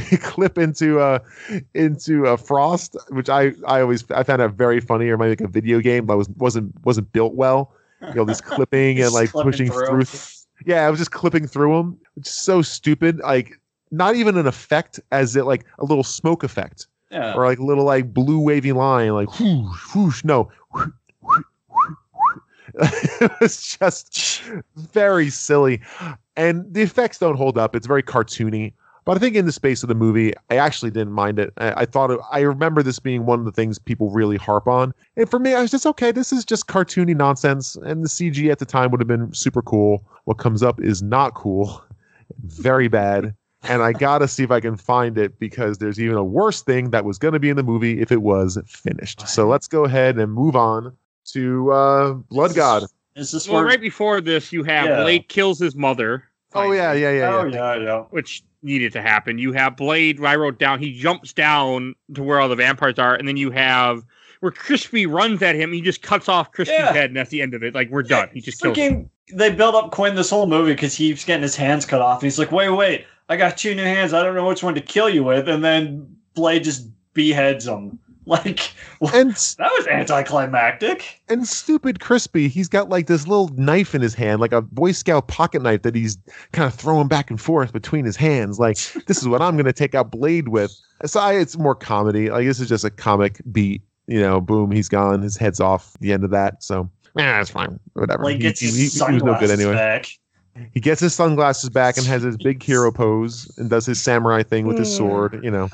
Frost, which I found that very funny. Or might like a video game that wasn't built well. This clipping and like pushing through. Yeah, I was just clipping through them, which is so stupid. Like, not even an effect, as it like a little smoke effect. Yeah. Or like a little like blue wavy line, like whoosh, whoosh. No. It was just very silly. And the effects don't hold up. It's very cartoony. But I think in the space of the movie, I actually didn't mind it. I remember this being one of the things people really harp on. And for me, I was just, okay, this is just cartoony nonsense. And the CG at the time would have been super cool. What comes up is not cool. Very bad. And I gotta see if I can find it, because there's even a worse thing that was going to be in the movie if it was finished. So let's go ahead and move on to Blood God. Is this right before this, you have Blade kills his mother. Oh, yeah. Which needed to happen. You have Blade, I wrote down, he jumps down to where all the vampires are, and then you have where Crispy runs at him, he just cuts off Crispy's head, and that's the end of it. Like, we're done. He just kills him. They build up Quinn this whole movie because he keeps getting his hands cut off. And he's like, wait, I got 2 new hands. I don't know which one to kill you with. And then Blade just beheads him. Like, And that was anticlimactic. and stupid Crispy, he's got like this little knife in his hand, like a Boy Scout pocket knife that he's kind of throwing back and forth between his hands. Like, this is what I'm going to take out Blade with. So it's more comedy. Like, this is just a comic beat. You know, boom, he's gone. His head's off the end of that. So, that's fine. Whatever. Like, gets his he was sunglasses no good anyway. back. He gets his sunglasses back and has his big hero pose and does his samurai thing with his sword. You know,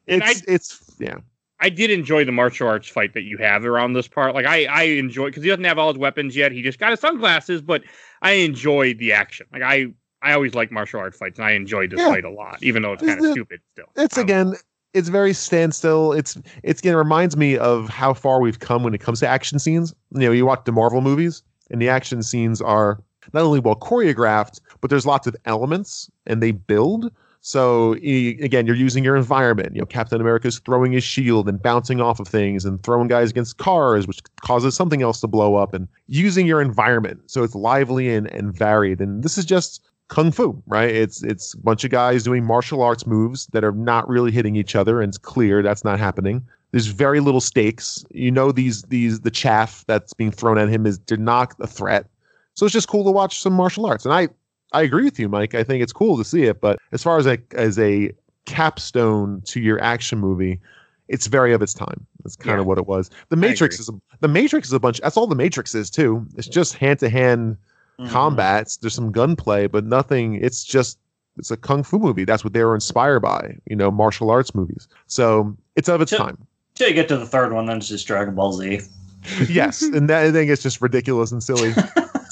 yeah. I did enjoy the martial arts fight that you have around this part. Like I enjoy, because he doesn't have all his weapons yet. He just got his sunglasses, but I enjoyed the action. Like I always like martial arts fights, and I enjoyed this fight a lot, even though it's kind of stupid still. It's very standstill. It reminds me of how far we've come when it comes to action scenes. You know, you watch the Marvel movies, and the action scenes are not only well choreographed, but there's lots of elements, and they build. So again, you're using your environment. You know, Captain America's throwing his shield and bouncing off of things and throwing guys against cars, which causes something else to blow up, and using your environment. So it's lively and varied. And this is just kung fu, right? It's a bunch of guys doing martial arts moves that are not really hitting each other, and it's clear that's not happening. There's very little stakes. You know, the chaff that's being thrown at him they're not a threat. So it's just cool to watch some martial arts. And I agree with you, Mike. I think it's cool to see it, but as far as a capstone to your action movie, it's very of its time. That's kind of what it was. The Matrix is a bunch. That's all the Matrix is too. It's just hand-to-hand combats. There's some gunplay, but nothing. It's a kung fu movie. That's what they were inspired by. You know, martial arts movies. So it's of its time. Till you get to the third one, then it's just Dragon Ball Z. Yes, and I think it's just ridiculous and silly.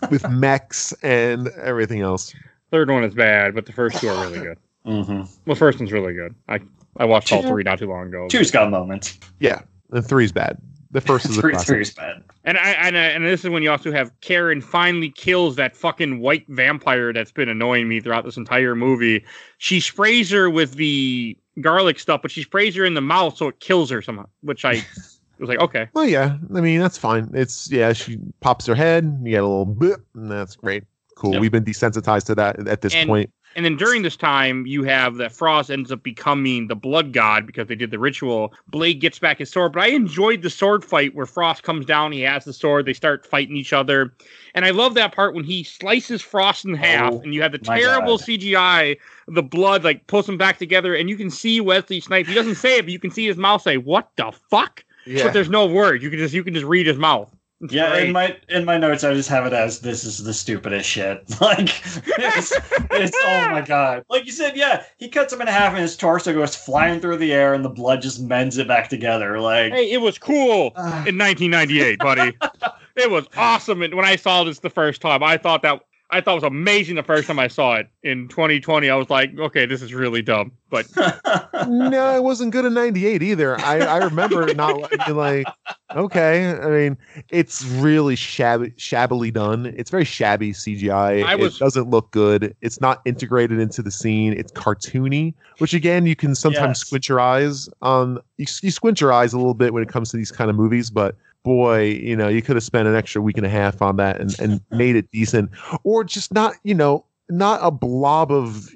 With mechs and everything else. Third one is bad, but the first two are really good. Mm-hmm. Well, the first one's really good. I watched all three not too long ago. Two's got moments. Yeah, and three's bad. The first is a classic. Three's bad. And this is when you also have Karen finally kills that fucking white vampire that's been annoying me throughout this entire movie. She sprays her with the garlic stuff, but she sprays her in the mouth so it kills her somehow, which I... It was like, okay. Well, yeah. I mean, that's fine. She pops her head, you get a little bit, and that's great. Cool. Yep. We've been desensitized to that at this point. And then during this time, you have that Frost ends up becoming the blood god because they did the ritual. Blade gets back his sword, but I enjoyed the sword fight where Frost comes down, he has the sword, they start fighting each other. And I love that part when he slices Frost in half, and you have the terrible CGI, the blood, like, pulls them back together, and you can see Wesley Snipes. He doesn't say it, but you can see his mouth say, "What the fuck?" Yeah. But there's no word. You can just read his mouth. It's great. in my notes I just have it as "this is the stupidest shit." Like it's oh my god. Like you said, yeah, he cuts him in half and his torso goes flying through the air and the blood just mends it back together. Like, hey, it was cool in 1998, buddy. It was awesome. And when I saw this the first time, I thought it was amazing the first time I saw it. In 2020, I was like, okay, this is really dumb. But no, it wasn't good in 98 either. I remember not being like, okay. I mean, it's really shabbily done. It's very shabby CGI. It doesn't look good. It's not integrated into the scene. It's cartoony, which again, you can sometimes squint your eyes on. You squint your eyes a little bit when it comes to these kind of movies, but boy, you know, you could have spent an extra week and a half on that and made it decent, or just not a blob of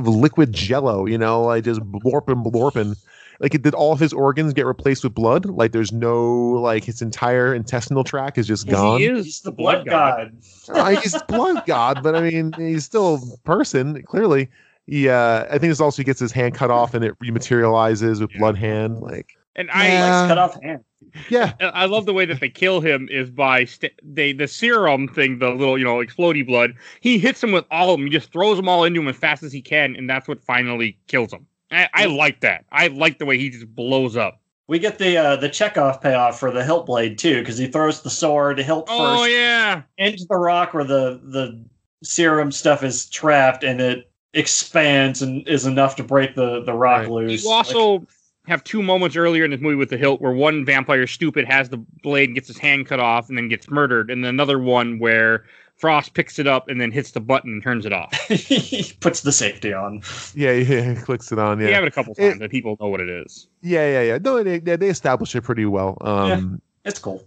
liquid jello, you know, like just blorping. Like, did all of his organs get replaced with blood? Like, there's no, like, his entire intestinal tract is just gone. He's the blood god. He's the blood god, but I mean, he's still a person, clearly. I think this also gets his hand cut off and it rematerializes with blood hand. Like, and cut off hand. Yeah, I love the way that they kill him is by the serum thing, the little, explodey blood. He hits him with all of them. He just throws them all into him as fast as he can, and that's what finally kills him. I like that. I like the way he just blows up. We get the Chekhov payoff for the hilt blade too, because he throws the sword hilt first into the rock where the serum stuff is trapped, and it expands and is enough to break the rock loose. You also have two moments earlier in this movie with the hilt where one vampire stupid has the blade and gets his hand cut off and then gets murdered, and then another one where Frost picks it up and then hits the button and turns it off. He puts the safety on. Yeah, he clicks it on. Yeah, you have it a couple times and people know what it is. Yeah. No, they establish it pretty well. It's cool.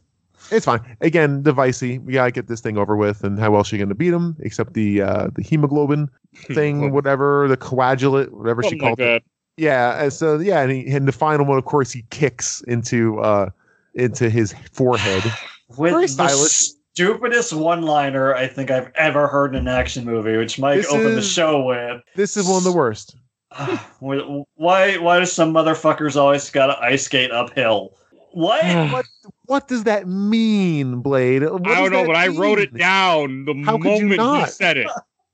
It's fine. Again, devicey. We gotta get this thing over with, and how else are you gonna beat him? Except the hemoglobin thing, whatever, the coagulate, whatever she called it. Yeah. So yeah, and the final one, of course, he kicks into his forehead. With Very the stylish. stupidest one-liner I think I've ever heard in an action movie, which Mike opened the show with. This is one of the worst. Why do some motherfuckers always gotta ice skate uphill? What does that mean, Blade? I don't know, but I wrote it down the moment he said it.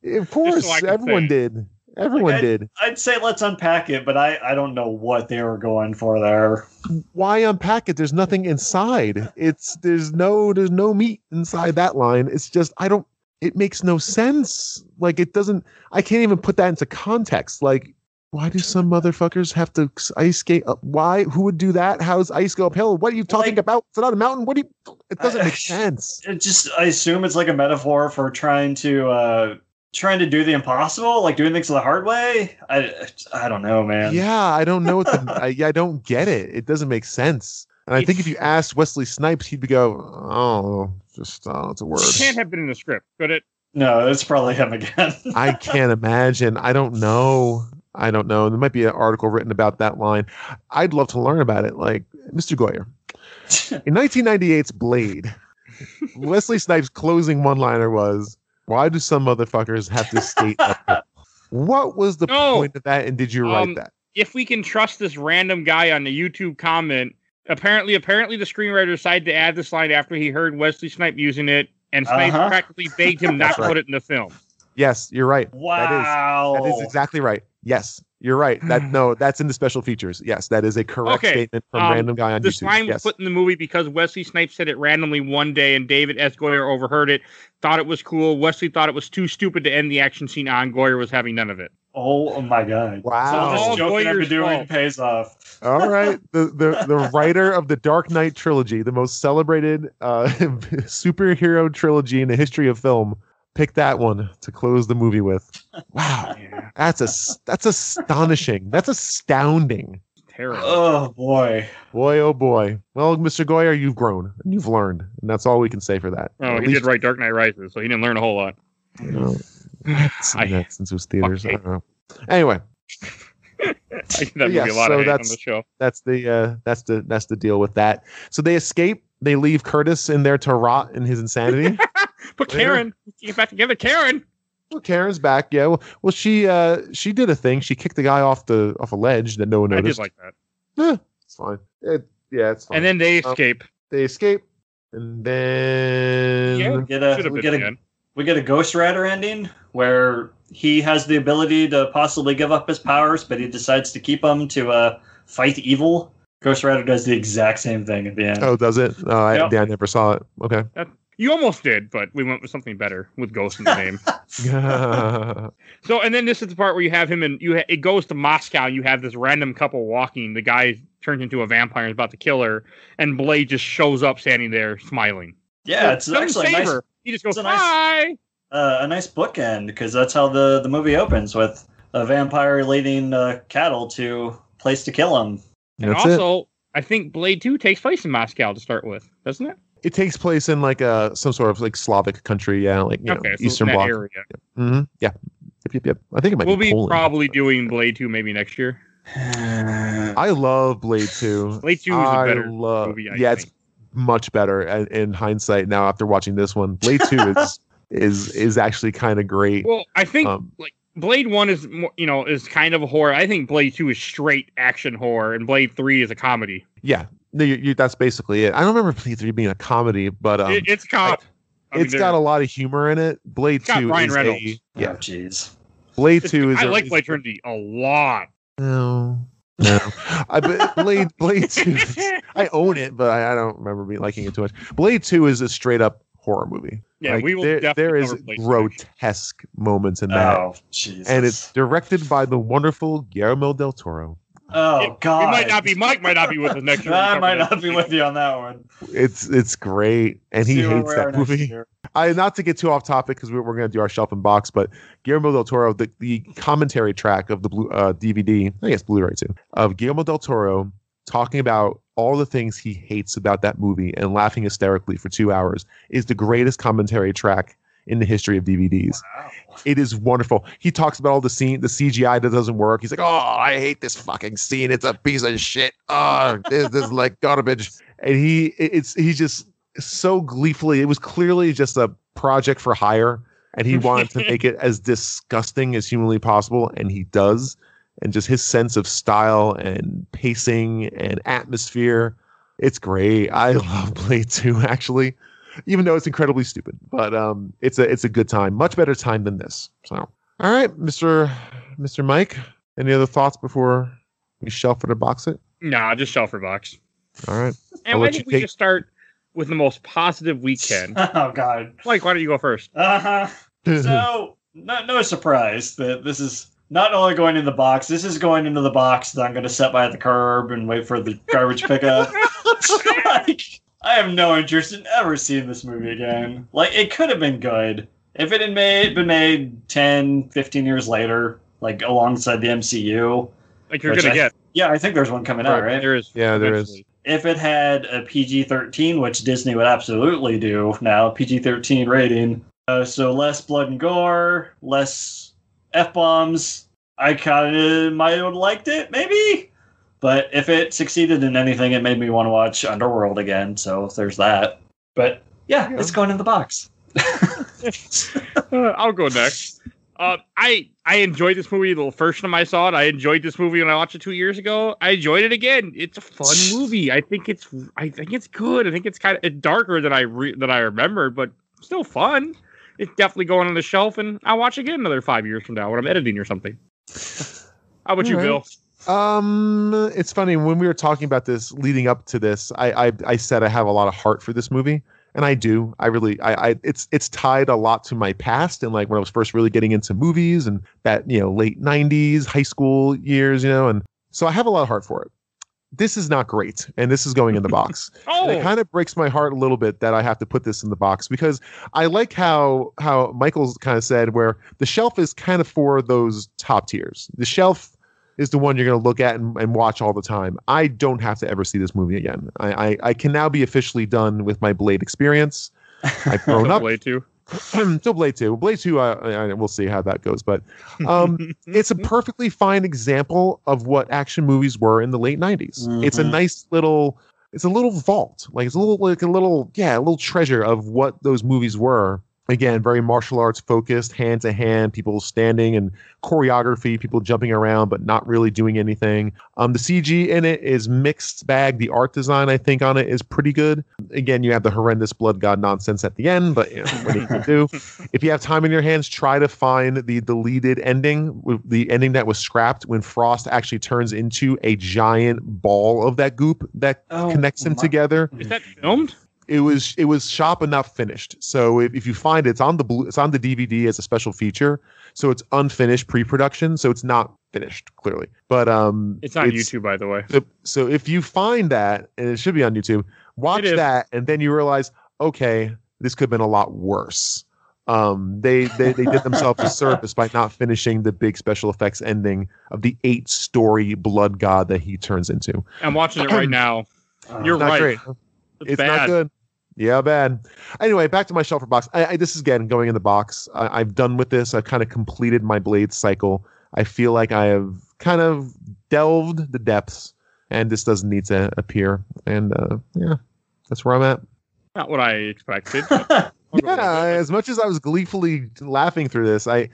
Of course, so everyone did. Everyone did. I'd say let's unpack it, but I don't know what they were going for there. Why unpack it? There's nothing inside. There's no meat inside that line. It's just it makes no sense. Like it doesn't. I can't even put that into context. Like, why do some motherfuckers have to ice skate up? Why? Who would do that? How's ice go uphill? What are you talking about? It's not a mountain. It doesn't make sense. I assume it's like a metaphor for trying to do the impossible, like doing things the hard way. I don't know, man. Yeah, I don't know I don't get it. It doesn't make sense. And I think if you asked Wesley Snipes, he'd go, "Oh, it's a word." It can't have been in the script, could it? No, it's probably him again. I can't imagine. I don't know. There might be an article written about that line. I'd love to learn about it. Like, Mr. Goyer, in 1998's Blade, Wesley Snipes' closing one-liner was, "Why do some motherfuckers have to skate uphill?" What was the point of that, and did you write that? If we can trust this random guy on the YouTube comment, apparently the screenwriter decided to add this line after he heard Wesley Snipes using it, and Snipes practically begged him not to put it in the film. Yes, you're right. Wow. That is exactly right. Yes, you're right. That's in the special features. Yes, that is a correct statement from random guy on YouTube. This line was put in the movie because Wesley Snipes said it randomly one day, and David S. Goyer overheard it, thought it was cool. Wesley thought it was too stupid to end the action scene on. Goyer was having none of it. Oh my God! Wow! So this joke I've been doing pays off. All right, the writer of the Dark Knight trilogy, the most celebrated superhero trilogy in the history of film, picked that one to close the movie with. Wow, that's astonishing. That's astounding. Terrible. Oh boy. Oh boy. Well, Mr. Goyer, you've grown and you've learned, and that's all we can say for that. Oh, he did write Dark Knight Rises, so he didn't learn a whole lot. You know, since it was theaters. I don't know. Anyway. I give that movie a lot of hate on the show. That's the deal with that. So they escape. They leave Curtis in there to rot in his insanity. But Karen, get back together, Karen. Well, Karen's back. Yeah. Well, she did a thing. She kicked the guy off a ledge that no one noticed. I did like that. Yeah, it's fine. It's fine. And then they escape. And then we get a Ghost Rider ending where he has the ability to possibly give up his powers, but he decides to keep them to fight evil. Ghost Rider does the exact same thing at the end. Oh, does it? I never saw it. Okay. You almost did, but we went with something better with Ghost in the name. So, and then this is the part where you have him and it goes to Moscow and you have this random couple walking. The guy turns into a vampire and is about to kill her, and Blade just shows up standing there smiling. Yeah, it's actually nice. He just goes, "Hi." A nice bookend, because that's how the movie opens, with a vampire leading cattle to place to kill him. And also, I think Blade 2 takes place in Moscow to start with, doesn't it? It takes place in like some sort of like Slavic country, Eastern Bloc area. Mm-hmm. Yeah. Yep. I think it might be Poland. We'll be probably doing Blade 2 maybe next year. I love Blade 2. Blade 2 is a better movie, I think. It's much better in hindsight now after watching this one. Blade 2 is actually kind of great. Well, I think Blade 1 is more, is kind of a horror. I think Blade 2 is straight action horror, and Blade 3 is a comedy. Yeah, that's basically it. I don't remember Blade 3 being a comedy, but it's got a lot of humor in it. Blade 2 Ryan is Reynolds. Jeez. Blade 2 is. I like Blade Trinity a lot. No. Blade 2. I own it, but I don't remember liking it too much. Blade 2 is a straight up horror movie. Yeah, we will definitely. There is grotesque moments in that. Oh, Jesus. And it's directed by the wonderful Guillermo del Toro. Oh, God. Mike might not be with us next year. I might not be with you on that one. It's great, and he hates that movie. Not to get too off topic, because we're going to do our shelf and box, but Guillermo del Toro, the commentary track of the DVD, I guess Blu-ray too, of Guillermo del Toro talking about all the things he hates about that movie and laughing hysterically for 2 hours is the greatest commentary track in the history of DVDs. Wow. It is wonderful. He talks about all the CGI that doesn't work. He's like, "Oh, I hate this fucking scene. It's a piece of shit. Oh, this is like garbage." And he's just so gleefully. It was clearly just a project for hire, and he wanted to make it as disgusting as humanly possible, and he does. And just his sense of style and pacing and atmosphere, it's great. I love Blade 2, actually, even though it's incredibly stupid. But it's a good time, much better time than this. So, all right, Mr. Mike, any other thoughts before we shelf it or box it? Nah, just shelf or box. All right, and I think we should start with the most positive we can. Oh God, Mike, why don't you go first? So, no surprise that this is not only going in the box, this is going into the box that I'm going to set by the curb and wait for the garbage pickup. Like, I have no interest in ever seeing this movie again. Like, it could have been good if it had been made 10, 15 years later, like alongside the MCU. Like you're going to get. Yeah, I think there's one coming out, right? There is. Yeah, there is. If it had a PG-13, which Disney would absolutely do now, PG-13 rating, so less blood and gore, less F-bombs, I kind of might have liked it, maybe. But if it succeeded in anything, it made me want to watch Underworld again, so there's that. But yeah, it's going in the box. I'll go next. I enjoyed this movie the first time I saw it. I enjoyed this movie when I watched it 2 years ago. I enjoyed it again. It's a fun movie. I think it's good. I think it's kind of darker than I remembered, but still fun. It's definitely going on the shelf, and I'll watch it again another 5 years from now when I'm editing or something. How about you, Bill? It's funny when we were talking about this leading up to this. I said I have a lot of heart for this movie, and I do. It's tied a lot to my past and like when I was first really getting into movies and that late '90s high school years, and so I have a lot of heart for it. This is not great, and this is going in the box. And it kind of breaks my heart a little bit that I have to put this in the box because I like how Michael's kind of said where the shelf is kind of for those top tiers. The shelf is the one you're going to look at and watch all the time. I don't have to ever see this movie again. I can now be officially done with my Blade experience. I've grown up. Blade 2. Still Blade 2. Blade 2, we'll see how that goes. But it's a perfectly fine example of what action movies were in the late 90s. Mm-hmm. It's a nice little, it's a little vault. Like it's a little treasure of what those movies were. Again, very martial arts focused, hand to hand, people standing and choreography, people jumping around, but not really doing anything. The CG in it is mixed bag. The art design, I think, on it is pretty good. Again, you have the horrendous blood god nonsense at the end, but what do you can do? If you have time in your hands, try to find the deleted ending, the ending that was scrapped when Frost actually turns into a giant ball of that goop that connects them together. Is that filmed? It was shot but not finished. So if you find it, it's on the DVD as a special feature. So it's unfinished pre-production. So it's not finished clearly. But it's on YouTube, by the way. So if you find that, and it should be on YouTube, watch that, and then you realize, okay, this could have been a lot worse. They did themselves a service by not finishing the big special effects ending of the 8-story blood god that he turns into. I'm watching it right now. You're right. Great. It's bad. Not good. Yeah, bad. Anyway, back to my shelf or box. This is again going in the box. I've done with this. I've kind of completed my Blade cycle. I feel like I have kind of delved the depths, and this doesn't need to appear. And that's where I'm at. Not what I expected. As much as I was gleefully laughing through this, I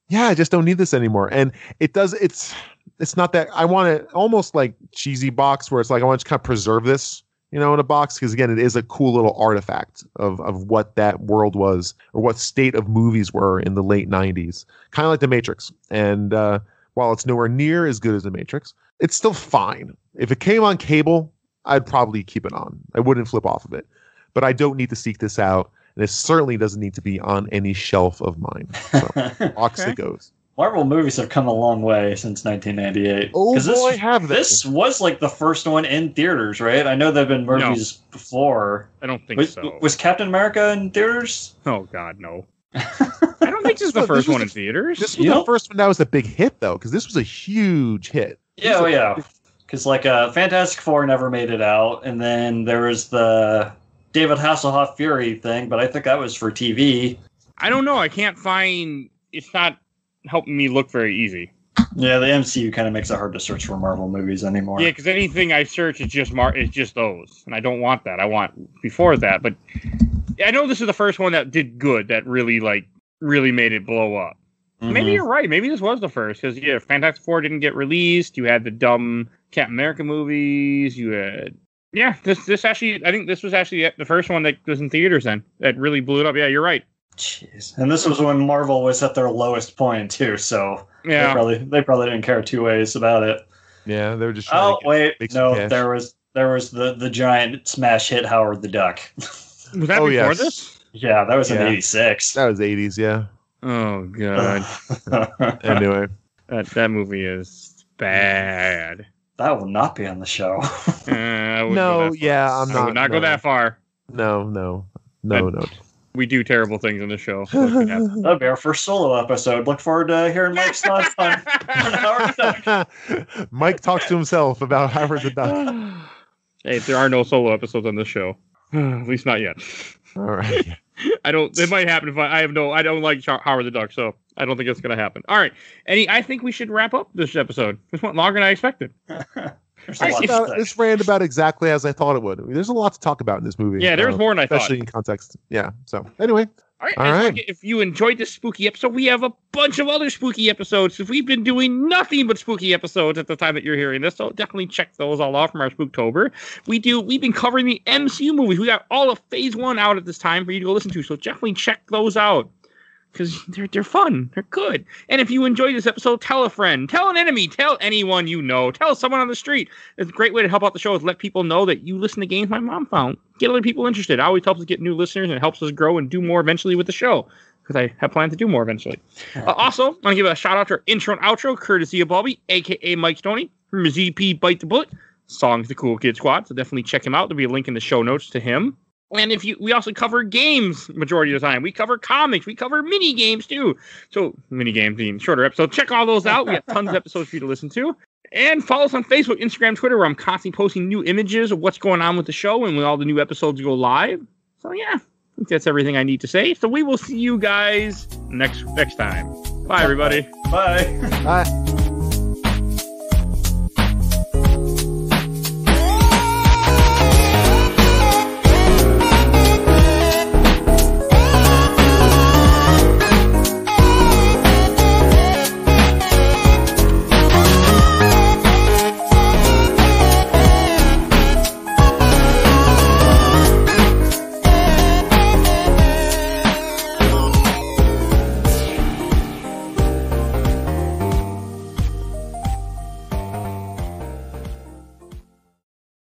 just don't need this anymore. And it's not that I want it almost like cheesy box where it's like I want to kind of preserve this. In a box, because again, it is a cool little artifact of what that world was or what state of movies were in the late 90s. Kind of like The Matrix. And while it's nowhere near as good as The Matrix, it's still fine. If it came on cable, I'd probably keep it on. I wouldn't flip off of it. But I don't need to seek this out. And it certainly doesn't need to be on any shelf of mine. So, box it goes. Marvel movies have come a long way since 1998. Oh, boy, have they. This was like the first one in theaters, right? I know there have been movies before. I don't think so. Was Captain America in theaters? Oh, God, no. I don't think this is the first one in theaters. This was the first one that was a big hit, though, because this was a huge hit. Yeah, because Fantastic Four never made it out, and then there was the David Hasselhoff Fury thing, but I think that was for TV. I don't know. I can't find. It's not helping me look very easy. Yeah, the MCU kind of makes it hard to search for Marvel movies anymore. Yeah, because anything I search is just those, and I don't want that. I want before that. But I know this is the first one that did good. That really made it blow up. Mm-hmm. Maybe you're right. Maybe this was the first because Fantastic Four didn't get released. You had the dumb Captain America movies. You had this actually. I think this was actually the first one that was in theaters then that really blew it up. Yeah, you're right. Jeez, and this was when Marvel was at their lowest point too. So they probably didn't care two ways about it. Yeah, they were just. There was the giant smash hit Howard the Duck. Was that before this? Yeah, that was in '86. That was '80s. Yeah. Oh god. Anyway, that movie is bad. That will not be on the show. I'm not. I would not go that far. No. We do terrible things in the show. So that'll be our first solo episode. Look forward to hearing Mike's thoughts on Howard the Duck. Mike talks to himself about Howard the Duck. Hey, there are no solo episodes on this show. At least not yet. All right. It might happen if I don't like Howard the Duck, so I don't think it's going to happen. All right. I think we should wrap up this episode. This went longer than I expected. This ran about exactly as I thought it would. There's a lot to talk about in this movie. Yeah, there's more than I thought. Especially in context. Yeah. So, anyway. All right. If you enjoyed this spooky episode, we have a bunch of other spooky episodes. We've been doing nothing but spooky episodes at the time that you're hearing this, so definitely check those all off from our Spooktober. We've been covering the MCU movies. We got all of Phase 1 out at this time for you to go listen to, so definitely check those out. Because they're fun. They're good. And if you enjoyed this episode, tell a friend, tell an enemy, tell anyone you know, tell someone on the street. It's a great way to help out the show is let people know that you listen to games my mom found. Get other people interested. It always helps us get new listeners and it helps us grow and do more eventually with the show. Because I have planned to do more eventually. Also, I want to give a shout out to our intro and outro, courtesy of Bobby, a.k.a. Mike Stoney, from ZP Bite the Bullet. Songs The Cool Kid Squad. So definitely check him out. There'll be a link in the show notes to him. And we also cover games majority of the time. We cover comics. We cover mini games too. So mini games being shorter episodes. Check all those out. We have tons of episodes for you to listen to. And follow us on Facebook, Instagram, Twitter, where I'm constantly posting new images of what's going on with the show and when all the new episodes go live. So yeah, I think that's everything I need to say. So we will see you guys next time. Bye, everybody. Bye. Bye.